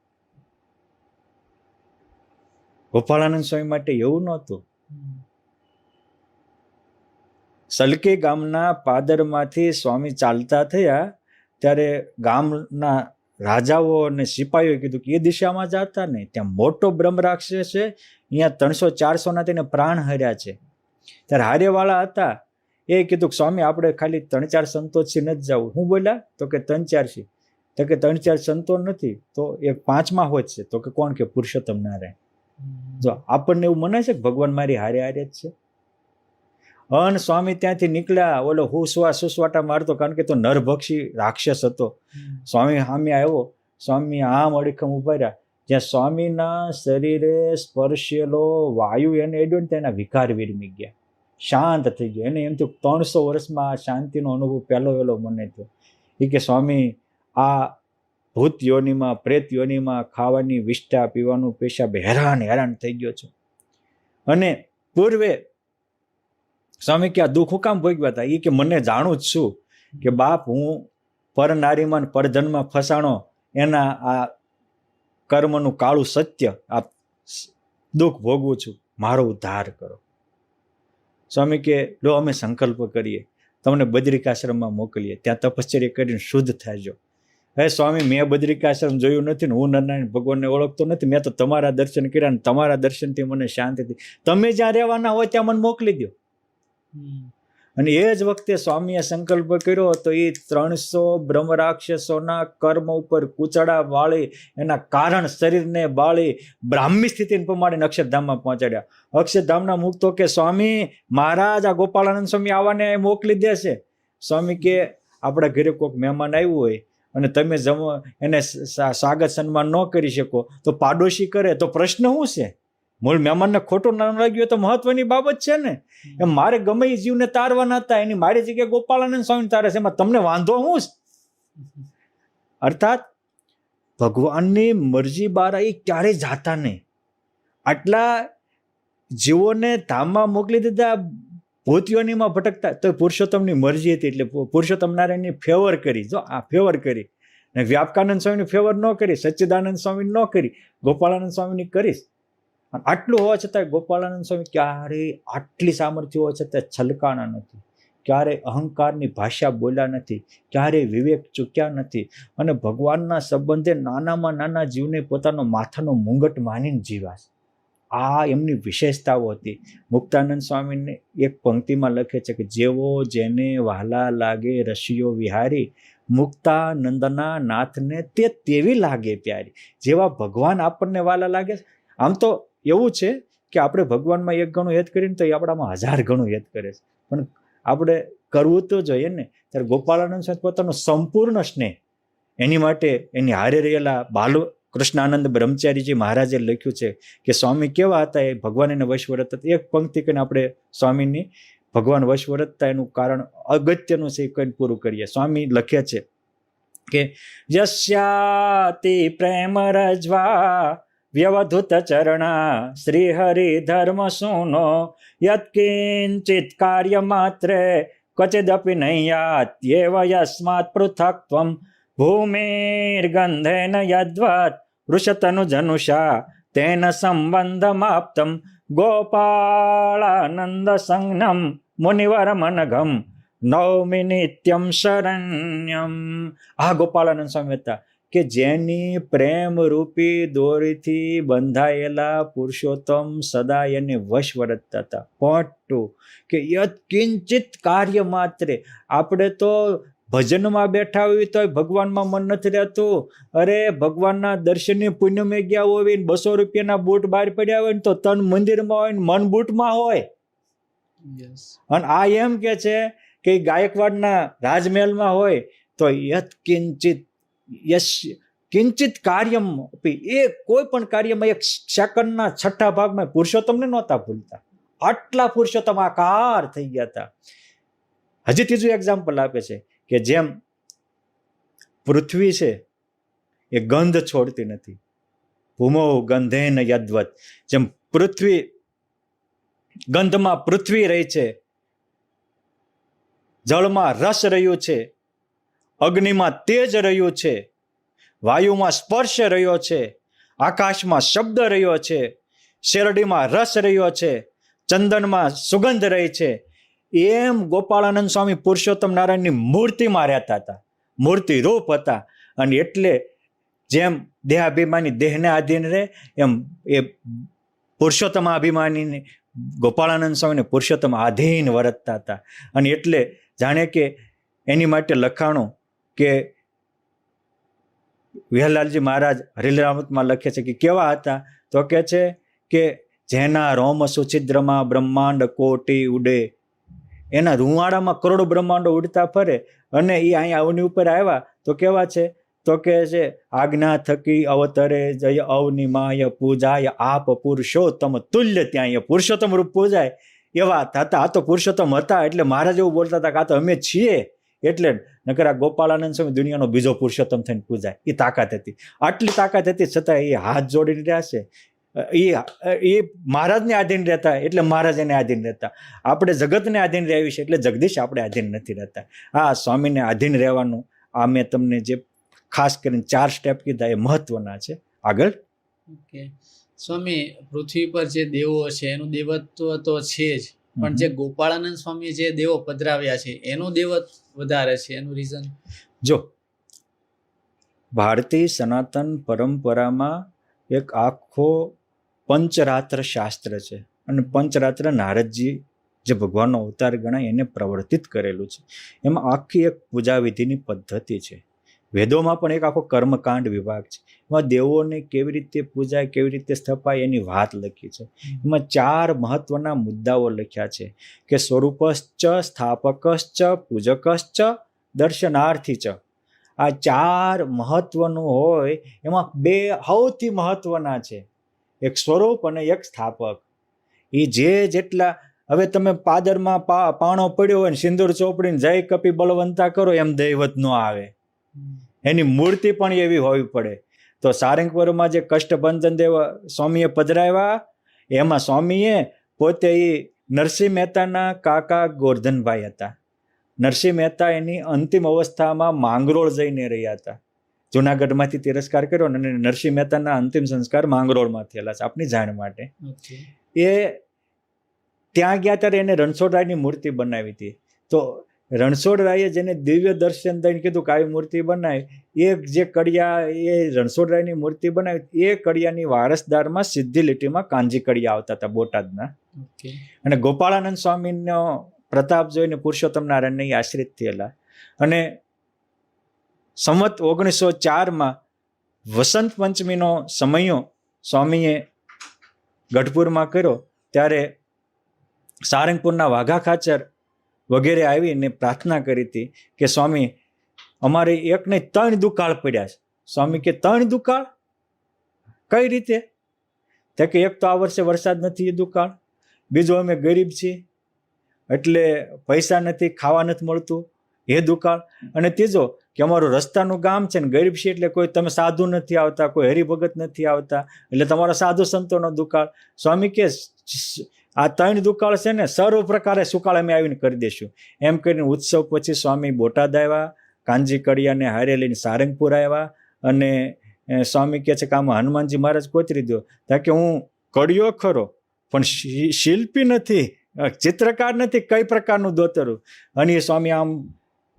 ગોપાળાનંદ સ્વામી માટે એવું નહોતું. સલકે ગામના પાદરમાંથી સ્વામી ચાલતા થયા ત્યારે ગામના રાજાઓ અને સિપાહીઓએ કીધું કે એ દિશામાં જતા નહીં, ત્યાં મોટો બ્રહ્મ રાક્ષસ છે, અહીંયા 300-400 ના તેને પ્રાણ હર્યા છે. ત્યારે હારેવાળા હતા એ કીધું કે સ્વામી આપણે ખાલી 3-4 સંતોથી નથી જવું. હું બોલ્યા? તો કે 3-4 છે. તો કે 3-4 સંતો નથી તો એક 5મા હોય છે. તો કે કોણ? કે પુરુષોત્તમ નારાયણ. જો આપણને એવું મને છે કે ભગવાન મારી હારે હારે જ છે. અન સ્વામી ત્યાંથી નીકળ્યા, ઓલો સુસવાટા મારતો, કારણ કે તો નરભક્ષી રાક્ષસ હતો. સ્વામી સામે આવ્યો, સ્વામી આમ અડીખમ ઉભા રહ્યા. જ્યાં સ્વામીના શરીરે સ્પર્શેલો વાયુ એને એડ્યો ને તેના વિકાર વિરમી ગયા, શાંત થઈ ગયા. એને એમ થયું 300 વર્ષમાં શાંતિનો અનુભવ પહેલો મને થયો. એ કે સ્વામી આ ભૂત યોનિમાં, પ્રેત યોનિમાં ખાવાની વિષ્ટા, પીવાનું પેશાબ, હેરાન થઈ ગયો છું. અને પૂર્વે સ્વામી કે આ દુઃખ હું કામ ભોગવ્યા હતા? એ કે મને જાણું જ છું કે બાપ હું પરનારીમાં પરજન્મમાં ફસાણો એના આ કર્મનું કાળું સત્ય આ દુઃખ ભોગવું છું, મારો ઉદ્ધાર કરો. સ્વામી કે લો અમે સંકલ્પ કરીએ, તમને બદ્રિકાશ્રમમાં મોકલીએ, ત્યાં તપશ્ચર્યા કરીને શુદ્ધ થાજો. હે સ્વામી, મેં બદ્રિકાશ્રમ જોયું નથી ને હું નારાયણ ભગવાનને ઓળખતો નથી, મેં તો તમારા દર્શન કર્યા ને તમારા દર્શનથી મને શાંતિ હતી. તમે જ્યાં રહેવાના હોય ત્યાં મને મોકલી દો. અને એ જ વખતે સ્વામીએ સંકલ્પ કર્યો તો એ 300 બ્રહ્મરાક્ષસોના કર્મ ઉપર કૂચડા વાળી એના કારણ શરીરને બાળી બ્રાહ્મી સ્થિતિને પ્રમાણે અક્ષરધામમાં પહોંચાડ્યા. અક્ષરધામના મુક્તો કે સ્વામી મહારાજ આ ગોપાળાનંદ સ્વામી આવવાને મોકલી દેશે. સ્વામી કે આપણા ઘરે કોઈક મહેમાન આવ્યું હોય અને તમે એને સ્વાગત સન્માન ન કરી શકો તો પાડોશી કરે તો પ્રશ્ન શું છે? મૂળ મહેમાનને ખોટું ન લાગ્યું તો મહત્વની બાબત છે ને. એમ મારે ગમે એ જીવને તારવાના હતા, એની મારી જગ્યાએ ગોપાળાનંદ સ્વામી તારે છે, એમાં તમને વાંધો શું છે? અર્થાત ભગવાનની મરજી બહાર એ ક્યારેય જાતા નહીં. આટલા જીવોને ધામમાં મોકલી દીધા, ભૂતયોનીમાં ભટકતા, તો પુરુષોત્તમની મરજી હતી એટલે પુરુષોત્તમ નારાયણની ફેવર કરી. જો આ ફેવર કરી ને વ્યાપકાનંદ સ્વામીની ફેવર ન કરી, સચ્ચિદાનંદ સ્વામી ન કરી, ગોપાળાનંદ સ્વામીની કરીશ. આટલું હોવા છતાં ગોપાળાનંદ સ્વામી ક્યારેય આટલી સામર્થ્ય હોવા છતાં છલકાણા નથી, ક્યારેય અહંકારની ભાષા બોલ્યા નથી, ક્યારેય વિવેક ચૂક્યા નથી, અને ભગવાનના સંબંધે નાનામાં નાના જીવને પોતાનો માથાનો મુંગટ માનીને જીવ્યા છે. આ એમની વિશેષતાઓ હતી. મુક્તાનંદ સ્વામીને એક પંક્તિમાં લખે છે કે જેવો જેને વહાલા લાગે રશિયો વિહારી, મુક્તાનંદના નાથને તે તેવી લાગે પ્યારી. જેવા ભગવાન આપણને વહાલા લાગે. આમ તો એવું છે કે આપણે ભગવાનમાં 1 ગણું હેત કરીને તો એ આપણામાં 1000 ગણું હેત કરે છે, પણ આપણે કરવું તો જોઈએ ને. ત્યારે ગોપાળાનંદ સ્વામી પોતાનો સંપૂર્ણ સ્નેહ એની માટે એની હારે રહેલા કૃષ્ણાનંદ બ્રહ્મચારીજી મહારાજે લખ્યું છે કે સ્વામી કેવા હતા, એ ભગવાન એને વશવરત હતા. એક પંક્તિ કહીને આપણે સ્વામીની ભગવાન વશવરતતા એનું કારણ અગત્યનું છે એ કહીને પૂરું કરીએ. સ્વામી લખ્યા છે કે યસ્યાતિ પ્રેમ રજવા વ્યવધૂત ચરણા શ્રી હરિ ધર્મ સુનો યત્કિંચિત કાર્ય માત્રે ક્વચિદપી નૈયાત એવ યસ્માત પૃથક્ત્વમ ભૂમિર્ગંધેન યદ્વત વૃષતનુ જનુષા તેન સંબંધમાપ્તમ ગોપાળાનંદ સંજ્ઞમ મુનિવર મનઘમ નૌમિ નિત્યમ શરણ્યમ. આ ગોપાળાનંદ સ્વામી હતા કે જેની પ્રેમ રૂપી દોરીથી બંધાયેલા પુરુષોત્તમ સદા એને વશ વર્તતા હતા. પોઈન્ટ 2 કે યત કિંચિત કાર્ય માત્રે. આપણે તો ભજનમાં બેઠા હોય તો ભગવાનમાં મન નથી રહેતું. અરે ભગવાનના દર્શનની પુણ્યમાં ગયા હોય, 200 રૂપિયાના બૂટ બહાર પડ્યા હોય ને તો તન મંદિરમાં હોય ને મન બૂટમાં હોય. અને આ એમ કે છે કે ગાયકવાડના રાજમહેલમાં હોય તો યત કિંચિત યશ કિંચિત કાર્યમ, એ કોઈ પણ કાર્યમાં 1 સેકન્ડના 6ઠા ભાગમાં પુરુષોત્તમને નહોતા ભૂલતા. આટલા પુરુષોત્તમ આકાર થઈ ગયા હતા. હજી ત્રીજું એક્ઝામ્પલ આપે છે કે જેમ પૃથ્વી છે એ ગંધ છોડતી નથી, ભૂમો ગંધેન યદ્વત, જેમ પૃથ્વી ગંધમાં પૃથ્વી રહી છે, જળમાં રસ રહ્યું છે, અગ્નિમાં તેજ રહ્યું છે, વાયુમાં સ્પર્શ રહ્યો છે, આકાશમાં શબ્દ રહ્યો છે, શેરડીમાં રસ રહ્યો છે, ચંદનમાં સુગંધ રહી છે. એમ ગોપાળાનંદ સ્વામી પુરુષોત્તમ નારાયણની મૂર્તિમાં રહેતા હતા, મૂર્તિ રૂપ હતા. અને એટલે જેમ દેહાભિમાની દેહને આધીન રહે એમ એ પુરુષોત્તમ અભિમાનીને ગોપાળાનંદ સ્વામીને પુરુષોત્તમ આધીન વર્તતા હતા. અને એટલે જાણે કે એની માટે લખાણું કે વિહલાલજી મહારાજ હરિરામતમાં લખે છે કે કેવા હતા, તો કે છે કે જેના રોમ સુછિદ્રમાં બ્રહ્માંડ કોટી ઉડે, એના રૂવાડામાં કરોડો બ્રહ્માંડો ઉડતા ફરે. અને એ અહીંયા અવની ઉપર આવ્યા તો કેવા છે, તો કે છે આજ્ઞા થકી અવતરે જય અવની માય પૂજાય આપ પુરુષોત્તમ તુલ્ય, ત્યાં પુરુષોત્તમ રૂપ પૂજાય એવા હતા. આ તો પુરુષોત્તમ હતા એટલે મહારાજ એવું બોલતા હતા કે આ તો અમે છીએ એટલે નકર આ ગોપાળાનંદ સ્વામી દુનિયાનો બીજો પુરુષોત્તમ થઈને પૂજાય, એ તાકાત હતી. આટલી તાકાત હતી છતાં એ હાથ જોડીને રહ્યા છે. એ મહારાજને આધીન રહેતા એટલે મહારાજ એને આધીન રહેતા. આપણે જગતને આધીન રહેવી છે એટલે જગદીશ આપણે આધીન નથી રહેતા. આ સ્વામીને આધીન રહેવાનું આ મેં તમને જે ખાસ કરીને 4 સ્ટેપ કીધા એ મહત્વના છે. આગળ ઓકે સ્વામી, પૃથ્વી પર જે દેવો છે એનું દેવત્વ તો છે જ, પણ જે ગોપાળાનંદ સ્વામી જે દેવો પધરાવ્યા છે એનું દેવત્વ વધારે છે, એનું રીઝન? જો ભારતીય સનાતન પરંપરામાં એક આખો પંચરાત્ર શાસ્ત્ર છે, અને પંચરાત્ર નારદજી જે ભગવાનનો અવતાર ગણાય એને પ્રવર્તિત કરેલું છે. એમાં આખી એક પૂજા વિધિની પદ્ધતિ છે. વેદોમાં પણ એક આખો કર્મકાંડ વિભાગ છે. એમાં દેવોને કેવી રીતે પૂજાય, કેવી રીતે સ્થપાય એની વાત લખી છે. એમાં 4 મહત્વના મુદ્દાઓ લખ્યા છે કે સ્વરૂપશ્ચ, સ્થાપકશ્ચ, પૂજકશ્ચ, દર્શનાર્થી ચ. આ 4 મહત્વનું હોય એમાં 2 સૌથી મહત્વના છે, એક સ્વરૂપ અને એક સ્થાપક. એ જેટલા હવે તમે પાદરમાં પાણો પડ્યો હોય ને સિંદૂર ચોપડીને જય કપી બળવંતા કરો એમ દૈવત ન આવે. એની મૂર્તિ પણ એવી હોવી પડે. તો સારંગપુરમાં જે કષ્ટભંજન દેવ સ્વામીએ પધરાવ્યા એમાં સ્વામીએ પોતે એ નરસિંહ મહેતાના કાકા ગોરધનભાઈ હતા. નરસિંહ મહેતા એની અંતિમ અવસ્થામાં માંગરોળ જઈને રહ્યા હતા. જુનાગઢમાંથી તિરસ્કાર કર્યો અને નરસિંહ મહેતાના અંતિમ સંસ્કાર માંગરોળમાં થયેલા છે, આપની જાણ માટે. એ ત્યાં ગયા ત્યારે એને રણછોડરાયની મૂર્તિ બનાવી હતી. તો રણછોડરાયે જેને દિવ્ય દર્શન દઈને કીધું કે આવી મૂર્તિ બનાવી, એ જે કડિયા એ રણછોડરાયની મૂર્તિ બનાવી એ કડિયાની વારસદારમાં સીધી લીટીમાં કાંજી કડિયા આવતા હતા બોટાદના. અને ગોપાળાનંદ સ્વામીનો પ્રતાપ જોઈને પુરુષોત્તમ નારાયણને આશ્રિત થયેલા. અને સંવત 1904માં વસંત પંચમીનો સમયો સ્વામીએ ગઢપુરમાં કર્યો ત્યારે સારંગપુરના વાઘા ખાચર વગેરે આવીને પ્રાર્થના કરી હતી કે સ્વામી અમારે 1 નહીં 3 દુકાળ પડ્યા છે. સ્વામી કે 3 દુકાળ કઈ રીતે? તે કે એક તો આ વર્ષે વરસાદ નથી એ દુકાળ, બીજો અમે ગરીબ છીએ એટલે પૈસા નથી, ખાવા નથી મળતું એ દુકાળ, અને ત્રીજો કે અમારું રસ્તાનું ગામ છે ને ગરીબ છે એટલે કોઈ તમે સાધુ નથી આવતા, કોઈ હરિભગત નથી આવતા એટલે તમારા સાધુ સંતોનો દુકાળ. સ્વામી કે આ 3 દુકાળ છે ને સર્વ પ્રકારે સુકાળ અમે આવીને કરી દઈશું. એમ કરીને ઉત્સવ પછી સ્વામી બોટાદ આવ્યા, કાંજી કડિયાને હારે લઈને સારંગપુર આવ્યા. અને સ્વામી કહે છે કે આમાં હનુમાનજી મહારાજ કોતરી દો. કે હું કડિયો ખરો પણ શિલ્પી નથી, ચિત્રકાર નથી, કઈ પ્રકારનું દોતરું. અને એ સ્વામી આમ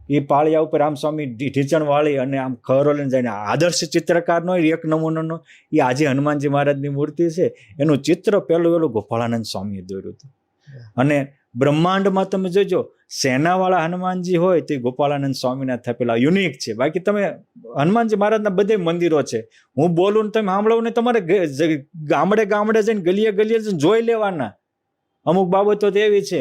એ પાળિયા ઉપર આમ સ્વામી ઢીચણ વાળી અને આમ ખરો લઈને જાય. આદર્શ ચિત્રકારનો એક નમૂનાનો એ આજે હનુમાનજી મહારાજની મૂર્તિ છે એનું ચિત્ર પહેલું ગોપાળાનંદ સ્વામીએ દોર્યું હતું. અને બ્રહ્માંડમાં તમે જોજો સેનાવાળા હનુમાનજી હોય તો ગોપાળાનંદ સ્વામીના થયેલા યુનિક છે. બાકી તમે હનુમાનજી મહારાજના બધે મંદિરો છે, હું બોલું ને તમે સાંભળો ને તમારે ગામડે ગામડે જઈને ગલીએ ગલીએ જઈને જોઈ લેવાના. અમુક બાબતો તો એવી છે,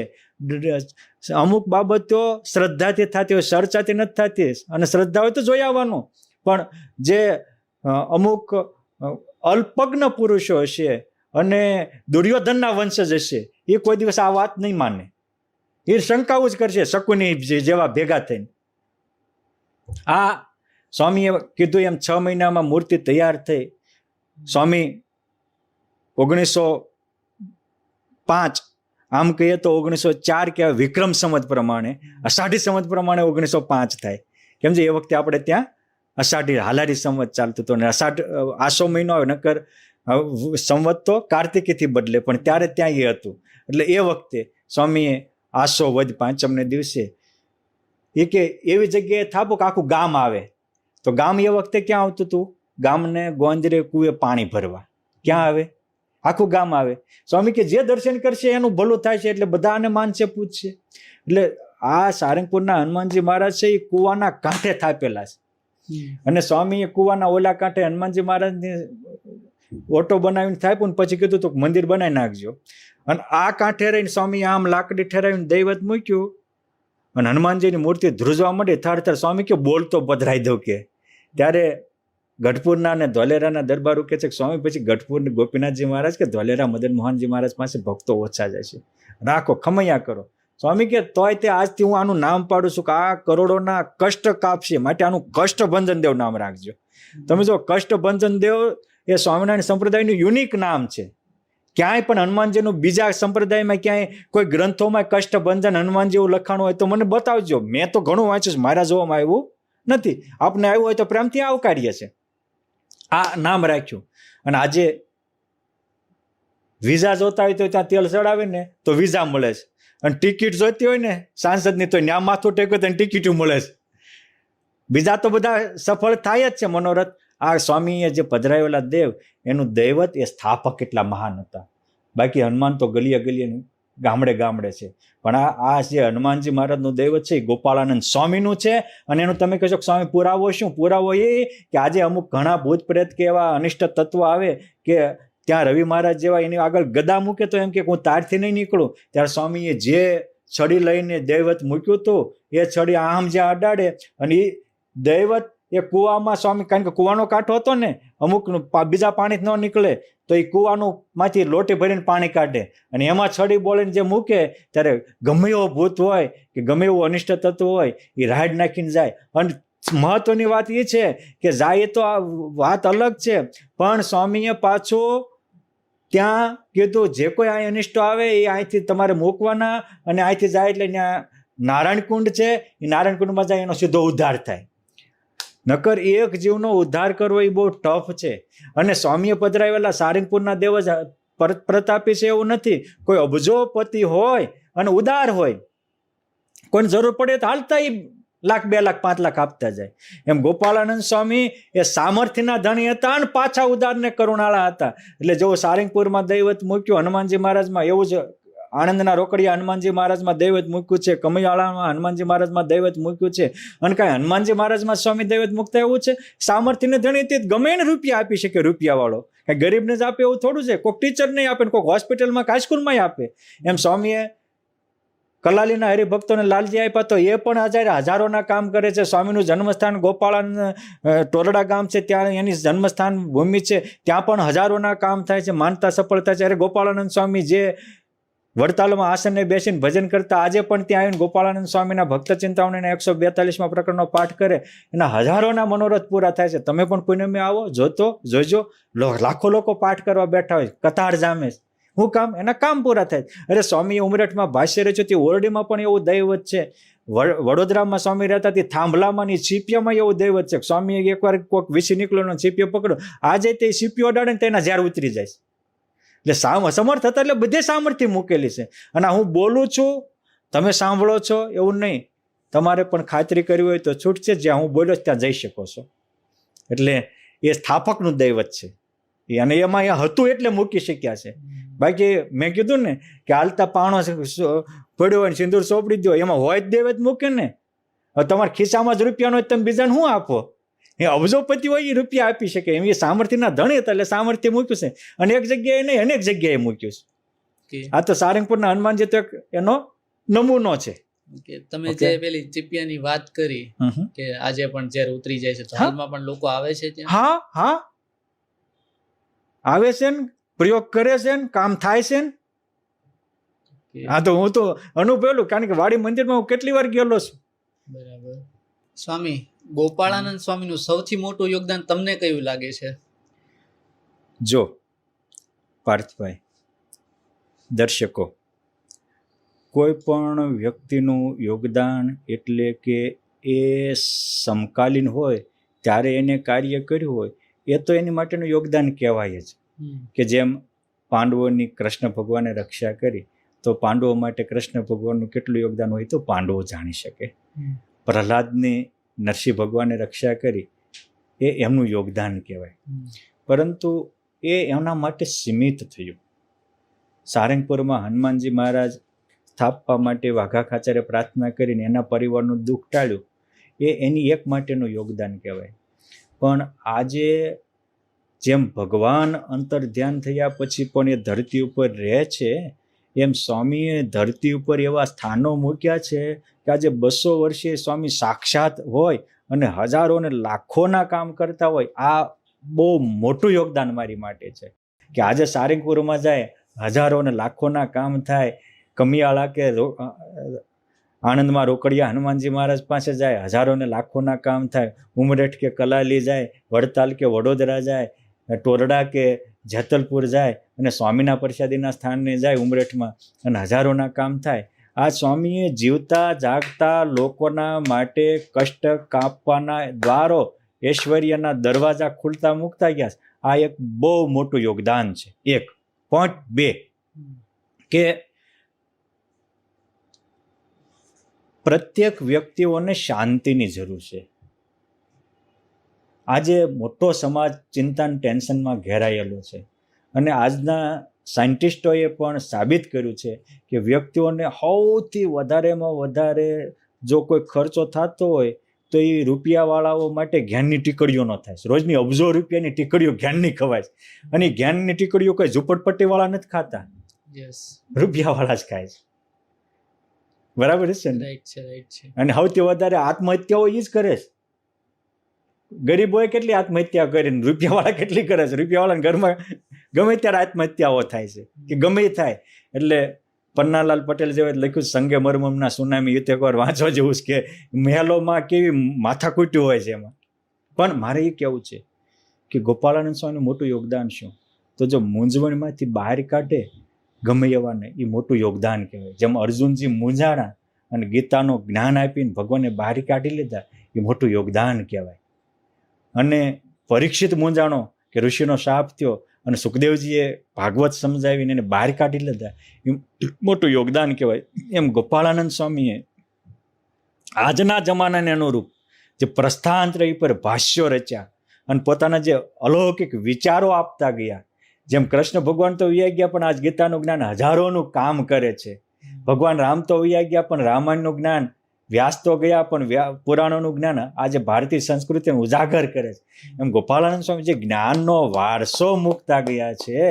અમુક બાબતો શ્રદ્ધાથી થતી હોય, ચર્ચાથી નથી થતી, અને શ્રદ્ધા હોય તો જોઈ આવવાનું. પણ જે અમુક અલ્પજ્ઞ પુરુષો હશે અને દુર્યોધનના વંશજ હશે એ કોઈ દિવસ આ વાત નહીં માને, એ શંકાઓ જ કરશે શકુની જેવા ભેગા થઈને. આ સ્વામીએ કીધું એમ 6 મહિનામાં મૂર્તિ તૈયાર થઈ. સ્વામી 1905 આમ કહીએ તો 1904 કહેવાય વિક્રમ સંવત પ્રમાણે, અષાઢી સંવત પ્રમાણે 1905 થાય. કેમ છે એ વખતે આપણે ત્યાં અષાઢી હાલારી સંવત ચાલતું હતું, અને આસો મહિનો આવે, નકર સંવત તો કાર્તિકીથી બદલે, પણ ત્યારે ત્યાં એ હતું. એટલે એ વખતે સ્વામીએ આસો વદ 5મને દિવસે એ કે એવી જગ્યાએ થાપો કે આખું ગામ આવે. તો ગામ એ વખતે ક્યાં આવતું હતું? ગામને ગોંદરે કુએ પાણી ભરવા. ક્યાં આવે? આખું ગામ આવે. સ્વામી કે જે દર્શન કરશે એનું ભલું થાય છે એટલે બધાને માનશે, પૂછશે. એટલે આ સારંગપુરના હનુમાનજી મહારાજ છે એ કુવાના કાંઠે થાપેલા છે. અને સ્વામીએ કુવાના ઓલા કાંઠે હનુમાનજી મહારાજની ઓટો બનાવીને થાપ્યું ને પછી કીધું તું મંદિર બનાવી નાખજો. અને આ કાંઠે રહીને સ્વામી આમ લાકડી ઠેરાવીને દૈવત મૂક્યું અને હનુમાનજીની મૂર્તિ ધ્રુજવા માંડી. થાર સ્વામી કે બોલતો પધરાઈ દો કે. ત્યારે ગઢપુરના અને ધોલેરાના દરબારો કે છે કે સ્વામી પછી ગઢપુર ગોપીનાથજી મહારાજ કે ધોલેરા મદન મોહનજી મહારાજ પાસે ભક્તો ઓછા જાય છે, રાખો ખમૈયા કરો. સ્વામી કે તોય તે આજથી હું આનું નામ પાડું છું કે આ કરોડોના કષ્ટ કાપશે, માટે આનું કષ્ટભંજન દેવ નામ રાખજો. તમે જો કષ્ટભંજન દેવ એ સ્વામિનારાયણ સંપ્રદાયનું યુનિક નામ છે. ક્યાંય પણ હનુમાનજીનું બીજા સંપ્રદાયમાં ક્યાંય કોઈ ગ્રંથોમાં કષ્ટભંજન હનુમાનજી એવું લખાણું હોય તો મને બતાવજો. મેં તો ઘણું વાંચ્યું છે, મારા જોવામાં આવ્યું નથી. આપને આવ્યું હોય તો પ્રેમથી આવકારીએ છે. આ નામ રાખ્યું. અને આજે વિઝા જોતા હોય તો ત્યાં તેલ ચડાવે ને તો વિઝા મળે છે, અને ટિકિટ જોઈતી હોય ને સાંસદની તો ત્યાં માથું ટેકો તો ટિકિટ મળે છે. બીજા તો બધા સફળ થાય જ છે મનોરથ. આ સ્વામીએ જે પધરાવેલા દેવ એનું દૈવત એ સ્થાપક એટલા મહાન હતા. બાકી હનુમાન તો ગલીએ ગલીએ ગામડે ગામડે છે, પણ આ જે હનુમાનજી મહારાજનું દૈવત છે એ ગોપાળાનંદ સ્વામીનું છે. અને એનું તમે કહેશો કે સ્વામી પુરાવો શું? પુરાવો એ કે આજે અમુક ઘણા ભૂત પ્રેત કે એવા અનિષ્ટ તત્વો આવે કે ત્યાં રવિ મહારાજ જેવા એની આગળ ગદા મૂકે તો એમ કે હું તારથી નહીં નીકળું. ત્યારે સ્વામીએ જે છડી લઈને દૈવત મૂક્યું હતું એ છડી આમ જ્યાં અડાડે અને એ દૈવત એ કૂવામાં સ્વામી, કારણ કે કૂવાનો કાંઠો હતો ને, અમુક બીજા પાણી ન નીકળે તો એ કૂવાનું માંથી લોટી ભરીને પાણી કાઢે અને એમાં છડી બોલીને જે મૂકે ત્યારે ગમે એવો ભૂત હોય કે ગમે એવું અનિષ્ટ તત્વ હોય એ રાઈડ નાખીને જાય. અને મહત્વની વાત એ છે કે જાય તો આ વાત અલગ છે, પણ સ્વામીએ પાછો ત્યાં કીધું જે કોઈ અહીં અનિષ્ટો આવે એ અહીંથી તમારે મૂકવાના, અને અહીંથી જાય એટલે ત્યાં નારાયણ કુંડ છે, એ નારાયણ કુંડમાં જાય એનો સીધો ઉદ્ધાર થાય. નકર એક જીવનો ઉદ્ધાર કરવો એ બહુ ટફ છે. અને સ્વામીએ પધરાવેલા સારંગપુરના દેવ જ પ્રતાપી છે એવું નથી. કોઈ અબજોપતિ હોય અને ઉદાર હોય, કોઈને જરૂર પડે તો હાલતા એ લાખ 2 લાખ 5 લાખ આપતા જાય. એમ ગોપાળાનંદ સ્વામી એ સામર્થ્યના ધણી હતા અને પાછા ઉદારને કરુણાળા હતા. એટલે જો સારંગપુરમાં દૈવત મૂક્યું હનુમાનજી મહારાજમાં, એવું જ આણંદના રોકડિયા હનુમાનજી મહારાજમાં દૈવત મૂક્યું છે, કમયાળામાં હનુમાનજી મહારાજમાં દૈવત મૂક્યું છે. અને કાંઈ હનુમાનજી મહારાજમાં સ્વામી દૈવત મૂકતા એવું છે, સામર્થ્યને ધણી તે ગમે એને રૂપિયા આપી શકે. રૂપિયાવાળો કાંઈ ગરીબને જ આપે એવું થોડું છે. કોઈક ટીચર નહીં આપે, કોઈક હોસ્પિટલમાં હાઈસ્કૂલમાં આપે. એમ સ્વામીએ કલાલીના હરિભક્તોને લાલજી આપ્યા તો એ પણ હજારોના કામ કરે છે. સ્વામીનું જન્મસ્થાન ગોપાળાનંદ ટોરડા ગામ છે, ત્યાં એની જન્મસ્થાન ભૂમિ છે, ત્યાં પણ હજારોના કામ થાય છે, માનતા સફળ થાય છે. અરે ગોપાળાનંદ સ્વામી જે વડતાલમાં આસને બેસીને ભજન કરતા, આજે પણ ત્યાં આવીને ગોપાળાનંદ સ્વામીના ભક્ત ચિંતામણીના 142માં પ્રકરણનો પાઠ કરે, એના હજારોના મનોરથ પૂરા થાય છે. તમે પણ પુણ્યમે આવો, જોજો. લાખો લોકો પાઠ કરવા બેઠા હોય, કતાર જામે. શું કામ? એના કામ પૂરા થાય. અરે સ્વામીએ ઉમરેઠમાં ભાષ્ય રચ્યું તે ઓરડીમાં પણ એવું દૈવત છે. વડોદરામાં સ્વામી રહેતા હતી, થાંભલામાં ની ચીપિયામાં એવું દૈવત છે. સ્વામીએ એકવાર કોઈક વિસી નીકળ્યો ચીપિયો પકડ્યો, આજે તે ચીપિયો અડાડે ને તેના ઝાર ઉતરી જાય. એટલે સમર્થ હતા, એટલે બધે સામર્થ્ય મૂકેલી છે. અને હું બોલું છું, તમે સાંભળો છો એવું નહીં. તમારે પણ ખાતરી કરવી હોય તો છૂટ છે, જ્યાં હું બોલ્યો ત્યાં જઈ શકો છો. એટલે એ સ્થાપકનું દૈવત છે, અને એમાં એ હતું એટલે મૂકી શક્યા છે. બાકી મેં કીધું ને કે હાલતા પાણો પડ્યો હોય ને સિંદૂર સોંપડી દો, એમાં હોય જ દૈવત મૂકે ને. હવે તમારા ખિસ્સામાં જ રૂપિયાનો હોય તમે બીજાને શું આપો? એ અબજોપતિ હોય એ રૂપિયા આપી શકે. એમ એ સામર્થ્યના ધણી હતા એટલે સામર્થ્ય મૂક્યું છે. અને એક જગ્યાએ નહીં, અનેક જગ્યાએ મૂક્યું છે. આ તો સારંગપુરના હનુમાનજી તો એનો નમૂનો છે. તમે જે પેલી ચીપિયાની વાત કરી કે આજે પણ જ્યારે ઉતરી જાય છે, તો હાલમાં પણ લોકો આવે છે ત્યાં? હા આવે છે ને, પ્રયોગ કરે છે ને, કામ થાય છે ને. હા તો હું તો અનુભવેલું, કારણ કે વાડી મંદિરમાં હું કેટલી વાર ગયેલો છું. બરાબર. સ્વામી ગોપાળાનંદ સ્વામીનું સૌથી મોટું યોગદાન તમને કયું લાગે છે? જો પાર્થભાઈ, દર્શકો, કોઈ પણ વ્યક્તિનું યોગદાન એટલે કે એ સમકાલીન હોય ત્યારે એને કાર્ય કર્યું હોય એ તો એની માટેનું યોગદાન કહેવાય જ. કે જેમ પાંડવોની કૃષ્ણ ભગવાને રક્ષા કરી, તો પાંડવો માટે કૃષ્ણ ભગવાનનું કેટલું યોગદાન હોય તો પાંડવો જાણી શકે. પ્રહલાદની નરસિંહ ભગવાને રક્ષા કરી, એ એમનું યોગદાન કહેવાય. પરંતુ એ એમના માટે સીમિત થયું. સારંગપુરમાં હનુમાનજી મહારાજ સ્થાપવા માટે વાઘા ખાચરે પ્રાર્થના કરીને એના પરિવારનું દુઃખ ટાળ્યું, એ એની એક માટેનું યોગદાન કહેવાય. પણ આજે જેમ ભગવાન અંતર ધ્યાન થયા પછી પણ એ ધરતી ઉપર રહે છે, એમ સ્વામીએ ધરતી ઉપર એવા સ્થાનો મૂક્યા છે કે આજે 200 વર્ષે સ્વામી સાક્ષાત હોય અને હજારો ને લાખોના કામ કરતા હોય. આ બહુ મોટું યોગદાન મારી માટે છે કે આજે સારંગપુરમાં જાય, હજારો ને લાખોના કામ થાય. કમિયાળા કે આણંદમાં રોકડિયા હનુમાનજી મહારાજ પાસે જાય, હજારો ને લાખોના કામ થાય. ઉમરેઠ કે કલાલી જાય, વડતાલ કે વડોદરા જાય, ટોરડા કે જેતલપુર જાય અને સ્વામીના પ્રસાદીના સ્થાનને જાય ઉમરેઠમાં, અને હજારોના કામ થાય. આ સ્વામીએ જીવતા જાગતા લોકોના માટે કષ્ટ કાપવાના દ્વારો, ઐશ્વર્યના દરવાજા ખુલતા મૂકતા ગયા. આ એક બહુ મોટું યોગદાન છે. 1.2 કે પ્રત્યેક વ્યક્તિઓને શાંતિની જરૂર છે. આજે મોટો સમાજ ચિંતા ટેન્શનમાં ઘેરાયેલો છે, અને આજના સાયન્ટિસ્ટોએ પણ સાબિત કર્યું છે કે વ્યક્તિઓને સૌથી વધારેમાં વધારે જો કોઈ ખર્ચો થતો હોય તો એ રૂપિયાવાળાઓ માટે જ્ઞાનની ટીકડીઓનો થાય છે. રોજની અબજો રૂપિયાની ટીકડીઓ જ્ઞાનની ખવાય છે, અને જ્ઞાનની ટીકડીઓ કોઈ ઝૂંપડપટ્ટીવાળા નથી ખાતા, રૂપિયાવાળા જ ખાય છે. બરાબર છે ને? અને સૌથી વધારે આત્મહત્યાઓ એ જ કરે છે. ગરીબોએ કેટલી આત્મહત્યા કરી, રૂપિયાવાળા કેટલી કરે છે. રૂપિયાવાળાના ઘરમાં ગમે ત્યારે આત્મહત્યાઓ થાય છે કે ગમે થાય. એટલે પન્નાલાલ પટેલ જેવા લખ્યું સંગે મરમમના સુનામી, યુદ્ધ એકવાર વાંચવા જેવું છે કે મહેલોમાં કેવી માથાકૂટ્યું હોય છે એમાં. પણ મારે એ કહેવું છે કે ગોપાળાનંદ સ્વામીનું મોટું યોગદાન શું? તો જો મૂંઝવણમાંથી બહાર કાઢે ગમે એવાને, એ મોટું યોગદાન કહેવાય. જેમ અર્જુનજી મૂંઝાણા અને ગીતાનું જ્ઞાન આપીને ભગવાને બહાર કાઢી લીધા, એ મોટું યોગદાન કહેવાય. અને પરીક્ષિત મૂંઝાણો કે ઋષિનો શાપ થયો અને સુખદેવજીએ ભાગવત સમજાવીને એને બહાર કાઢી લીધા, એ મોટું યોગદાન કહેવાય. એમ ગોપાળાનંદ સ્વામીએ આજના જમાનાને અનુરૂપ જે પ્રસ્થાંત્ર પર ભાષ્યો રચ્યા અને પોતાના જે અલૌકિક વિચારો આપતા ગયા. જેમ કૃષ્ણ ભગવાન તો વૈયા ગયા, પણ આજ ગીતાનું જ્ઞાન હજારોનું કામ કરે છે. ભગવાન રામ તો વૈયા ગયા, પણ રામાયણનું જ્ઞાન, વ્યાસ તો ગયા પણ પુરાણોનું જ્ઞાન આજે ભારતીય સંસ્કૃતિને ઉજાગર કરે છે. એમ ગોપાળાનંદ સ્વામી જે જ્ઞાનનો વારસો મૂકતા ગયા છે,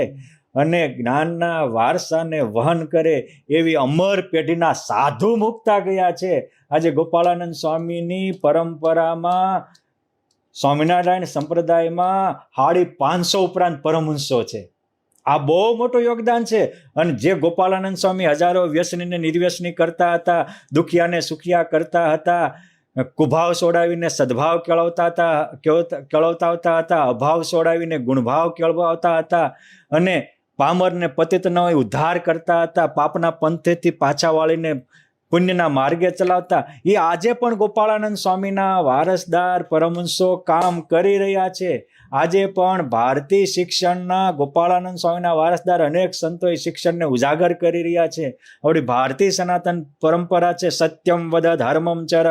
અને જ્ઞાનના વારસાને વહન કરે એવી અમર પેઢીના સાધુ મૂકતા ગયા છે. આજે ગોપાળાનંદ સ્વામીની પરંપરામાં, સ્વામિનારાયણ સંપ્રદાયમાં 550 ઉપરાંત પરમહંસો છે. આ બહુ મોટું યોગદાન છે. અને જે ગોપાળાનંદ સ્વામી હજારો વ્યસનીને નિર્વ્યસની કરતા હતા, દુખિયાને સુખિયા કરતા હતા, કુભાવ છોડાવીને સદભાવ કેળવતા હતા, અભાવ છોડાવીને ગુણભાવ કેળવતા હતા, અને પામરને પતિત ન હોય ઉદ્ધાર કરતા હતા, પાપના પંથેથી પાછા વાળીને પુણ્યના માર્ગે ચલાવતા, એ આજે પણ ગોપાળાનંદ સ્વામીના વારસદાર પરમહંસો કામ કરી રહ્યા છે. આજે પણ ભારતીય શિક્ષણના ગોપાળાનંદ સ્વામીના વારસદાર અનેક સંતોએ શિક્ષણને ઉજાગર કરી રહ્યા છે. આપણી ભારતીય સનાતન પરંપરા છે સત્યમ વદ ધર્મમ ચર,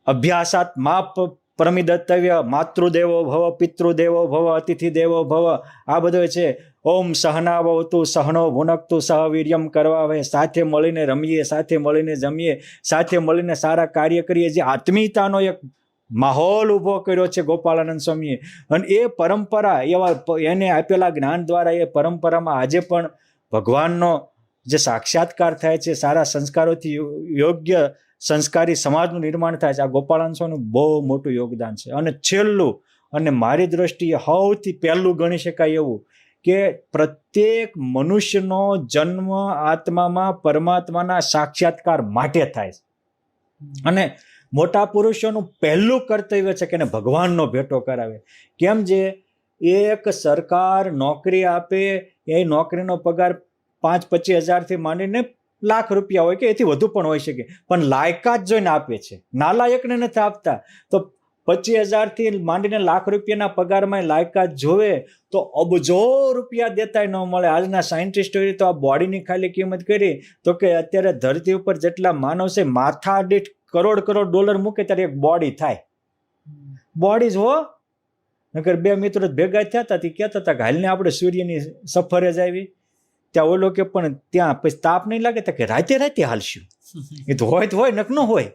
અભ્યાસાત માપ પ્રમિદત્તવ્ય, માતૃદેવો ભવ, પિતૃદેવો ભવ, અતિથિ દેવો ભવ. આ બધું છે. ઓમ સહનાવતુ સહનો ભુનકતુ સહ વીર્યમ કરવા હવે, સાથે મળીને રમીએ, સાથે મળીને જમીએ, સાથે મળીને સારા કાર્ય કરીએ. જે આત્મીયતાનો એક માહોલ ઊભો કર્યો છે ગોપાળાનંદ સ્વામીએ, અને એ પરંપરા એવા એને આપેલા જ્ઞાન દ્વારા એ પરંપરામાં આજે પણ ભગવાનનો જે સાક્ષાત્કાર થાય છે, સારા સંસ્કારોથી યોગ્ય સંસ્કારી સમાજનું નિર્માણ થાય છે. આ ગોપાળાનંદ સ્વામીનું બહુ મોટું યોગદાન છે. અને છેલ્લું, અને મારી દ્રષ્ટિએ સૌથી પહેલું ગણી શકાય એવું, કે પ્રત્યેક મનુષ્યનો જન્મ આત્મામાં પરમાત્માના સાક્ષાત્કાર માટે થાય છે. અને મોટા પુરુષોનું પહેલું કર્તવ્ય છે કે એને ભગવાનનો ભેટો કરાવે. કેમ? જે એક સરકાર નોકરી આપે, એ નોકરીનો પગાર 5-25 હજારથી માંડીને લાખ રૂપિયા હોય કે એથી વધુ પણ હોઈ શકે, પણ લાયકાત જોઈને આપે છે. નાલાયકને નથી આપતા. તો 25,000થી માંડીને લાખ રૂપિયાના પગારમાં લાયકાત જોવે તો અબજો રૂપિયા દેતાય ન મળે. આજના સાયન્ટિસ્ટોએ તો આ બોડીની ખાલી કિંમત કરી તો કે અત્યારે ધરતી ઉપર જેટલા માનવ છે, માથા દીઠ કરોડ $1 મૂકે ત્યારે એક બોડી થાય. બોડી જ હો. નકર બે મિત્રો ભેગા થયા હતા, કહેતા હતા કે હાલને આપણે સૂર્યની સફરે જ આવી. ત્યાં ઓલો કે પણ ત્યાં પછી તાપ નહીં લાગે, કે રાતે હાલશું. એ તો હોય નક ન હોય.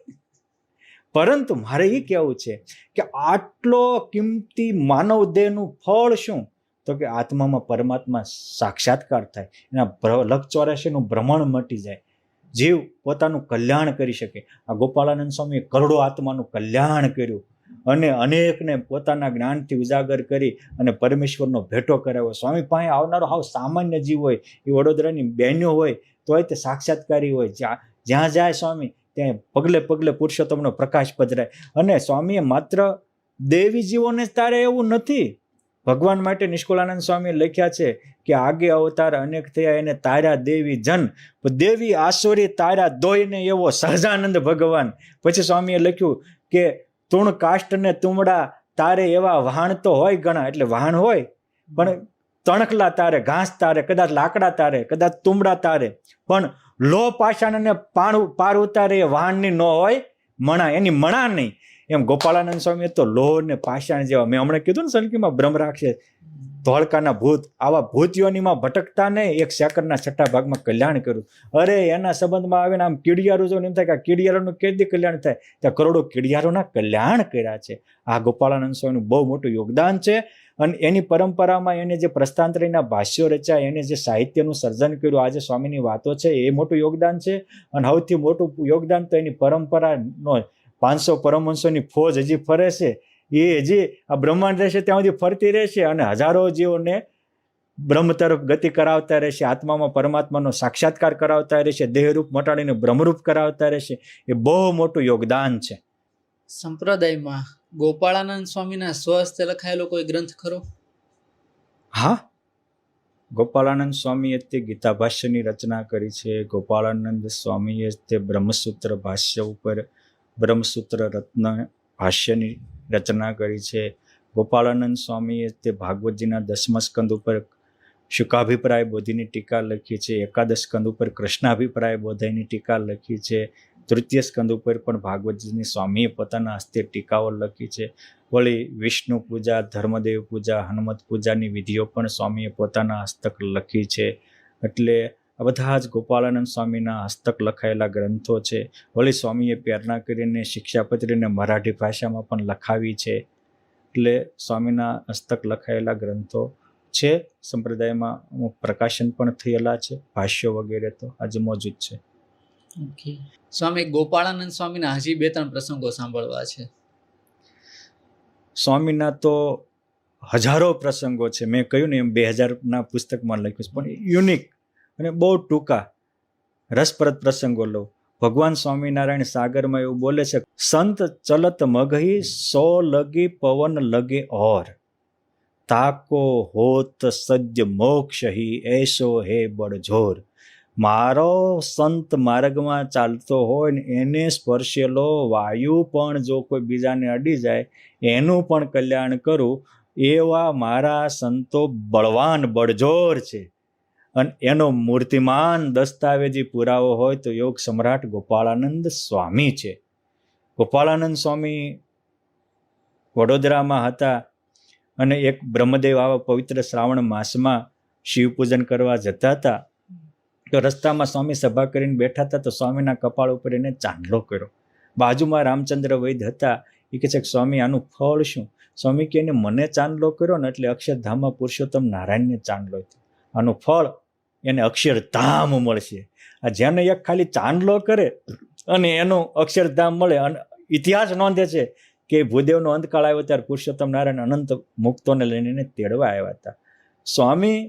પરંતુ મારે એ કહેવું છે કે આટલો કિંમતી માનવ દેહનું ફળ શું? તો કે આત્મામાં પરમાત્મા સાક્ષાત્કાર થાય, એના લખ 84નું ભ્રમણ મટી જાય, જીવ પોતાનું કલ્યાણ કરી શકે. આ ગોપાળાનંદ સ્વામીએ કરોડો આત્માનું કલ્યાણ કર્યું અને અનેકને પોતાના જ્ઞાનથી ઉજાગર કરી અને પરમેશ્વરનો ભેટો કરાવ્યો. સ્વામી પાસે આવનારો હાવ સામાન્ય જીવ હોય, એ વડોદરાની બહેનો હોય તોય તે સાક્ષાત્કારી હોય. જ્યાં જાય સ્વામી ત્યાં પગલે પગલે પુરુષોત્તમનો પ્રકાશ પધરાય. અને સ્વામીએ માત્ર દેવી જીવોને જ તારે એવું નથી. ભગવાન માટે નિષ્કુળાનંદ સ્વામી લખ્યા છે કે આગે અવતાર અનેક થયા એને તાર્યા દેવી જન, દેવી આસુરી તાર્યા દોઈને એવો સહજાનંદ ભગવાન. પછી સ્વામીએ લખ્યું કે તુણ કાષ્ટ ને તુમડા તારે એવા વહાણ તો હોય ઘણા, એટલે વહાણ હોય પણ તણકલા તારે, ઘાસ તારે, કદાચ લાકડા તારે, કદાચ તુમડા તારે, પણ લો પાષાણ ને પાર ઉતારે એ વહાણની ન હોય મણા, એની મણા નહીં. એમ ગોપાળાનંદ સ્વામી તો લોહ ને પાષાણ જેવા, મેં હમણાં કીધું ને સલકીમાં બ્રહ્મ રાક્ષસ, ધોળકાના ભૂત, આવા ભૂતિઓનીમાં ભટકતા ને એક સેકન્ડના છઠ્ઠા ભાગમાં કલ્યાણ કર્યું. અરે એના સંબંધમાં આવે ને આમ કીડિયારું જો એમ થાય કે આ કીડિયારોનું કેદી કલ્યાણ થાય, ત્યાં કરોડો કીડિયારોના કલ્યાણ કર્યા છે. આ ગોપાળાનંદ સ્વામીનું બહુ મોટું યોગદાન છે. અને એની પરંપરામાં એને જે પ્રસ્થાંતરીના ભાષ્યો રચ્યા, એને જે સાહિત્યનું સર્જન કર્યું, આજે સ્વામીની વાતો છે, એ મોટું યોગદાન છે. અને સૌથી મોટું યોગદાન તો એની પરંપરાનો 500 પરમહંસોની ફોજ હજી ફરે છે, એ હજી આ બ્રહ્માંડ રહેશે ત્યાં સુધી ફરતી રહેશે અને હજારો જીવોને બ્રહ્મ તરફ ગતિ કરાવતા રહેશે, આત્મામાં પરમાત્માનો સાક્ષાત્કાર કરાવતા રહેશે, દેહરૂપ મટાડીને બ્રહ્મરૂપ કરાવતા રહેશે. એ બહુ મોટું યોગદાન છે. સંપ્રદાયમાં ગોપાળાનંદ સ્વામીના સ્વહસ્તે લખાયેલો કોઈ ગ્રંથ ખરો? હા, ગોપાળાનંદ સ્વામીએ તે ગીતા ભાષ્યની રચના કરી છે. ગોપાળાનંદ સ્વામીએ તે બ્રહ્મસૂત્ર ભાષ્ય ઉપર બ્રહ્મસૂત્ર રત્ન ભાષ્યની રચના કરી છે. ગોપાળાનંદ સ્વામીએ તે ભાગવતજીના 10મા સ્કંદ ઉપર શુકાભિપ્રાય બોધિની ટીકા લખી છે. 11 સ્કંદ ઉપર કૃષ્ણાભિપ્રાય બોધાઈની ટીકા લખી છે. 3ય સ્કંદ ઉપર પણ ભાગવતજીની સ્વામીએ પોતાના હસ્તે ટીકાઓ લખી છે. વળી વિષ્ણુ પૂજા, ધર્મદેવ પૂજા, હનુમત પૂજાની વિધિઓ પણ સ્વામીએ પોતાના હસ્તક લખી છે. એટલે આ બધા જ ગોપાળાનંદ સ્વામીના હસ્તક લખાયેલા ગ્રંથો છે. વળી સ્વામીએ પ્રેરણા કરીને શિક્ષાપત્રીને મરાઠી ભાષામાં પણ લખાવી છે. એટલે સ્વામીના હસ્તક લખાયેલા ગ્રંથો છે. સંપ્રદાયમાં અમુક પ્રકાશન પણ થયેલા છે, ભાષ્યો વગેરે તો આજે મોજૂદ છે. ઓકે સ્વામી, ગોપાળાનંદ સ્વામીના હજી 2-3 પ્રસંગો સાંભળવા છે. સ્વામીના તો હજારો પ્રસંગો છે. મેં કહ્યું ને એમ 2000ના પુસ્તકમાં લખ્યું છે, પણ યુનિક અને બહુ ટૂંકા રસપ્રદ પ્રસંગો લઉં. ભગવાન સ્વામિનારાયણ સાગરમાં એવું બોલે છે, સંત ચલત મગહી સો લગી પવન લગે ઓર, તાકો હોત સજ્જ મોક્ષ હી એસો હે બળજોર. મારો સંત માર્ગમાં ચાલતો હોય ને એને સ્પર્શેલો વાયુ પણ જો કોઈ બીજાને અડી જાય એનું પણ કલ્યાણ કરું, એવા મારા સંતો બળવાન બળજોર છે. અને એનો મૂર્તિમાન દસ્તાવેજી પુરાવો હોય તો યોગ સમ્રાટ ગોપાળાનંદ સ્વામી છે. ગોપાળાનંદ સ્વામી વડોદરામાં હતા અને એક બ્રહ્મદેવ આવા પવિત્ર શ્રાવણ માસમાં શિવ પૂજન કરવા જતા હતા. તો રસ્તામાં સ્વામી સભા કરીને બેઠા હતા, તો સ્વામીના કપાળ ઉપર એને ચાંદલો કર્યો. બાજુમાં રામચંદ્ર વૈદ્ય હતા. એ કહે છે કે સ્વામી આનું ફળ શું? સ્વામી કે એને મને ચાંદલો કર્યો ને એટલે અક્ષરધામમાં પુરુષોત્તમ નારાયણને ચાંદલો થયો, આનું ફળ એને અક્ષરધામ મળશે. આ જેને એક ખાલી ચાંદલો કરે અને એનું અક્ષરધામ મળે. અને ઇતિહાસ નોંધે છે કે ભૂદેવનો અંતકાળ આવ્યો ત્યારે પુરુષોત્તમ નારાયણ અનંત મુક્તોને લઈને એને તેડવા આવ્યા હતા. સ્વામી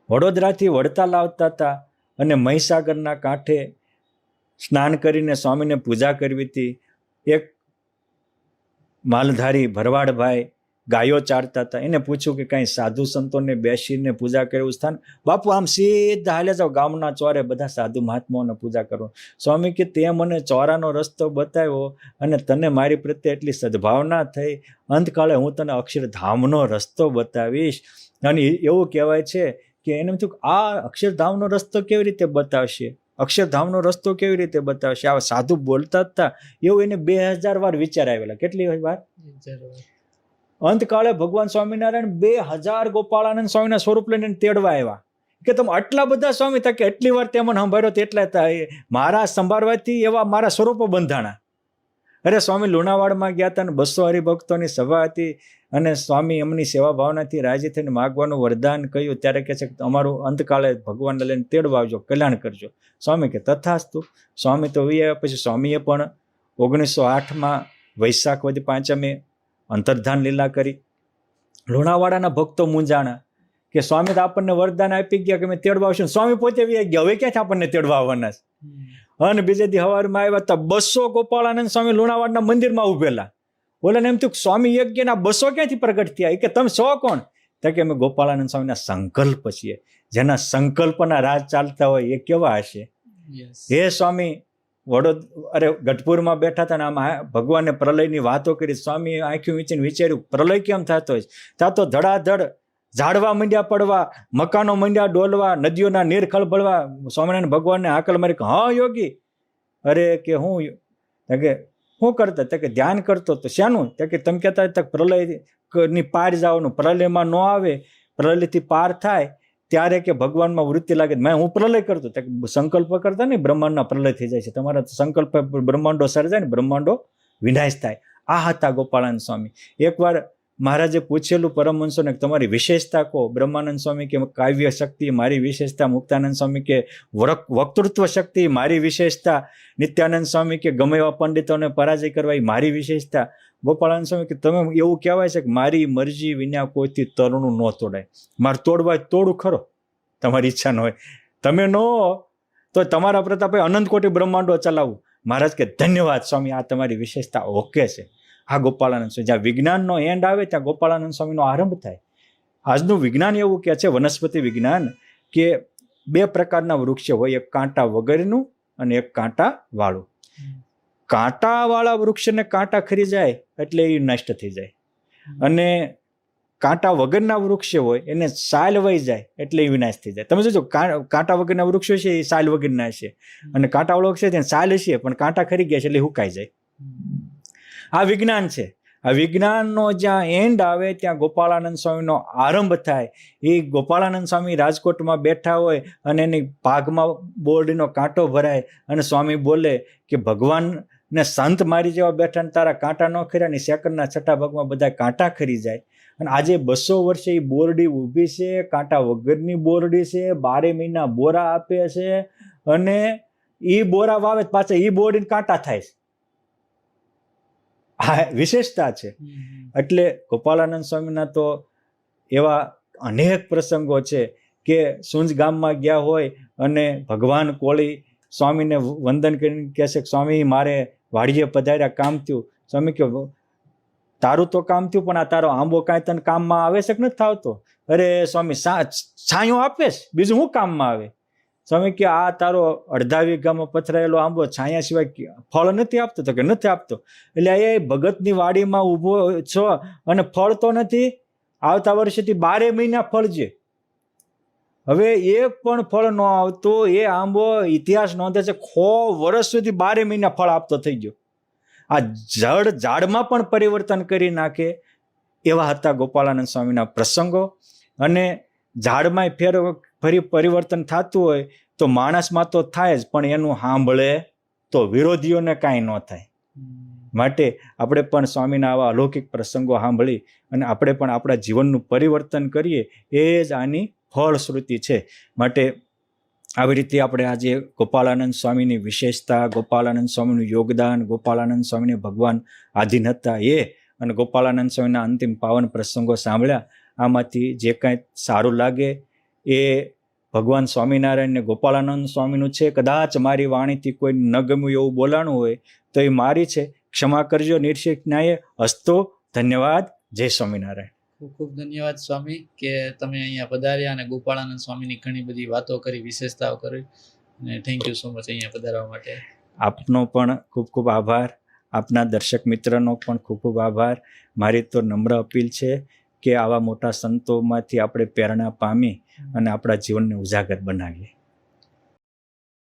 વડોદરાથી વડતાલ આવતા હતા અને મહીસાગરના કાંઠે સ્નાન કરીને સ્વામીને પૂજા કરવી હતી. એક માલધારી ભરવાડભાઈ ગાયો ચારતા હતા. એને પૂછ્યું કે કાંઈ સાધુ સંતોને બેસીને પૂજા કરવું સ્થાન? બાપુ આમ સીધા હાલે જાઓ, ગામના ચોરે બધા સાધુ મહાત્માઓને પૂજા કરો. સ્વામી કે તે મને ચોરાનો રસ્તો બતાવ્યો અને તને મારી પ્રત્યે એટલી સદભાવના થઈ, અંતકાળે હું તને અક્ષરધામનો રસ્તો બતાવીશ. અને એવું કહેવાય છે કે એને થયું આ અક્ષરધામનો રસ્તો કેવી રીતે બતાવશે, અક્ષરધામનો રસ્તો કેવી રીતે બતાવશે? આ સાધુ બોલતા હતા એવું એને 2000 વાર વિચાર આવેલા. કેટલી વાર? અંતકાળે ભગવાન સ્વામિનારાયણ 2000 ગોપાળાનંદ સ્વામીના સ્વરૂપ લઈને તેડવા આવ્યા કે તમે આટલા બધા સ્વામી હતા કે એટલી વાર તે મને સંભાળ્યો તેટલા હતા. મારા સંભાળવાથી એવા મારા સ્વરૂપો બંધાણા. અરે સ્વામી લુણાવાડમાં ગયા હતા અને 200 હરિભક્તોની સભા હતી અને સ્વામી એમની સેવા ભાવનાથી રાજી થઈને માગવાનું વરદાન કહ્યું. ત્યારે કહે છે કે અમારું અંતકાળે ભગવાનને લઈને તેડવા આવજો, કલ્યાણ કરજો. સ્વામી કે તથાસ્તુ. સ્વામી તો પછી સ્વામીએ પણ 1908માં વૈશાખ વદ 5મે અંતર્ધાન લીલા કરી. લુણાવાડાના ભક્તો મૂંઝાણા કે સ્વામી તો આપણને વરદાન આપી ગયા કે અમે તેડવા આવશું. સ્વામી પોતે ગયા, હવે ક્યાંથી આપણને તેડવા આવવાના છે? અને બીજે દી સવારમાં આવ્યા તો 200 ગોપાળાનંદ સ્વામી લુણાવાડના મંદિરમાં ઉભેલા. બોલે ને એમ થયું સ્વામી યજ્ઞના 200 ક્યાંથી પ્રગટ થયા? કે તમે 100 કોણ? તો કે અમે ગોપાળાનંદ સ્વામીના સંકલ્પ છીએ. જેના સંકલ્પના રાજ ચાલતા હોય એ કેવા હશે? હે સ્વામી ગઢપુરમાં બેઠા હતા ને આમાં ભગવાને પ્રલયની વાતો કરી. સ્વામી આંખ્યું વીંચીને વિચાર્યું પ્રલય કેમ થતો હોય? ત્યાં તો ધડાધડ ઝાડવા મંડ્યા પડવા, મકાનો મંડ્યા ડોલવા, નદીઓના નીર ખળબળવા. સ્વામિનારાયણ ભગવાનને હાકલ મારી, હા યોગી, અરે કે હું કે શું કરતા? કે ધ્યાન કરતો. તો શાનું? કે તમે કહેતા હતા પ્રલયની પાર જવાનું, પ્રલયમાં ન આવે, પ્રલયથી પાર થાય ત્યારે કે ભગવાનમાં વૃત્તિ લાગે. હું પ્રલય કરતો, સંકલ્પ કરતા ને બ્રહ્માંડના પ્રલય થઈ જાય છે. તમારા સંકલ્પ બ્રહ્માંડો સર્જાય ને બ્રહ્માંડો વિનાશ થાય. આ હતા ગોપાળાનંદ સ્વામી. એકવાર મહારાજે પૂછેલું પરમહંસોને તમારી વિશેષતા કહો. બ્રહ્માનંદ સ્વામી કે કાવ્ય શક્તિ મારી વિશેષતા, મુક્તાનંદ સ્વામી કે વક્તૃત્વ શક્તિ મારી વિશેષતા, નિત્યાનંદ સ્વામી કે ગમે એવા પંડિતોને પરાજય કરવા એ મારી વિશેષતા. ગોપાળાનંદ સ્વામી કે તમે એવું કહેવાય છે કે મારી મરજી વિના કોઈથી તરણું ન તોડાય. મારે તોડવા તોડું ખરો, તમારી ઈચ્છા ન હોય. તમે ન તો તમારા પ્રતાપે અનંત કોટી બ્રહ્માંડો ચલાવું. મહારાજ કે ધન્યવાદ સ્વામી, આ તમારી વિશેષતા ઓકે છે. આ ગોપાળાનંદ સ્વામી, જ્યાં વિજ્ઞાનનો એન્ડ આવે ત્યાં ગોપાળાનંદ સ્વામીનો આરંભ થાય. આજનું વિજ્ઞાન એવું કહે છે, વનસ્પતિ વિજ્ઞાન, કે 2 પ્રકારના વૃક્ષ હોય, એક કાંટા વગરનું અને એક કાંટા વાળું. કાંટાવાળા વૃક્ષને કાંટા ખરી જાય એટલે એ નષ્ટ થઈ જાય, અને કાંટા વગરના વૃક્ષ હોય એને સાલ વહી જાય એટલે એ વિનાશ થઈ જાય. તમે જોજો કાંટા વગરના વૃક્ષો છે એ સાલ વગરના હશે, અને કાંટાવાળો વૃક્ષ છે ત્યાં સાલ હશે પણ કાંટા ખરી ગયા છે એટલે હુકાઈ જાય. આ વિજ્ઞાન છે. આ વિજ્ઞાનનો જ્યાં એન્ડ આવે ત્યાં ગોપાળાનંદ સ્વામીનો આરંભ થાય. એ ગોપાળાનંદ સ્વામી રાજકોટમાં બેઠા હોય અને એની પાઘમાં બોરડીનો કાંટો ભરાય અને સ્વામી બોલે કે ભગવાનને સંત મારી જેવા બેઠા ને તારા કાંટા ન ખર્યા ને સેકન્ડના છઠ્ઠા ભાગમાં બધા કાંટા ખરી જાય. અને આજે 200 વર્ષે એ બોરડી ઊભી છે, કાંટા વગરની બોરડી છે, 12 મહિના બોરા આપે છે, અને એ બોરા વાવે પાછા એ બોરડીને કાંટા થાય છે. આ વિશેષતા છે. એટલે ગોપાળાનંદ સ્વામીના તો એવા અનેક પ્રસંગો છે કે સુંજ ગામમાં ગયા હોય અને ભગવાન કોળી સ્વામીને વંદન કરીને કહે છે કે સ્વામી મારે વાડીએ પધાર્યા, કામ થયું. સ્વામી કે તારું તો કામ થયું પણ આ તારો આંબો કાંઈ તને કામમાં આવે છે કે નથી આવતો? અરે સ્વામી છાંયો આપે છે, બીજું શું કામમાં આવે? સ્વામી કે આ તારો અડધા વીઘામાં પથરાયેલો આંબો છાયા સિવાય ફળ નથી આપતો? તો કે નથી આપતો. એટલે એ ભગતની વાડીમાં ઊભો છો અને ફળ તો નથી આવતા, વર્ષેથી 12 મહિના ફળજે. હવે એક પણ ફળ ન આવતો એ આંબો ઇતિહાસ નોંધે છે 100 વર્ષ સુધી 12 મહિના ફળ આપતો થઈ ગયો. આ ઝાડમાં પણ પરિવર્તન કરી નાખે એવા હતા ગોપાળાનંદ સ્વામીના પ્રસંગો. અને ઝાડમાં ફરી પરિવર્તન થતું હોય તો માણસમાં તો થાય જ, પણ એનું સાંભળે તો વિરોધીઓને કાંઈ ન થાય. માટે આપણે પણ સ્વામીના આવા અલૌકિક પ્રસંગો સાંભળી અને આપણે પણ આપણા જીવનનું પરિવર્તન કરીએ, એ જ આની ફળશ્રુતિ છે. માટે આવી રીતે આપણે આજે ગોપાળાનંદ સ્વામીની વિશેષતા, ગોપાળાનંદ સ્વામીનું યોગદાન, ગોપાળાનંદ સ્વામીને ભગવાન આધીન હતા એ, અને ગોપાળાનંદ સ્વામીના અંતિમ પાવન પ્રસંગો સાંભળ્યા. આમાંથી જે કાંઈ સારું લાગે એ ભગવાન સ્વામિનારાયણને ગોપાળાનંદ સ્વામીનું છે. કદાચ મારી વાણીથી કોઈ ન ગમ્યું એવું બોલાણું હોય તો એ મારી છે, ક્ષમા કરજો. નિર્શિક ન્યાયે અસ્તો. ધન્યવાદ. જય સ્વામિનારાયણ. ખૂબ ખૂબ ધન્યવાદ સ્વામી કે તમે અહીંયા પધાર્યા અને ગોપાળાનંદ સ્વામીની ઘણી બધી વાતો કરી, વિશેષતાઓ કરી, અને થેન્ક યુ સો મચ અહીંયા પધારવા માટે. આપનો પણ ખૂબ ખૂબ આભાર. આપના દર્શક મિત્રનો પણ ખૂબ ખૂબ આભાર. મારી તો નમ્ર અપીલ છે કે આવા મોટા સંતોમાંથી આપણે પ્રેરણા પામી અને આપણા જીવનને ઉજાગર બનાવીએ.